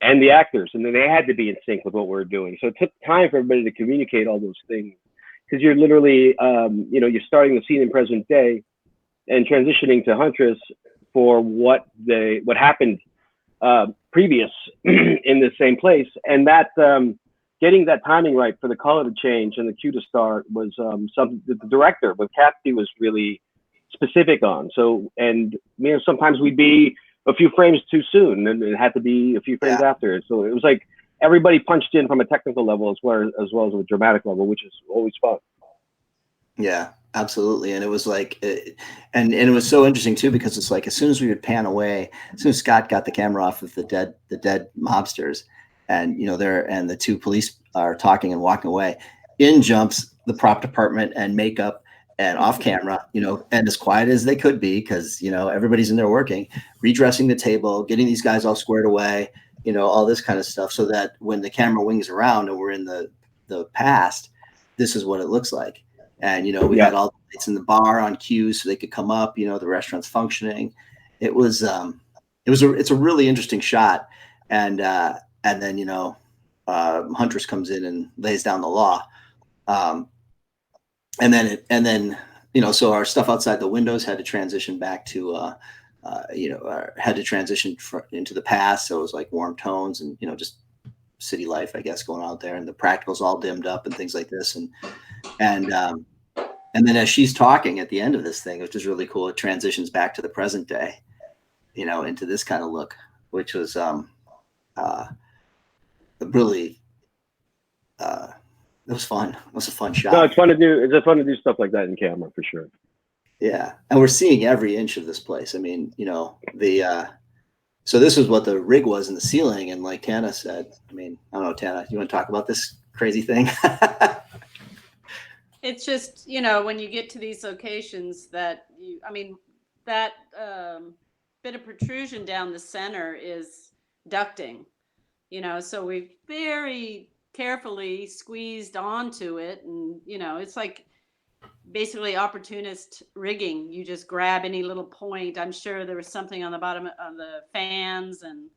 the actors. And then they had to be in sync with what we were doing. So it took time for everybody to communicate all those things. Because you're literally, you know, you're starting the scene in present day and transitioning to Huntress for what happened previous in the same place, and that getting that timing right for the color to change and the cue to start was something that the director with Kathy was really specific on. So, and you know, sometimes we'd be a few frames too soon, and it had to be a few frames after. So it was like everybody punched in from a technical level as well as a dramatic level, which is always fun. Yeah, absolutely. And it was like, and it was so interesting too, because it's like, as soon as we would pan away, as soon as Scott got the camera off of the dead mobsters and, you know, and the two police are talking and walking away, in jumps the prop department and makeup and off camera, you know, and as quiet as they could be, because, you know, everybody's in there working, redressing the table, getting these guys all squared away, you know, all this kind of stuff, so that when the camera wings around and we're in the past, this is what it looks like. And, you know, we had all the lights in the bar on cue so they could come up, you know, the restaurant's functioning. It's a really interesting shot. And then, you know, Huntress comes in and lays down the law. And then, you know, so our stuff outside the windows had to transition back to, you know, had to transition into the past. So it was like warm tones and, you know, just city life, I guess, going out there, and the practicals all dimmed up and things like this. And then as she's talking at the end of this thing, which is really cool, it transitions back to the present day, you know, into this kind of look, which was really it was fun. It was a fun shot. No, it's fun to do stuff like that in camera for sure. Yeah, and we're seeing every inch of this place. I mean, you know, so this is what the rig was in the ceiling, and like Tana said, I mean, I don't know, Tana, you want to talk about this crazy thing? It's just, you know, when you get to these locations that that bit of protrusion down the center is ducting, you know, so we very carefully squeezed onto it. And, you know, it's like basically opportunist rigging. You just grab any little point. I'm sure there was something on the bottom of the fans, and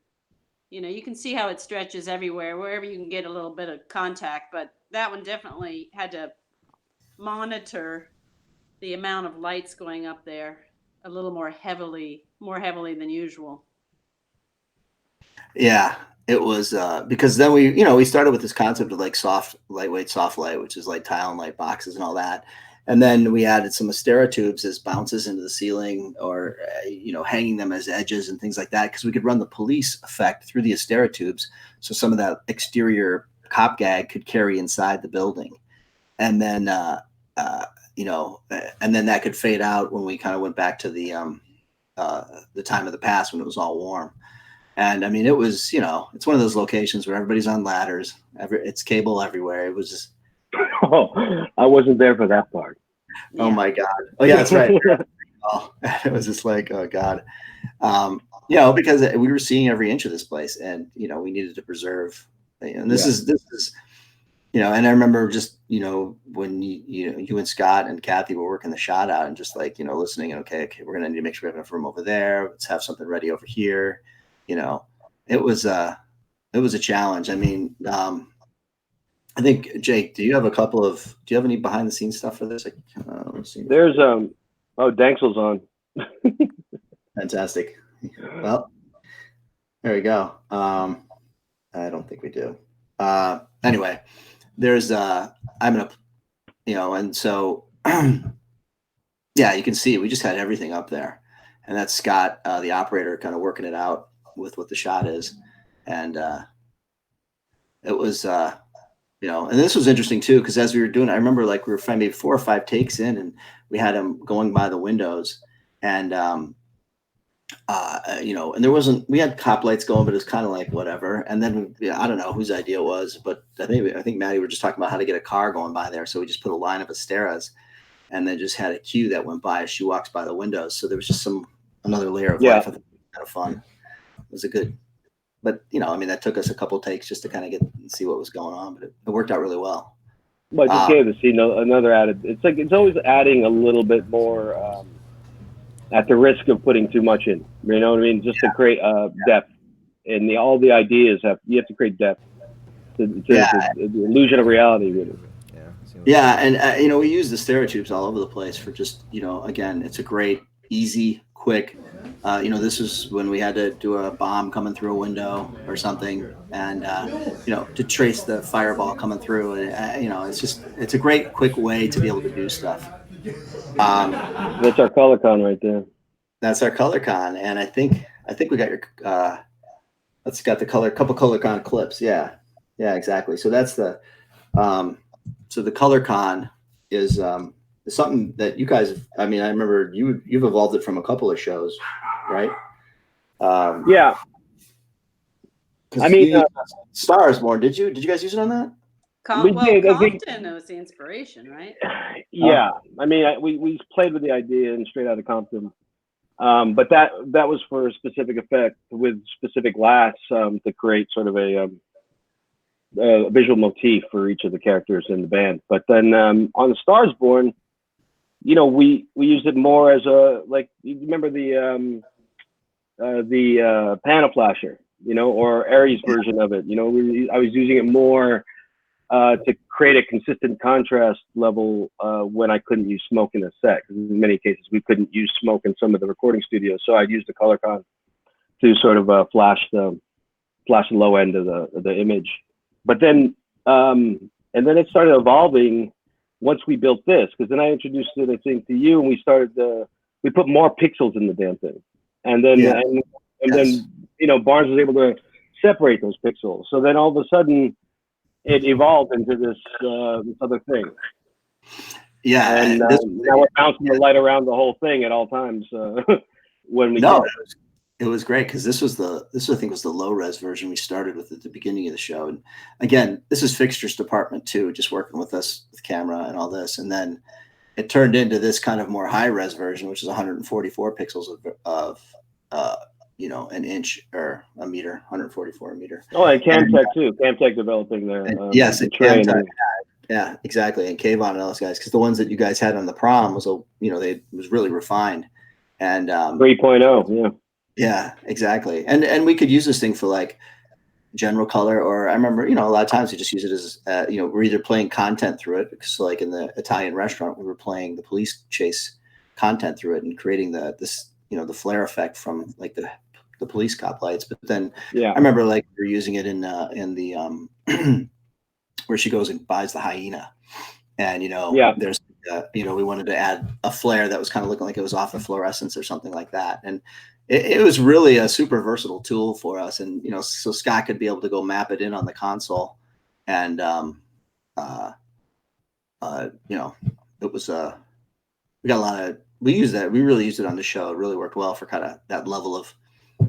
You know, you can see how it stretches everywhere, wherever you can get a little bit of contact. But that one definitely had to monitor the amount of lights going up there a little more heavily than usual. Yeah, it was because then we started with this concept of like lightweight soft light, which is like tile and light boxes and all that. And then we added some Astera tubes as bounces into the ceiling, or hanging them as edges and things like that, because we could run the police effect through the Astera tubes, so some of that exterior cop gag could carry inside the building, and then and then that could fade out when we kind of went back to the time of the past when it was all warm. And I mean, it was, it's one of those locations where everybody's on ladders. It's cable everywhere. It was just. Oh, I wasn't there for that part. Yeah. Oh my God. Oh yeah, that's right. Oh, it was just like, oh God. Because we were seeing every inch of this place, and we needed to preserve. And this is and I remember just when you and Scott and Kathy were working the shot out, and just like listening. Okay, we're gonna need to make sure we have enough room over there. Let's have something ready over here. It was a challenge. I mean, I think, Jake, do you have any behind the scenes stuff for this? Let's see. There's Danksel's on. Fantastic. Well, there we go. I don't think we do. Anyway, there's I'm gonna and so yeah, you can see we just had everything up there, and that's Scott, the operator, kind of working it out with what the shot is, and it was and this was interesting too, because as we were doing it, I remember like we were maybe 4 or 5 takes in, and we had him going by the windows, and and there wasn't, we had cop lights going, but it was kind of like whatever. And then I don't know whose idea it was, but I think Matty were just talking about how to get a car going by there, so we just put a line of Asteras, and then just had a cue that went by as she walks by the windows. So there was just another layer of life. I think kind of fun. It was a good. But that took us a couple takes just to kind of see what was going on, but it worked out really well. But just gave the scene another added. It's always adding a little bit more at the risk of putting too much in. You know what I mean? Just to create depth, and all the ideas you have to create depth. The illusion of reality, really. Yeah, and we use the stereotubes all over the place for just again, it's a great, easy, quick. This is when we had to do a bomb coming through a window or something, and to trace the fireball coming through. It's a great, quick way to be able to do stuff. That's our color con right there. That's our color con, and I think we got your. Let's got the couple color con clips. Yeah, exactly. So that's the. So the color con is something that you guys. I mean, I remember you've evolved it from a couple of shows, right? Yeah. I mean, Star is Born. Did you guys use it on that? Compton was the inspiration, right? Yeah. I mean, we played with the idea and Straight Outta Compton, but that was for a specific effect with specific laughs to create sort of a visual motif for each of the characters in the band. But then on the Stars Born, we used it more as you remember the panel flasher, or Aries version of it. I was using it more to create a consistent contrast level when I couldn't use smoke in a set. Because in many cases we couldn't use smoke in some of the recording studios, so I'd use the color con to sort of flash the low end of the image. But then and then it started evolving once we built this, because then I introduced it, I think, to you, and we put more pixels in the damn thing, and then then Barnes was able to separate those pixels. So then all of a sudden it evolved into this other thing. Yeah, and now we're bouncing the light around the whole thing at all times when we. No, it was great, because this I think was the low res version we started with at the beginning of the show. And again, this is Fixtures department too, just working with us with camera and all this. And then it turned into this kind of more high res version, which is 144 pixels of an inch or a meter, 144 a meter. Oh, and Camtech too. Camtech developing there. Yes, and Camtech. Yeah, exactly. And Kayvon and all those guys, because the ones that you guys had on the prom was was really refined. And 3.0, yeah. Yeah, exactly. And we could use this thing for like general color, or I remember, a lot of times we just use it as, we're either playing content through it, because like in the Italian restaurant, we were playing the police chase content through it and creating the flare effect from like the police cop lights. But then I remember like we were using it in the where she goes and buys the hyena, and there's we wanted to add a flare that was kind of looking like it was off the fluorescence or something like that, and it was really a super versatile tool for us. And so Scott could be able to go map it in on the console, and it was we got a lot of, we really used it on the show. It really worked well for kind of that level of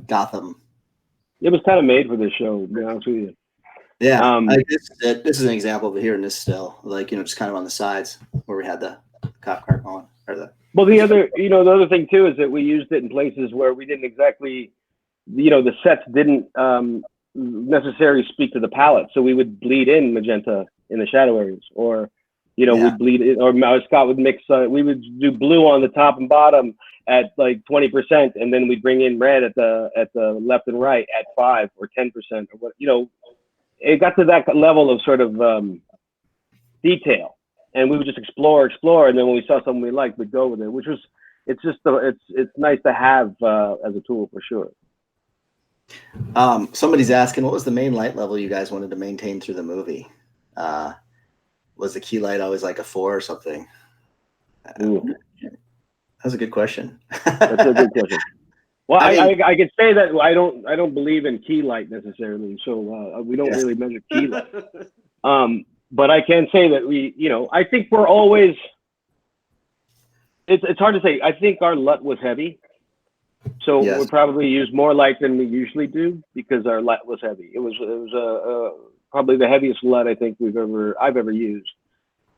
Gotham. It was kind of made for this show, to be honest with you. Yeah, this is an example of it here in this still, like just kind of on the sides where we had the cop car going, or the. Well, the other thing too is that we used it in places where we didn't exactly, the sets didn't necessarily speak to the palette, so we would bleed in magenta in the shadow areas, or we'd bleed in, or Scott would mix. We would do blue on the top and bottom at like 20%, and then we'd bring in red at the left and right at 5 or 10%, or what. It got to that level of sort of detail, and we would just explore, and then when we saw something we liked, we'd go with it. Which was, it's nice to have as a tool for sure. Somebody's asking, what was the main light level you guys wanted to maintain through the movie? Was the key light always like a 4 or something? That's a good question. That's a good question. Well, I could say that I don't believe in key light necessarily, so we don't really measure key light. But I can say that I think we're always. It's hard to say. I think our LUT was heavy, so we probably use more light than we usually do because our LUT was heavy. It was probably the heaviest LUT I think I've ever used,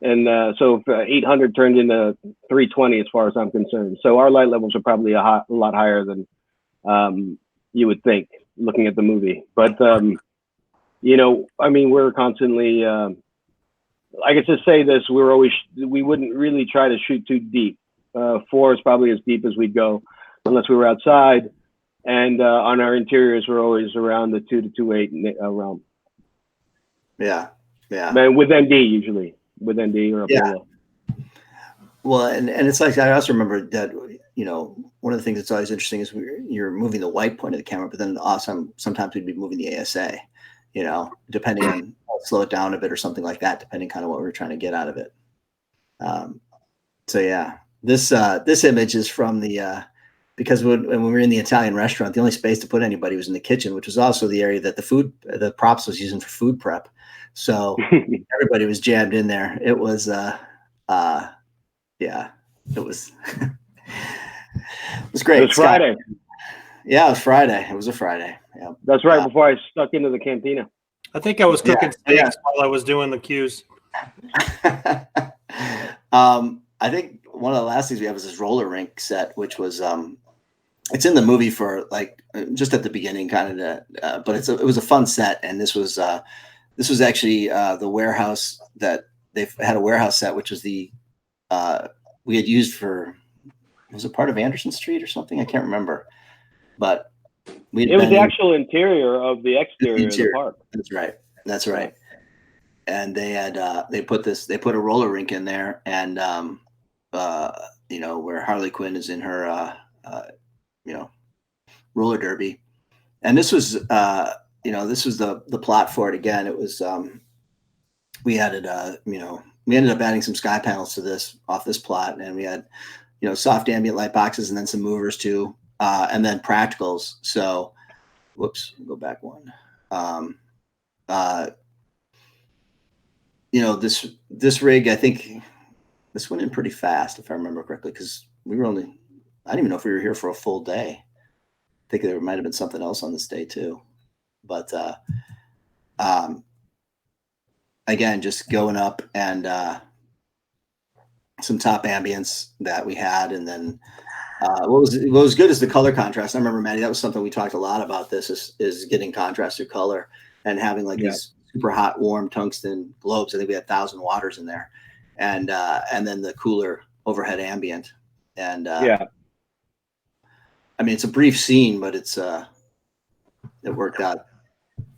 and so 800 turned into 320 as far as I'm concerned. So our light levels are probably a lot higher than you would think looking at the movie. But we're constantly. I could just say this: we wouldn't really try to shoot too deep. 4 is probably as deep as we'd go, unless we were outside. And on our interiors, we're always around the 2 to 2.8 realm. Yeah. And with ND usually, with ND or Apollo. Well, and it's like, I also remember that one of the things that's always interesting is you're moving the white point of the camera, but then sometimes we'd be moving the ASA. Depending on slow it down a bit or something like that, depending kind of what we're trying to get out of it. So yeah, this image is from the because when we were in the Italian restaurant, the only space to put anybody was in the kitchen, which was also the area that the props was using for food prep. So everybody was jammed in there. It was it was it was great. It was Friday. Yeah, it was Friday. It was a Friday. Yeah. That's right, before I stuck into the cantina. I think I was cooking steaks while I was doing the cues. I think one of the last things we have is this roller rink set, which was it's in the movie for like just at the beginning, kind of, but it was a fun set, and this was actually the warehouse that they've had a warehouse set, which was the we had used for, was it part of Anderson Street or something? I can't remember, but it was the actual interior of the exterior of the park. That's right. And they had they put a roller rink in there, and where Harley Quinn is in her roller derby, and this was this was the plot for it. Again, it was we added we ended up adding some sky panels to this off this plot, and we had soft ambient light boxes and then some movers too, and then practicals. So whoops, go back one. This rig, I think this went in pretty fast, if I remember correctly, because I didn't even know if we were here for a full day. I think there might have been something else on this day too. But again, just going up and some top ambience that we had, and then what was good is the color contrast. I remember, Matty, that was something we talked a lot about. This is getting contrast through color and having like these super hot, warm tungsten globes. I think we had 1,000 waters in there, and then the cooler overhead ambient. And I mean, it's a brief scene, but it worked out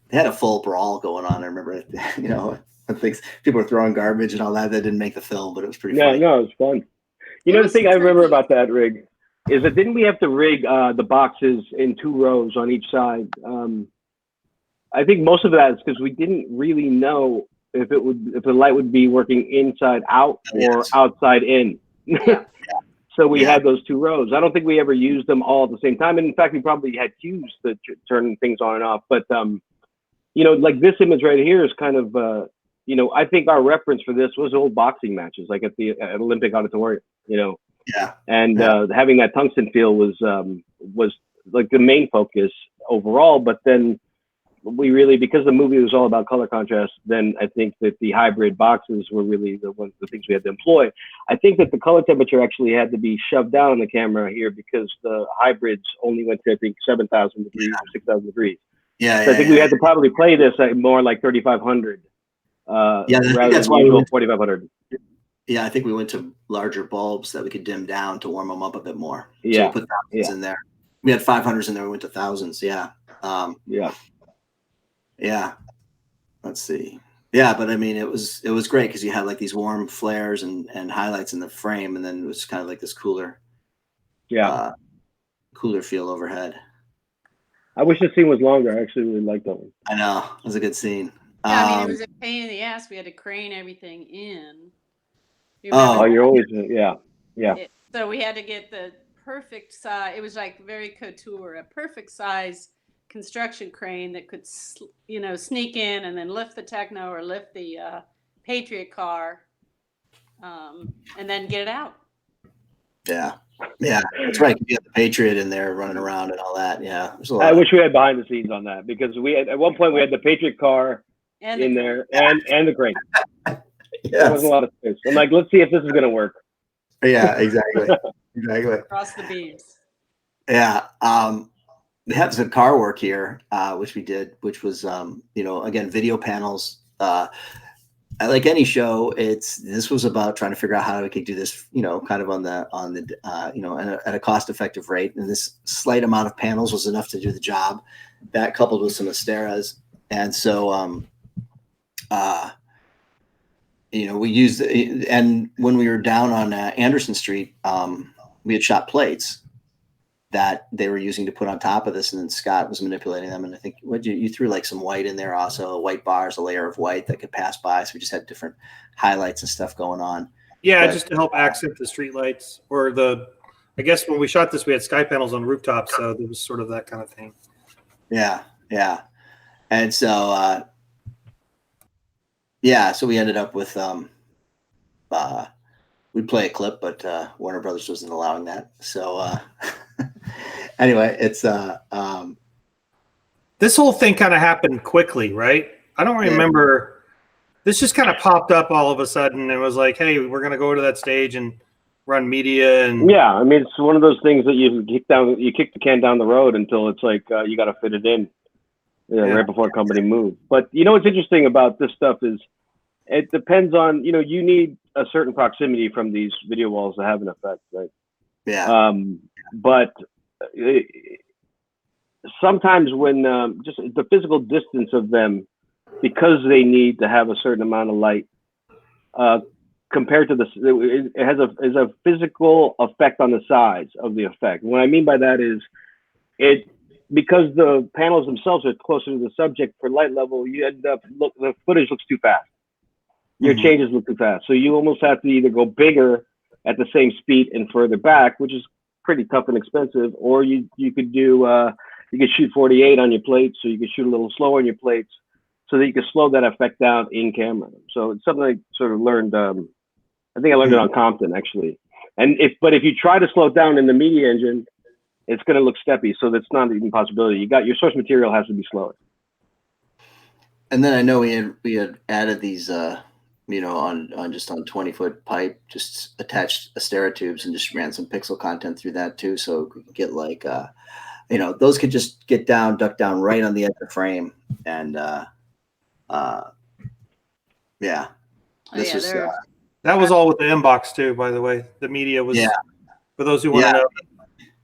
they had a full brawl going on. I remember, you know, I think people were throwing garbage and all that. That didn't make the film, but it was pretty funny. No, it was fun. You know, the thing I remember about that rig is that didn't we have to rig the boxes in 2 rows on each side? I think most of that is because we didn't really know if the light would be working inside out or outside in. So we had those 2 rows. I don't think we ever used them all at the same time. And in fact, we probably had cues to turn things on and off. But, you know, like this image right here is kind of, you know, I think our reference for this was old boxing matches, like at Olympic Auditorium, you know. Yeah. And having that tungsten feel was like the main focus overall. But then we really, because the movie was all about color contrast, then I think that the hybrid boxes were really the things we had to employ. I think that the color temperature actually had to be shoved down on the camera here because the hybrids only went to, I think, 7,000 degrees or 6,000 degrees. Yeah. So I think we had to probably play this at more like 3,500 rather than usual 4,500. Yeah, I think we went to larger bulbs that we could dim down to warm them up a bit more. Yeah. So we put thousands in there. We had 500s in there. We went to thousands. Yeah. Yeah. Let's see. Yeah, but I mean, it was great because you had like these warm flares and highlights in the frame, and then it was kind of like this cooler feel overhead. I wish the scene was longer. I actually really liked that one. I know. It was a good scene. Yeah, I mean, it was a pain in the ass. We had to crane everything in. You're always, yeah. So we had to get the perfect size. It was like very couture, a perfect size construction crane that could, you know, sneak in and then lift the Techno or lift the Patriot car, and then get it out. Yeah, that's right. You have the Patriot in there running around and all that. Yeah, I wish we had behind the scenes on that because we had, at one point we had the Patriot car in there and the crane. There wasn't a lot of space. I'm like, let's see if this is gonna work. Yeah, exactly. Across the beams. Yeah. We had some car work here, which we did, which was, you know, again, video panels. Like any show, this was about trying to figure out how we could do this, you know, kind of on the you know, at a cost-effective rate. And this slight amount of panels was enough to do the job. That coupled with some Asteras, and so, you know, we used, and when we were down on Anderson Street, we had shot plates that they were using to put on top of this, and then Scott was manipulating them. And I think you threw like some white in there, also white bars, a layer of white that could pass by. So we just had different highlights and stuff going on. Yeah, just to help accent the street lights, or I guess when we shot this, we had sky panels on rooftops, so there was sort of that kind of thing. Yeah, and so so we ended up with we'd play a clip, but Warner Brothers wasn't allowing that. So anyway, it's this whole thing kind of happened quickly, right? I don't remember. This just kind of popped up all of a sudden and was like, hey, we're going to go to that stage and run media. And yeah, I mean, it's one of those things that you kick the can down the road until it's like you got to fit it in right before a company moves. But you know what's interesting about this stuff is it depends on, you know, you need a certain proximity from these video walls to have an effect, right? Yeah. But sometimes when just the physical distance of them, because they need to have a certain amount of light, compared to it has a physical effect on the size of the effect. What I mean by that is because the panels themselves are closer to the subject for light level, you end up the footage looks too fast. Your changes look too fast, so you almost have to either go bigger at the same speed and further back, which is pretty tough and expensive, or you could do you could shoot 48 on your plates, so you could shoot a little slower on your plates, so that you could slow that effect down in camera. So it's something I sort of learned. I think I learned it on Compton actually. And if you try to slow it down in the media engine, it's going to look steppy. So that's not even a possibility. Your source material has to be slower. And then I know we had added these, you know, on 20-foot pipe, just attached Astera tubes and just ran some pixel content through that too. So we could get like, you know, those could just duck down right on the edge of the frame. And that was all with the inbox too, by the way. The media was, for those who want to know,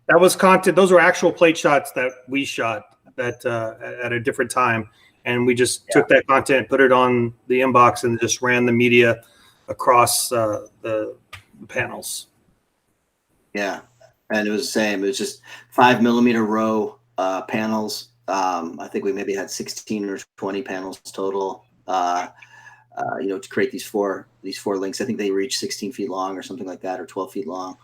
that was content. Those were actual plate shots that we shot at a different time. and we just took that content, put it on the inbox, and just ran the media across the panels. Yeah, and it was the same. It was just 5mm row panels. I think we maybe had 16 or 20 panels total. To create these four links. I think they reached 16 feet long or something like that, or 12 feet long.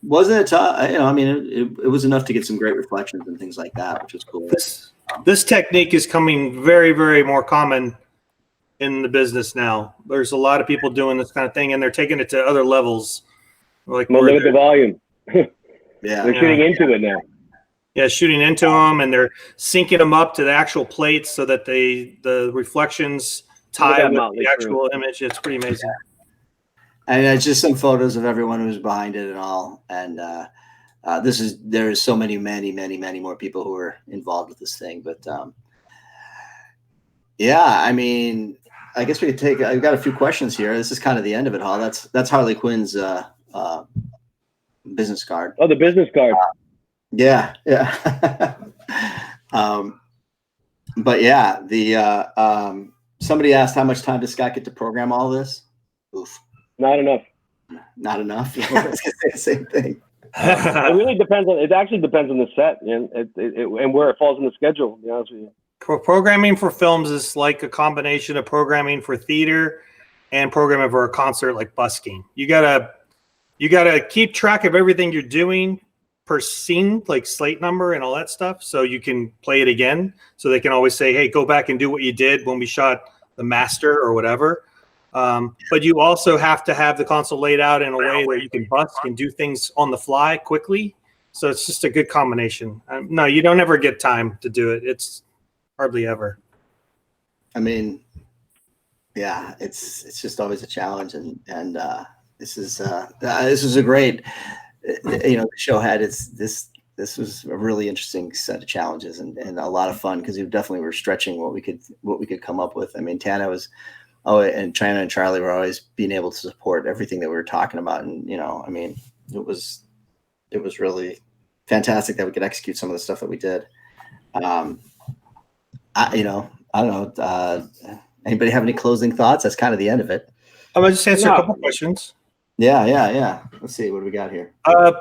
Wasn't it tough? It was enough to get some great reflections and things like that, which was cool. This technique is coming very, very more common in the business now. There's a lot of people doing this kind of thing, and they're taking it to other levels. Like, look at the volume. Yeah, they're shooting into it now. Yeah, shooting into them, and they're syncing them up to the actual plates so that the reflections tie with the actual image. It's pretty amazing. And it's just some photos of everyone who's behind it and all. And there's so many more people who are involved with this thing. But I guess we could take. I've got a few questions here. This is kind of the end of it, Hall. That's Harley Quinn's business card. Oh, the business card. Yeah. But yeah, somebody asked how much time does Scott get to program all this? Oof. Not enough. Not enough. Yeah, I was gonna say the same thing. It really depends on. It actually depends on the set and where it falls in the schedule. To be honest with you. Programming for films is like a combination of programming for theater and programming for a concert, like busking. You gotta keep track of everything you're doing per scene, like slate number and all that stuff, so you can play it again. So they can always say, "Hey, go back and do what you did when we shot the master or whatever." But you also have to have the console laid out in a way where you can busk and do things on the fly quickly. So it's just a good combination. No, you don't ever get time to do it. It's hardly ever. I mean, yeah, it's just always a challenge, and this is a great, the show had this was a really interesting set of challenges and a lot of fun, because we definitely were stretching what we could come up with. I mean, Tana and Tana and Charlie were always being able to support everything that we were talking about, and it was really fantastic that we could execute some of the stuff that we did. I don't know. Anybody have any closing thoughts? That's kind of the end of it. I'm gonna just answer a couple questions. Yeah. Let's see. What do we got here?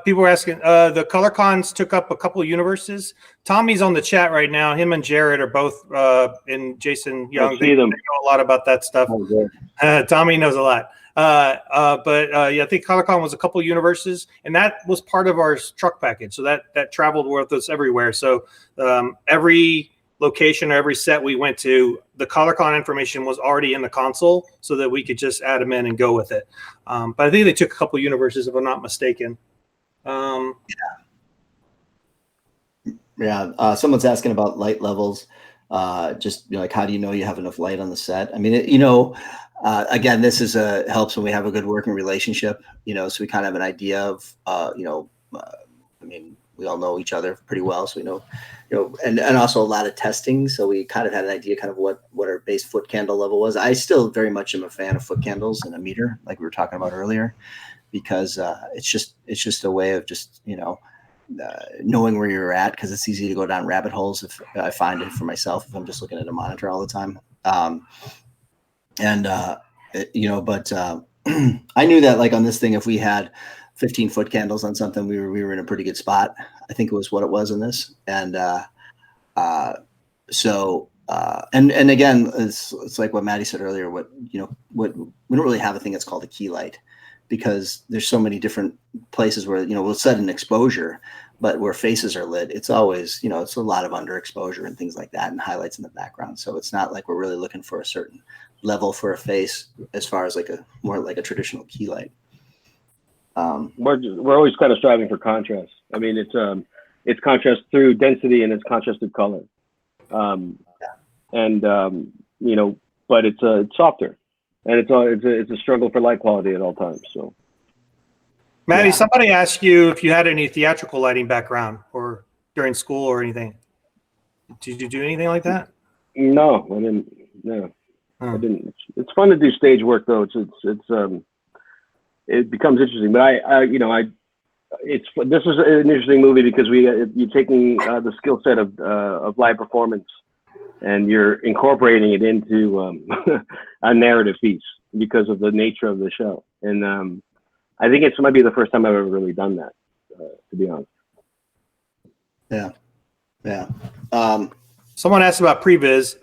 People were asking, the color cons took up a couple of universes. Tommy's on the chat right now. Him and Jared are both and Jason Young. They know a lot about that stuff. Tommy knows a lot. I think ColorCon was a couple of universes, and that was part of our truck package. So that traveled with us everywhere. So every location or every set we went to, the ColorCon information was already in the console, so that we could just add them in and go with it. But I think they took a couple of universes, if I'm not mistaken. Someone's asking about light levels. Just like, how do you know you have enough light on the set? I mean, again, this helps when we have a good working relationship, so we kind of have an idea of, we all know each other pretty well. So we know, and also a lot of testing. So we kind of had an idea kind of what our base foot candle level was. I still very much am a fan of foot candles and a meter, like we were talking about earlier, because it's just a way of just, knowing where you're at, because it's easy to go down rabbit holes if I find it for myself, if I'm just looking at a monitor all the time. But I knew that, like, on this thing, if we had 15 foot candles on something, we were in a pretty good spot. I think it was what it was in this. And and again, it's like what Matty said earlier, what we don't really have a thing that's called a key light, because there's so many different places where, we'll set an exposure, but where faces are lit, it's always, it's a lot of underexposure and things like that, and highlights in the background. So it's not like we're really looking for a certain level for a face as far as more like a traditional key light. We're always kind of striving for contrast. I mean, it's contrast through density, and it's contrast through color. But it's softer, and it's a struggle for light quality at all times. So, Matty, somebody asked you if you had any theatrical lighting background or during school or anything. Did you do anything like that? No, I didn't. No, I didn't. It's fun to do stage work, though. It becomes interesting. But this is an interesting movie because you're taking the skill set of live performance and you're incorporating it into a narrative piece because of the nature of the show. And I think it might be the first time I've ever really done that, to be honest. Yeah. Someone asked about previs.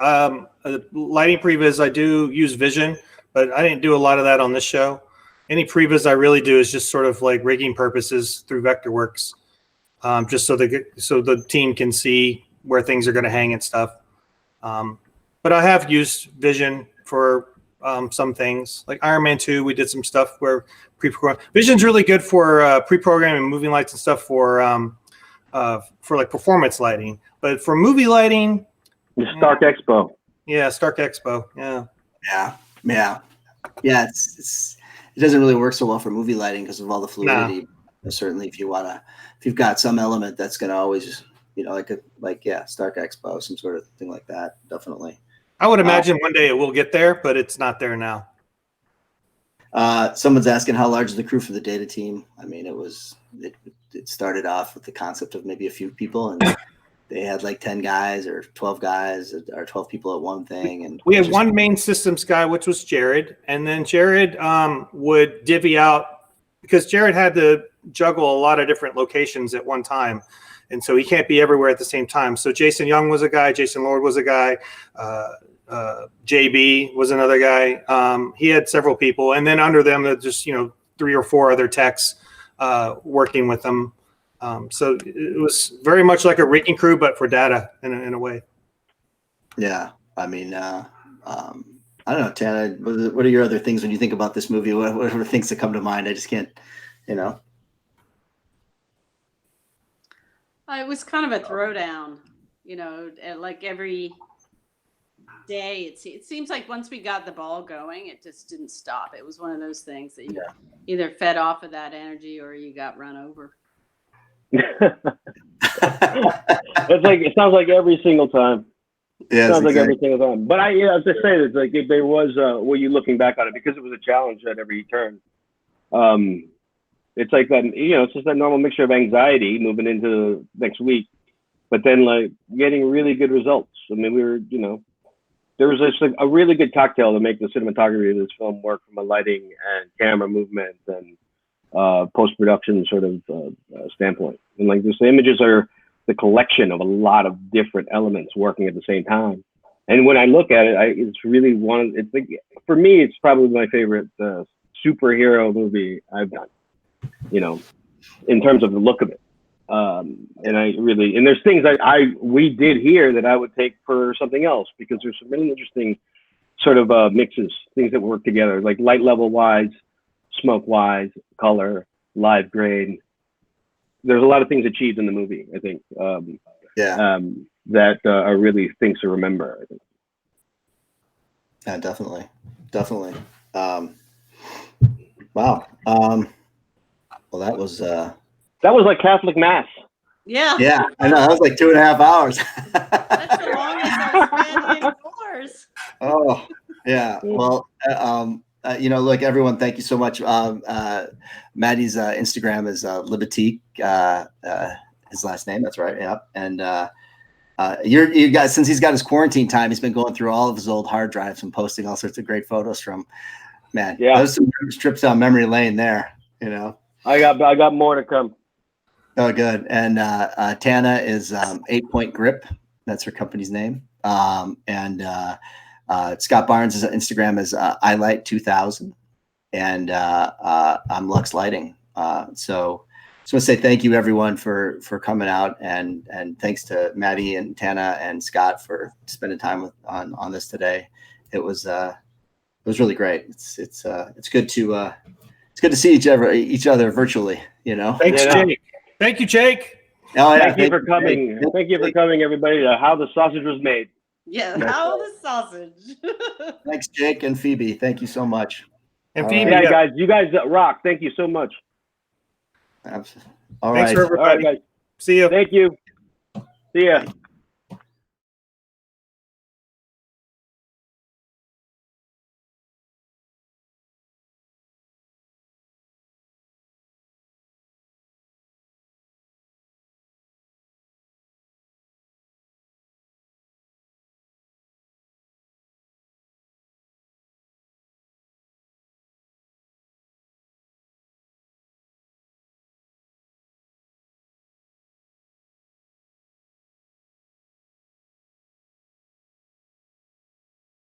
Lighting previs, I do use Vision, but I didn't do a lot of that on this show. Any previs I really do is just sort of like rigging purposes through Vectorworks, just so the team can see where things are going to hang and stuff. But I have used Vision for some things, like Iron Man 2. We did some stuff where Vision's really good for pre-programming moving lights and stuff for like performance lighting. But for movie lighting, Stark Expo. Yeah, Stark Expo. Yeah. It doesn't really work so well for movie lighting because of all the fluidity. No. Certainly, if you've got some element that's going to always, Stark Expo, some sort of thing like that. Definitely. I would imagine one day it will get there, but it's not there now. Someone's asking how large is the crew for the data team. I mean, it started off with the concept of maybe a few people, and they had like 10 guys or 12 guys or 12 people at one thing. And we had one main systems guy, which was Jared. And then Jared would divvy out, because Jared had to juggle a lot of different locations at one time. And so he can't be everywhere at the same time. So Jason Young was a guy, Jason Lord was a guy, JB was another guy. He had several people. And then under them, just, 3 or 4 other techs working with them. So it was very much like a rigging crew, but for data in a way. Yeah. I mean, I don't know, Tana, what are your other things when you think about this movie? What are the things that come to mind? I just can't, It was kind of a throwdown, like every day. It seems like once we got the ball going, it just didn't stop. It was one of those things that you either fed off of that energy or you got run over. It sounds like every single time. Yeah, sounds like every single time. But I was just saying, it's like if there was, were you looking back on it, because it was a challenge at every turn. It's like that, it's just that normal mixture of anxiety moving into next week, but then like getting really good results. I mean, we were, there was just a really good cocktail to make the cinematography of this film work from a lighting and camera movement and post-production sort of standpoint. And like the images are the collection of a lot of different elements working at the same time. And when I look at it, it's really for me, it's probably my favorite superhero movie I've done, in terms of the look of it. And there's things we did here that I would take for something else, because there's some really interesting sort of mixes, things that work together, like light level wise, smoke wise, color, live grade. There's a lot of things achieved in the movie, I think. That are really things to remember, I think. Yeah, definitely. Wow. Well, that was like Catholic Mass. Yeah. Yeah, I know. That was like 2.5 hours. That's the longest I've spent indoors. Oh, yeah. Well, look, everyone, thank you so much. Matty's Instagram is Libatique, his last name. That's right. Yeah. And you guys, since he's got his quarantine time, he's been going through all of his old hard drives and posting all sorts of great photos from. Man, there's some trips down memory lane there. I got more to come. Oh, good. And Tana is 8 Point Grip. That's her company's name. And Scott Barnes' Instagram is iLight2000, and I'm Lux Lighting. So just want to say thank you, everyone, for coming out, and thanks to Matty and Tana and Scott for spending time on this today. It was really great. It's good to see each other virtually. Thanks, Jake. Thank you, Jake. Oh, yeah. Thank you for coming. Thank you for coming, everybody, to How the Sausage Was Made. Yeah, how the sausage. Thanks, Jake and Phoebe. Thank you so much. And Phoebe, guys, you guys rock. Thank you so much. Absolutely. All Thanks right. for everybody. All right, guys. See you. Thank you. See ya.